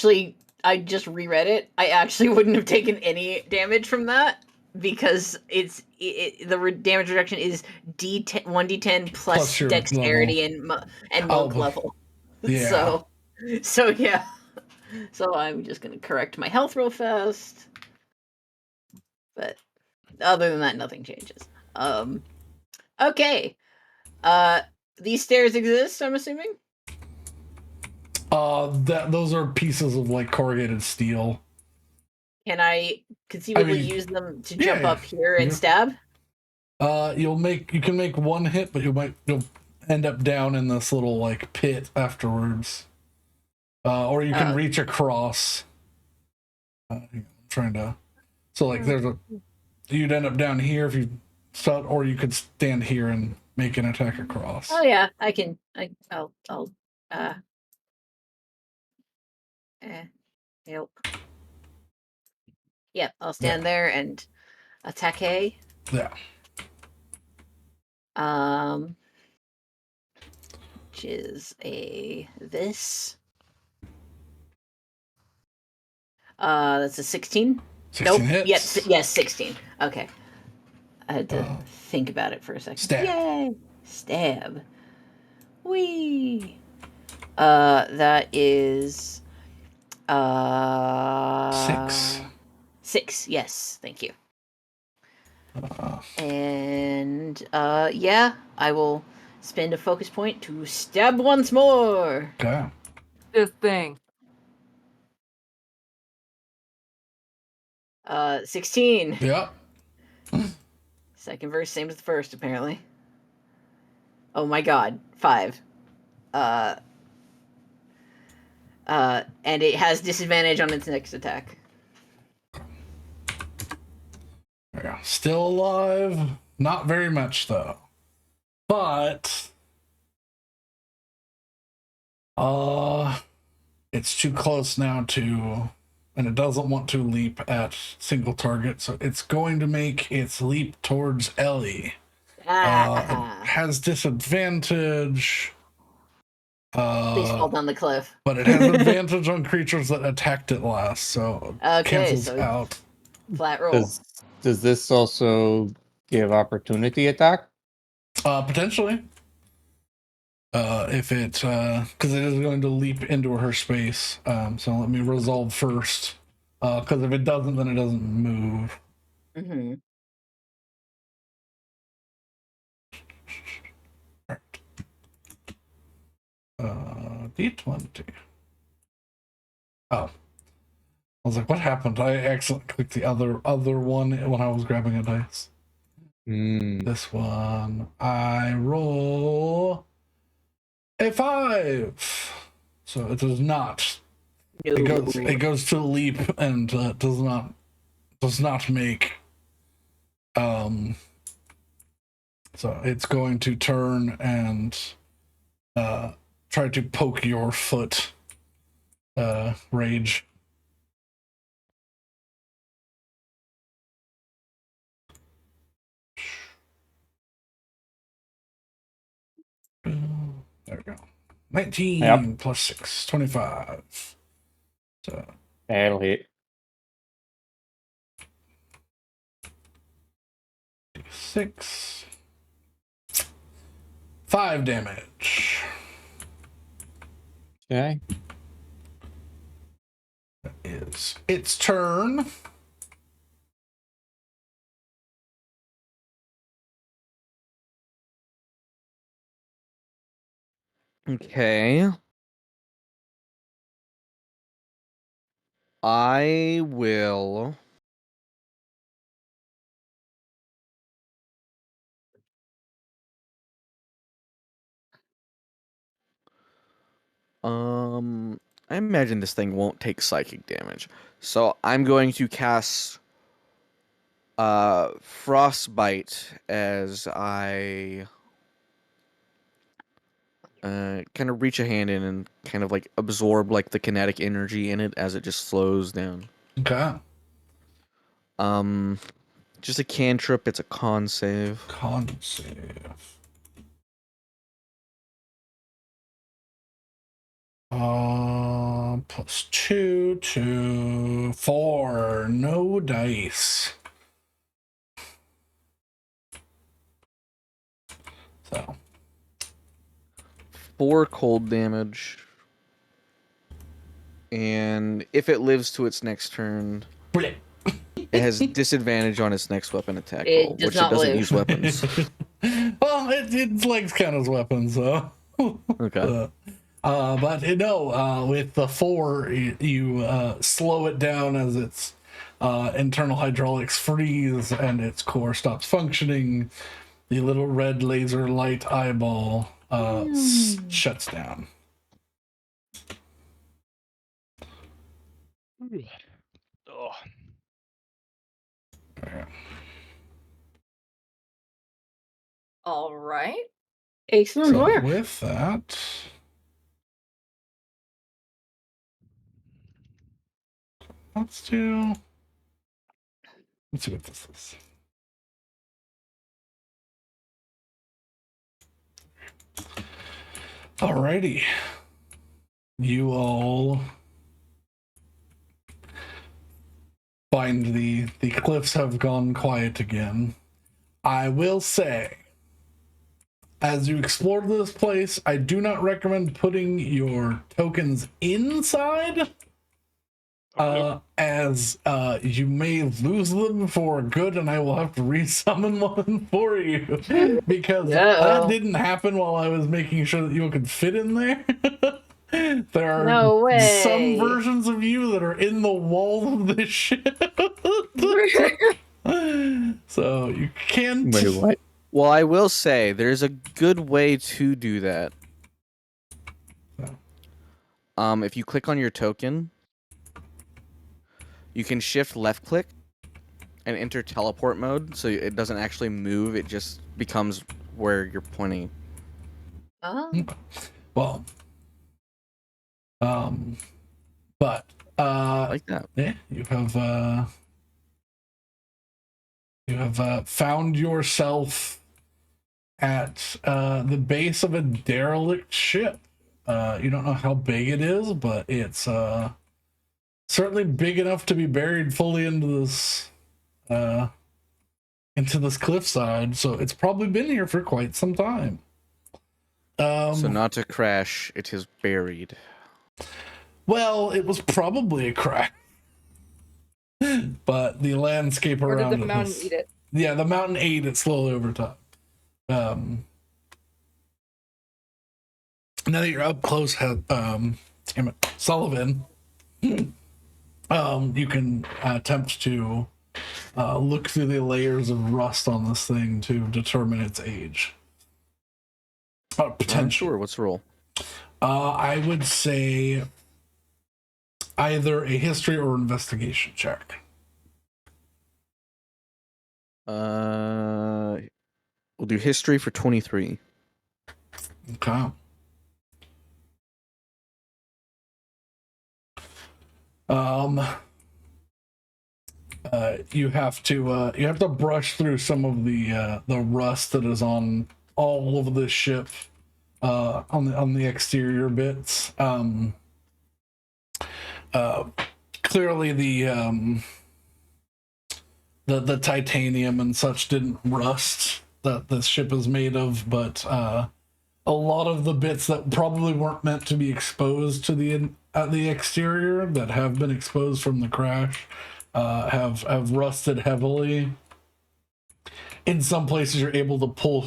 just reread it. I actually wouldn't have taken any damage from that because damage reduction is D10 1d10 plus
your
dexterity and monk
Oh,
level.
yeah.
So yeah. So I'm just gonna correct my health real fast. But other than that, nothing changes. Okay. These stairs exist, I'm assuming?
Those are pieces of like corrugated steel.
Can I conceivably use them to jump up here and stab?
You can make one hit, but you'll end up down in this little like pit afterwards. Or you can reach across. I'm trying to. So like you'd end up down here if you start, or you could stand here and make an attack across.
Oh yeah, I can. I'll help. Yep, I'll stand there and attack A.
Yeah.
Which is this. That's a 16.
16
nope.
hits.
Yes, 16. Okay. I had to think about it for a second.
Stab.
Yay! Stab. Whee! That is
6.
6. Yes, thank you. And yeah, I will spend a focus point to stab once more.
Okay.
This thing.
16.
Yep.
Second verse, same as the first, apparently. Oh my god, 5. And it has disadvantage on its next attack.
Yeah. Still alive. Not very much though. But it's too close now to, and it doesn't want to leap at single target, so it's going to make its leap towards Ellie. It has disadvantage.
Please fall down the cliff.
But it has advantage on creatures that attacked it last, so it cancels out.
Flat roll.
Does this also give opportunity attack?
Potentially. If it, because it is going to leap into her space. So let me resolve first. Because if it doesn't, then it doesn't move.
Mm-hmm.
D20. Oh. I was like, what happened? I accidentally clicked the other one when I was grabbing a dice. This one, I roll a 5. So it does not.
No.
It goes to leap and does not make. So it's going to turn and try to poke your foot. Rage. There we go. 19 plus 6, 25. So
That'll hit.
6. 5 damage.
Okay.
That is its turn.
Okay. I will. I imagine this thing won't take psychic damage. So I'm going to cast Frostbite as I kind of reach a hand in and kind of like absorb like the kinetic energy in it as it just slows down.
Okay.
Just a cantrip. It's a con save.
Con save. +2 to 4. No dice. So
4 cold damage. And if it lives to its next turn,
brilliant.
it has disadvantage on its next weapon attack
It
roll,
does
which it
not
doesn't
live.
use weapons.
Well, its legs count as weapons, so.
Okay.
But no, with the 4, you slow it down as its internal hydraulics freeze and its core stops functioning. The little red laser light eyeball shuts down.
Oh,
All right.
Excellent
So
work.
with that, let's see what this is. Alrighty. You all find the cliffs have gone quiet again. I will say, as you explore this place, I do not recommend putting your tokens inside, as you may lose them for good, and I will have to resummon one for you, because that didn't happen while I was making sure that you could fit in there. There are
No way.
some versions of you that are in the wall of this ship. So you can't.
Wait, what? Well, I will say there's a good way to do that. If you click on your token, you can shift left click and enter teleport mode, so it doesn't actually move, it just becomes where you're pointing.
Well, but
Like that.
yeah, you have found yourself at the base of a derelict ship. You don't know how big it is, but it's certainly big enough to be buried fully into this cliffside. So it's probably been here for quite some time.
So not to crash, it is buried.
Well, it was probably a crack, but the landscape
Or
around
did the
it
mountain
was-
eat it?
Yeah, the mountain ate it slowly over time. Now that you're up close, damn it, Sullivan, you can attempt to look through the layers of rust on this thing to determine its age. Potential.
Sure, what's the roll?
I would say either a history or investigation check.
We'll do history for 23.
Okay. You have to brush through some of the rust that is on all over the ship, on the exterior bits. Clearly the titanium and such didn't rust that the ship is made of, but a lot of the bits that probably weren't meant to be exposed to the exterior, that have been exposed from the crash, have rusted heavily. In some places, you're able to pull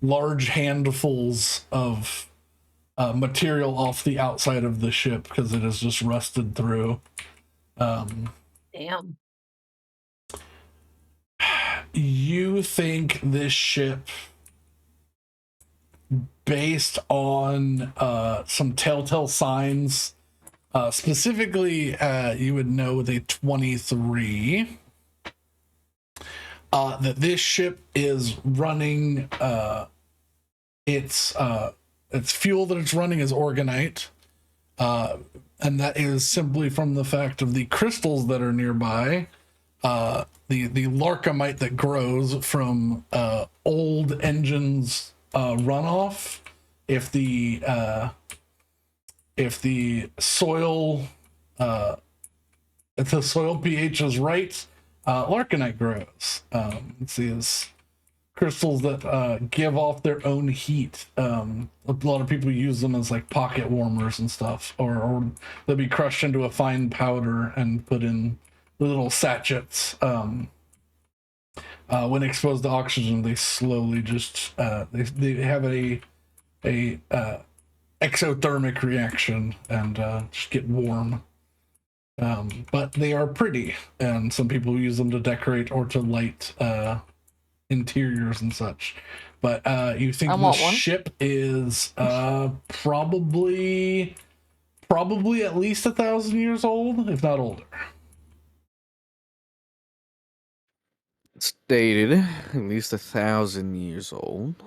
large handfuls of material off the outside of the ship because it is just rusted through.
Damn.
You think this ship, based on some telltale signs, specifically you would know with a 23, that this ship is running its fuel that it's running is organite, and that is simply from the fact of the crystals that are nearby the larcomite that grows from old engines runoff. If the soil pH is right, larconite grows. Let's see, is crystals that give off their own heat. A lot of people use them as like pocket warmers and stuff, or they'll be crushed into a fine powder and put in little sachets. When exposed to oxygen, they slowly just they have a exothermic reaction and just get warm. But they are pretty, and some people use them to decorate or to light interiors and such. But you think
I
the
want one.
ship is probably at least 1,000 years old, if not older.
Stated at least 1,000 years old.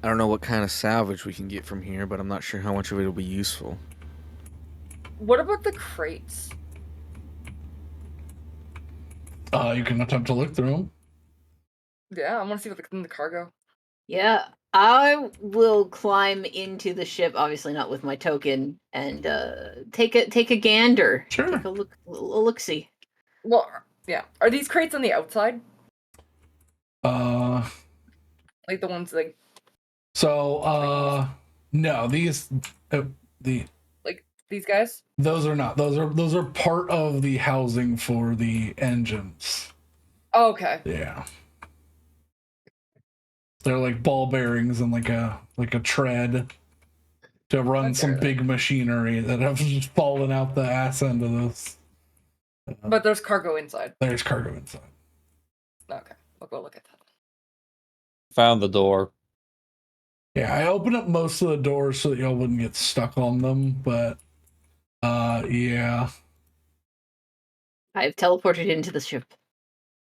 I don't know what kind of salvage we can get from here, but I'm not sure how much of it will be useful.
What about the crates?
You can attempt to look through them.
Yeah, I want to see what's in the cargo.
Yeah, I will climb into the ship, obviously not with my token, and take a gander.
Sure.
Take a look see.
Well, yeah. Are these crates on the outside? Like the ones like
No, these
like these guys?
those are not. Those are part of the housing for the engines.
Oh, okay.
Yeah. They're like ball bearings and like a tread to run some
Okay.
big machinery that have just fallen out the ass end of this.
But there's cargo inside.
There's cargo inside.
Okay, we'll go look at that.
Found the door.
Yeah, I opened up most of the doors so that y'all wouldn't get stuck on them, but yeah.
I've teleported into the ship.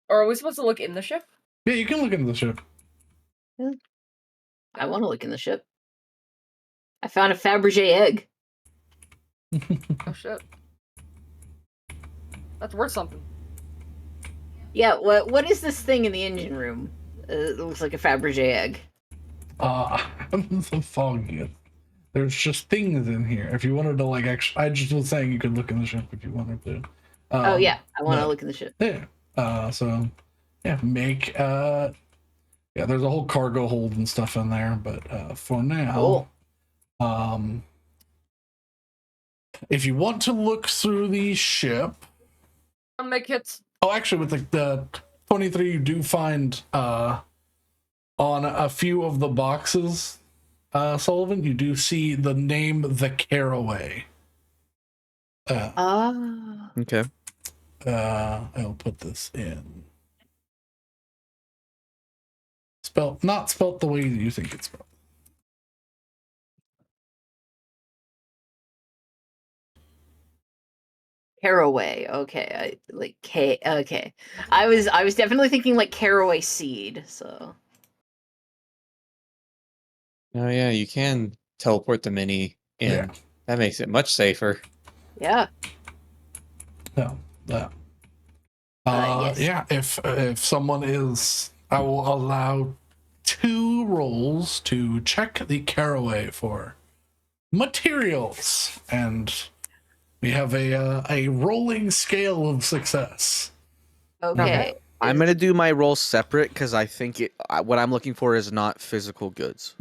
Or are we supposed to look in the ship?
Yeah, you can look into the ship.
I want to look in the ship. I found a Fabergé egg.
Oh shit. That's worth something.
Yeah, what is this thing in the engine room? It looks like a Fabergé egg.
I'm so foggy. There's just things in here. If you wanted to, like, actually, I just was saying you could look in the ship if you wanted to.
Oh yeah, I want to
no.
look in the ship.
Yeah. So, yeah, yeah, there's a whole cargo hold and stuff in there, but for now,
Cool.
if you want to look through the ship,
I'll make hits.
oh, actually, with the 23, you do find on a few of the boxes, Sullivan, you do see the name The Caraway.
Okay.
I'll put this in. Not spelt the way you think it's spelled.
Caraway. Okay, Okay, I was definitely thinking like caraway seed. So
Oh yeah, you can teleport the mini in.
Yeah.
That makes it much safer.
yeah.
No, that.
Yes.
Yeah, if someone is, I will allow 2 rolls to check the caraway for materials, and we have a rolling scale of success.
Okay.
I'm gonna do my roll separate because I think what I'm looking for is not physical goods.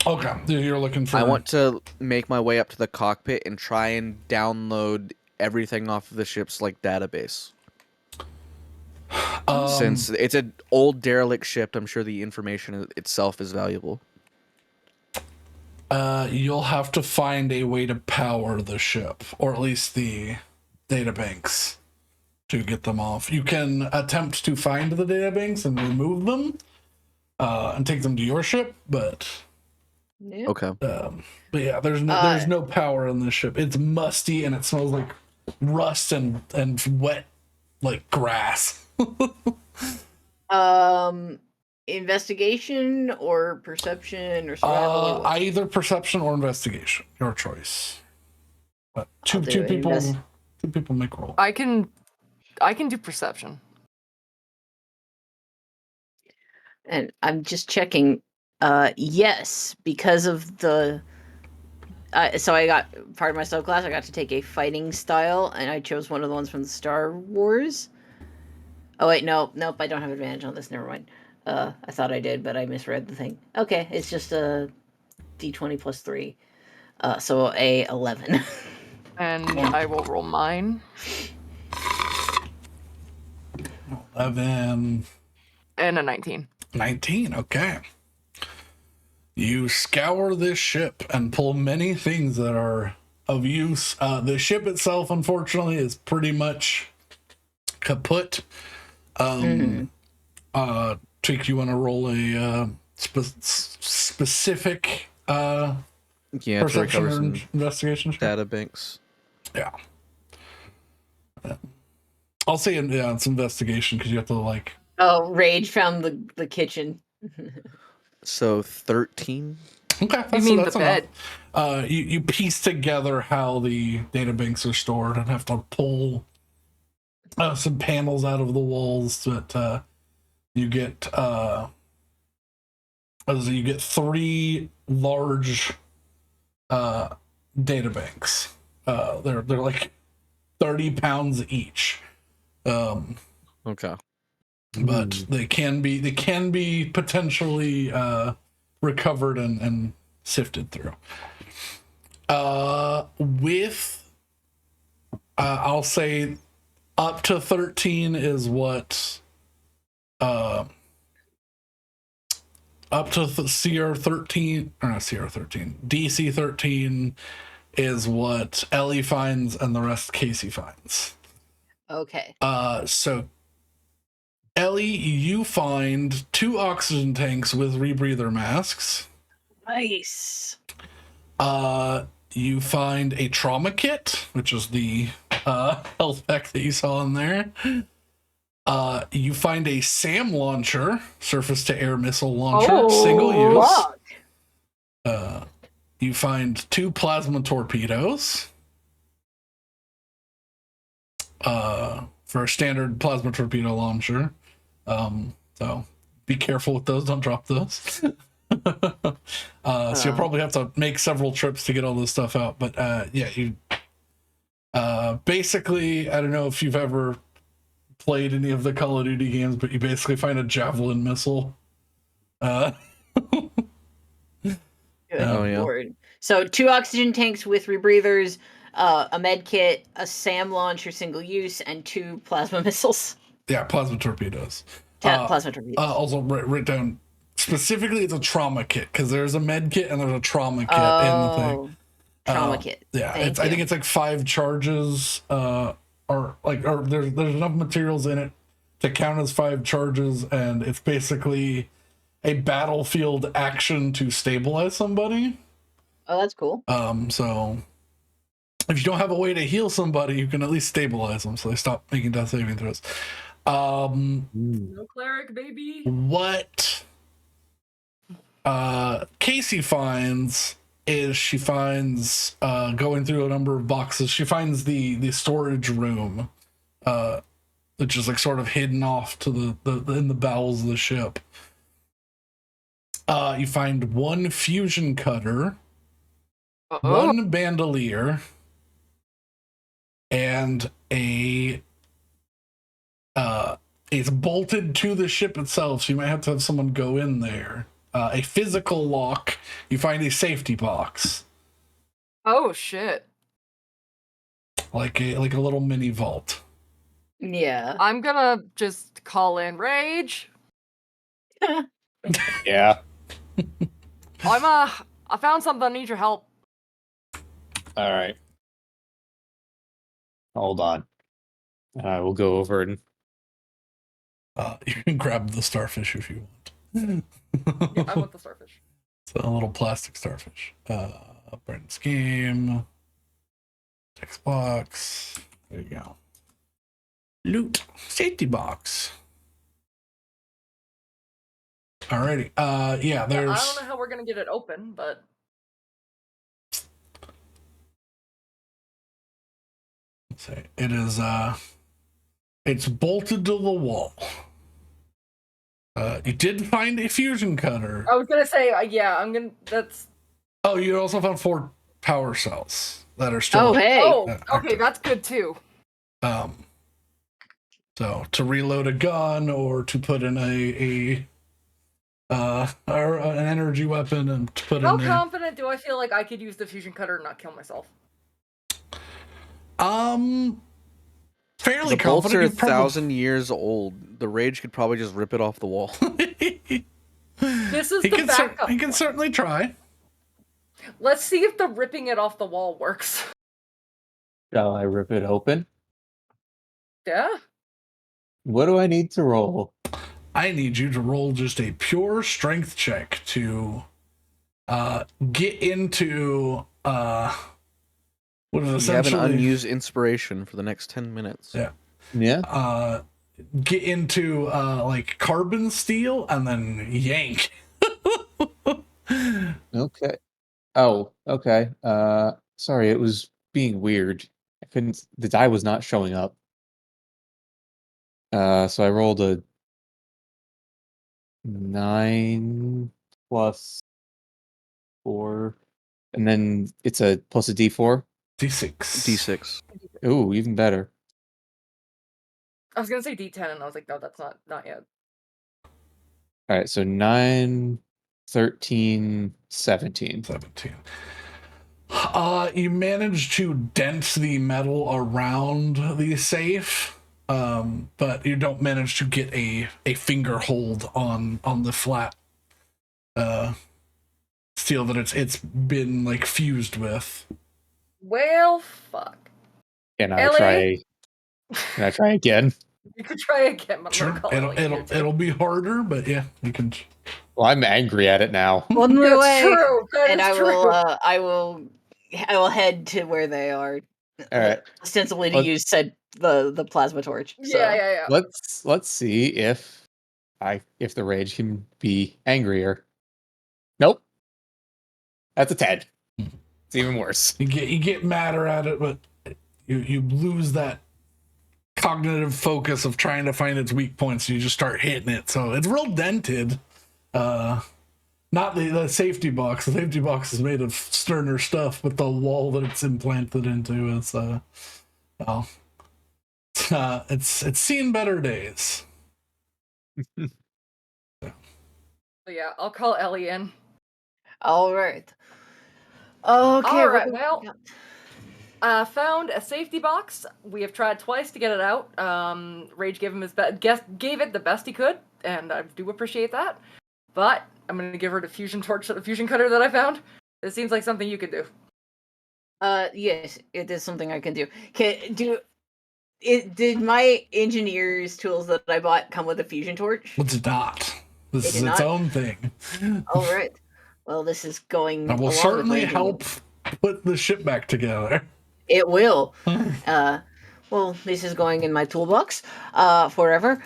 Okay, you're looking for.
I want to make my way up to the cockpit and try and download everything off of the ship's like database. Since it's an old derelict ship, I'm sure the information itself is valuable.
You'll have to find a way to power the ship, or at least the databanks, to get them off. You can attempt to find the databanks and remove them, and take them to your ship, but
Yeah.
Okay.
but yeah, there's no power in this ship. It's musty and it smells like rust and wet, like grass.
Investigation or perception or survival? Or what?
Either perception or investigation, your choice. But
I'll do
two
it.
people make roll.
I can do perception.
And I'm just checking. Yes, because of the. So I got part of my subclass. I got to take a fighting style, and I chose one of the ones from the Star Wars. Oh wait, nope. I don't have advantage on this. Never mind. I thought I did, but I misread the thing. Okay, it's just a d20 plus 3. So a 11.
And I will roll mine.
11.
And a 19.
19, okay. You scour this ship and pull many things that are of use. The ship itself, unfortunately, is pretty much kaput. Trick, you want to roll a specific
Yeah, to
perception
recover
or
some
investigation?
data banks.
Yeah. I'll say it's investigation because you have to like.
Oh, Rage found the kitchen.
So 13.
Okay,
You mean
that's
the bed?
enough. You piece together how the data banks are stored and have to pull some panels out of the walls that you get. You get 3 large data banks. They're like 30 pounds each.
Okay.
But they can be potentially recovered and sifted through. With I'll say up to 13 is what up to CR 13 or not CR 13 DC 13 is what Ellie finds and the rest Casey finds.
Okay.
So Ellie, you find 2 oxygen tanks with rebreather masks.
Nice.
You find a trauma kit, which is the health pack that you saw in there. You find a SAM launcher, surface to air missile launcher, single use. You find 2 plasma torpedoes. For a standard plasma torpedo launcher. So be careful with those, don't drop those. So you'll probably have to make several trips to get all this stuff out. But yeah, you basically, I don't know if you've ever played any of the Call of Duty games, but you basically find a javelin missile.
Good
Oh, yeah.
Lord. So 2 oxygen tanks with rebreathers, a med kit, a SAM launcher single use, and 2 plasma missiles.
Yeah, plasma torpedoes.
Plasma torpedoes.
Also write down specifically it's a trauma kit because there's a med kit and there's a trauma kit in the thing.
Trauma kit.
Yeah,
Thank
I
you.
think it's like 5 charges, or there's enough materials in it to count as 5 charges, and it's basically a battlefield action to stabilize somebody.
Oh, that's cool.
So if you don't have a way to heal somebody, you can at least stabilize them so they stop making death saving throws.
No cleric, baby.
What Casey finds is she finds going through a number of boxes, she finds the storage room, which is like sort of hidden off to the in the bowels of the ship. You find 1 fusion cutter, 1 bandolier, and it's bolted to the ship itself, so you might have to have someone go in there. A physical lock. You find a safety box,
Oh shit.
like a little mini vault.
Yeah.
I'm gonna just call in Rage.
Yeah.
I found something. I need your help.
All right. Hold on. We'll go over and.
You can grab the starfish if you want.
Yeah, I want the starfish.
It's a little plastic starfish. Brandon's game. Text box. There you go. Loot. Safety box. Alrighty. Yeah, there's.
I don't know how we're gonna get it open, but
say it is it's bolted to the wall. You did find a fusion cutter.
I was gonna say, yeah, that's.
Oh, you also found 4 power cells that are still.
Oh, hey.
Oh, okay,
active.
that's good too.
So to reload a gun or to put in or an energy weapon and to put
How
in
confident do I feel like I could use the fusion cutter and not kill myself?
Fairly
The bolts are
confident.
1,000 years old. The rage could probably just rip it off the wall.
This is the backup.
He can certainly try.
Let's see if the ripping it off the wall works.
Shall I rip it open?
Yeah.
What do I need to roll?
I need you to roll just a pure strength check to get into what is
You have
essentially
an unused inspiration for the next 10 minutes.
Yeah.
Yeah.
Get into like carbon steel and then yank.
Okay. Oh, okay. Sorry, it was being weird. I couldn't. The die was not showing up. So I rolled a 9 plus 4, and then it's a plus a D4.
D6.
D6.
Ooh, even better.
I was gonna say D10, and I was like, no, that's not yet.
All right, so 9, 13, 17.
17. You managed to dent the metal around the safe, but you don't manage to get a finger hold on the flat steel that it's been like fused with.
Well, fuck.
Can I
Ellie?
try? Can I try again?
You could try again, but I'm
Sure,
gonna call Ellie here, too.
it'll be harder, but yeah, you can.
Well, I'm angry at it now.
One more
That's
way,
true. That
and
is
I
true.
will head to where they are,
All right,
ostensibly to
Let's-
use the plasma torch. So.
Yeah.
let's see if the rage can be angrier. Nope. That's a 10. It's even worse.
You get madder at it, but you lose that cognitive focus of trying to find its weak points. You just start hitting it, so it's real dented. Not the safety box. The safety box is made of sterner stuff, but the wall that it's implanted into is it's seen better days.
So yeah, I'll call Ellie in.
All right. Okay.
All right. Well, found a safety box. We have tried twice to get it out. Rage gave him gave it the best he could, and I do appreciate that. But I'm gonna give her the fusion torch, the fusion cutter that I found. It seems like something you could do.
Yes, it is something I can do. Did my engineer's tools that I bought come with a fusion torch?
It's not. This
It
is
did
its
not?
Oh, own thing.
All right. Well, this is going.
That will
along with
certainly
my engineering.
help put the ship back together.
It will. Well, this is going in my toolbox forever.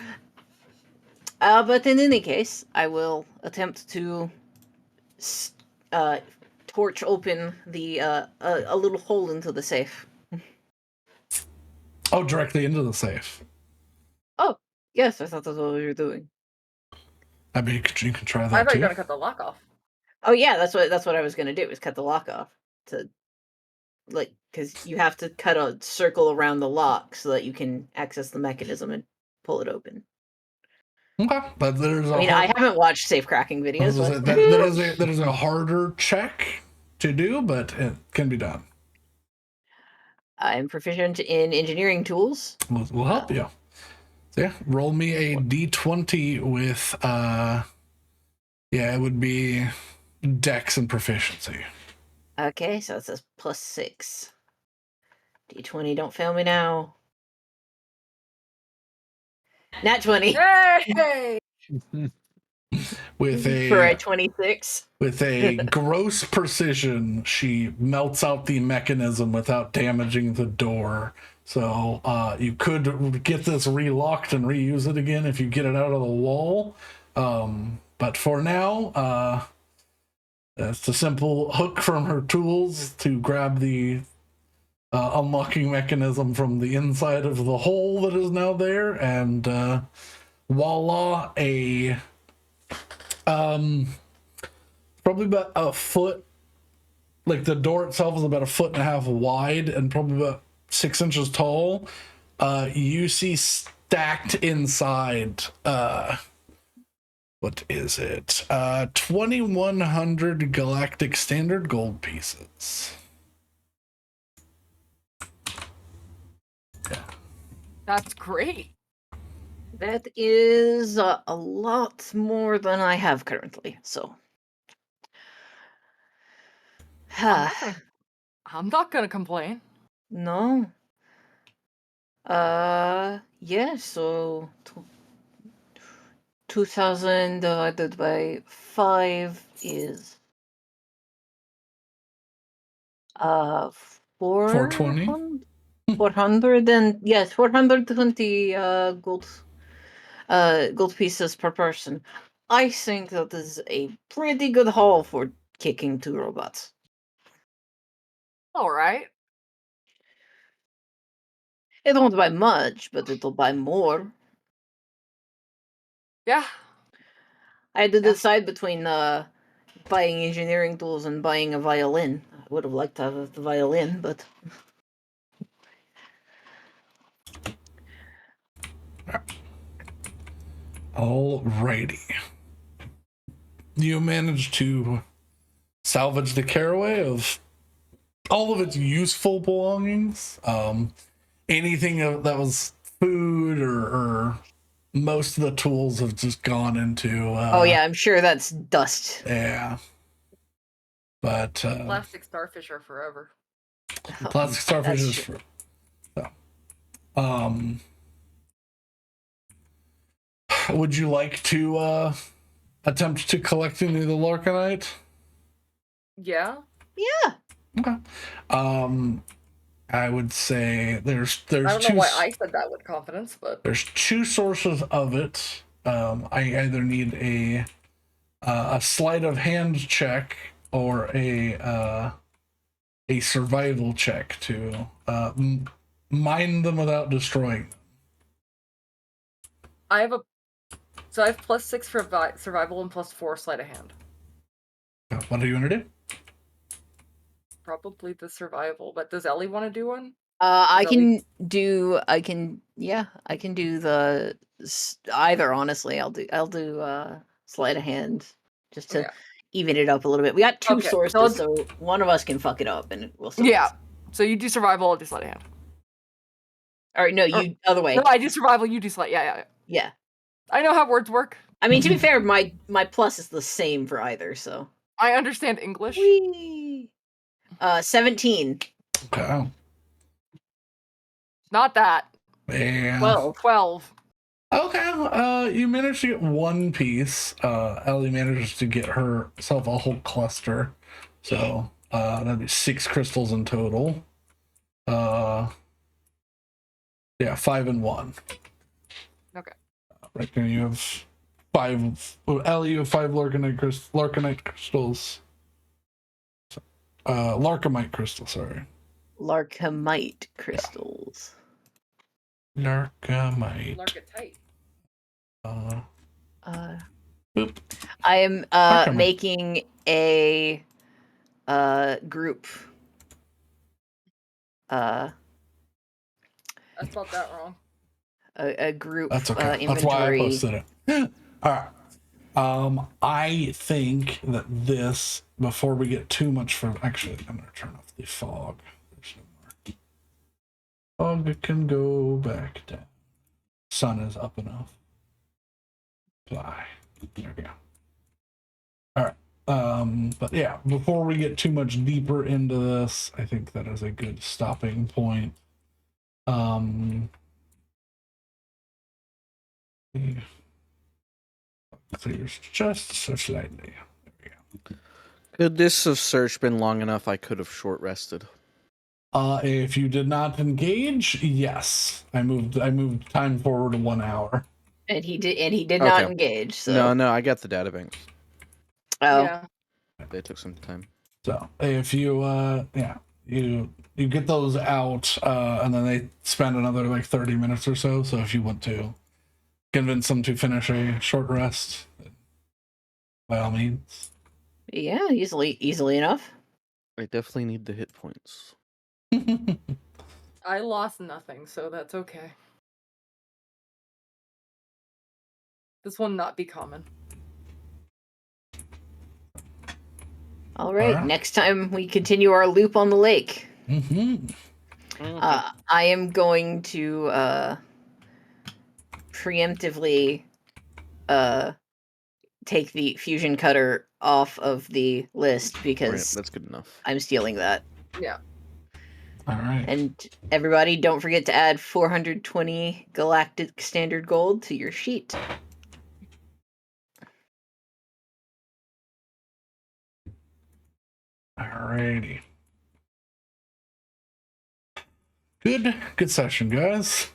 But in any case, I will attempt to torch open the a little hole into the safe.
Oh, directly into the safe.
Oh, yes, I thought that's what we were doing.
I mean, you can try
I
that
thought you
too.
were gonna cut the lock off.
Oh yeah, that's what I was gonna do, is cut the lock off to, like, because you have to cut a circle around the lock so that you can access the mechanism and pull it open.
Okay, but there's
I mean, I haven't watched safe cracking videos. But...
that is a harder check to do, but it can be done.
I'm proficient in engineering tools.
We'll help you. So yeah, roll me a d20 with it would be dex and proficiency.
Okay, so it says +6. D20, don't fail me now. Nat 20
Hey!
With
for a
a
26.
with a gross precision, she melts out the mechanism without damaging the door. So you could get this relocked and reuse it again if you get it out of the wall. But for now, it's a simple hook from her tools to grab the unlocking mechanism from the inside of the hole that is now there, and voila, a probably about a foot, like the door itself is about 1.5 feet wide and probably about 6 inches tall. You see stacked inside, what is it? 2,100 galactic standard gold pieces.
That's great.
That is a lot more than I have currently. So,
I'm not gonna complain.
no. Yeah. So 2,000 divided by 5 is
420?
400 and yes, 420 gold pieces per person. I think that is a pretty good haul for kicking 2 robots.
All right.
It won't buy much, but it'll buy more.
Yeah.
I had to
Yeah.
decide between buying engineering tools and buying a violin. I would have liked to have the violin, but
Alrighty. You managed to salvage the caraway of all of its useful belongings. Anything that was food or most of the tools have just gone into.
oh yeah, I'm sure that's dust.
Yeah. But
Plastic starfish are forever.
plastic starfish
That's
is
true.
so. Would you like to attempt to collect any of the Larkanite?
Yeah.
Yeah.
Okay. I would say there's
I don't
two.
know why I said that with confidence, but
There's 2 sources of it. I either need a sleight of hand check or a survival check to mine them without destroying them.
I have +6 for survival and +4 sleight of hand.
What are you gonna do?
Probably the survival, but does Ellie want to do one?
I
Is
can do the either. Honestly, I'll do sleight of hand just to
Yeah.
even it up a little bit. We got 2
Okay,
sources,
so
so one of us can fuck it up, and we'll still.
Yeah. So you do survival, I'll do sleight of hand.
All right, no, you other way.
No, I do survival, you do sleight. Yeah.
Yeah.
I know how words work.
I mean, to be fair, my plus is the same for either. So.
I understand English.
Whee! 17.
Okay.
Not that.
Yeah.
12.
Okay. You managed to get 1 piece. Ellie manages to get herself a whole cluster. So that'd be 6 crystals in total. Yeah, 5 and 1.
Okay.
Right now you have 5. Ellie, you have 5 Larkanite crystals. Larkamite crystals, sorry.
Larkamite crystals.
Larkamite.
Larkatite.
Boop.
I am
Larkamite.
making a group.
I spelled that wrong.
A group
That's okay.
inventory.
That's why I posted it. All right. I think that this, before we get too much from, actually, I'm going to turn off the fog. There's no more. Fog can go back down. Sun is up enough. Fly. There we go. All right. But yeah, before we get too much deeper into this, I think that is a good stopping point. Clears just so slightly. There we go.
Could this have search been long enough? I could have short rested.
If you did not engage, yes, I moved time forward 1 hour.
And he did not
Okay.
engage. So.
No, I got the data banks.
Oh.
Yeah.
They took some time.
So if you you get those out, and then they spend another like 30 minutes or so. So if you want to convince them to finish a short rest, by all means.
Yeah, easily enough.
I definitely need the hit points.
I lost nothing, so that's okay. This will not be common.
All right,
Alright.
next time we continue our loop on the lake.
Mm-hmm.
I am going to preemptively take the fusion cutter off of the list
Right,
because
that's good enough.
I'm stealing that.
Yeah.
All right.
And everybody, don't forget to add 420 galactic standard gold to your sheet.
Alrighty. Good session, guys.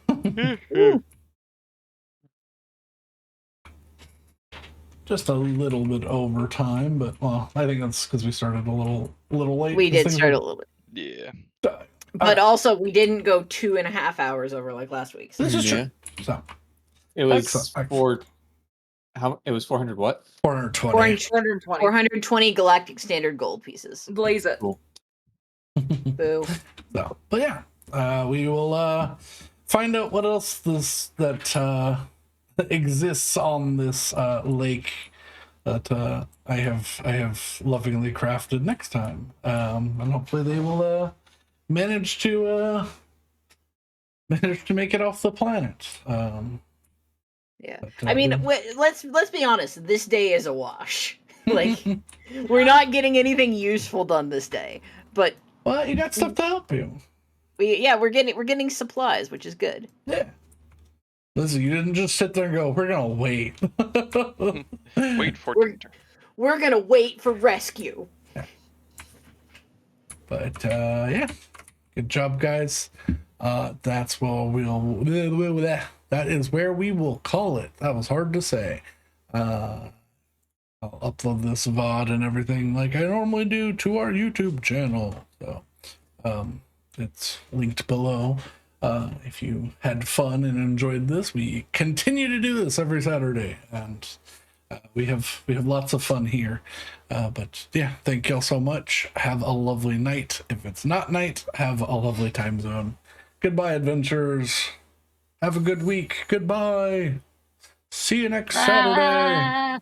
Just a little bit over time, but well, I think that's because we started a little late.
We
'cause
did
things
start
were-
a little bit.
Yeah.
But also, we didn't go 2.5 hours over like last week. So.
This is
Yeah.
true. So
It was
Excellent.
It was 400 what?
420.
420.
420 galactic standard gold pieces.
Blaze it.
Cool.
Boo.
So, but yeah, we will find out what else that exists on this lake that I have lovingly crafted next time, and hopefully they will manage to make it off the planet.
Yeah.
But,
I mean, let's be honest. This day is a wash. Like, we're not getting anything useful done this day. But
well, you got stuff to help you.
we're getting supplies, which is good.
Yeah. Listen, you didn't just sit there and go, "We're gonna wait."
Wait for
We're-
Tinter.
We're gonna wait for rescue.
But yeah, good job, guys. That's what that is where we will call it. That was hard to say. I'll upload this VOD and everything like I normally do to our YouTube channel. So it's linked below. If you had fun and enjoyed this, we continue to do this every Saturday, and we have lots of fun here. But yeah, thank y'all so much. Have a lovely night. If it's not night, have a lovely time zone. Goodbye, adventurers. Have a good week. Goodbye. See you next Saturday.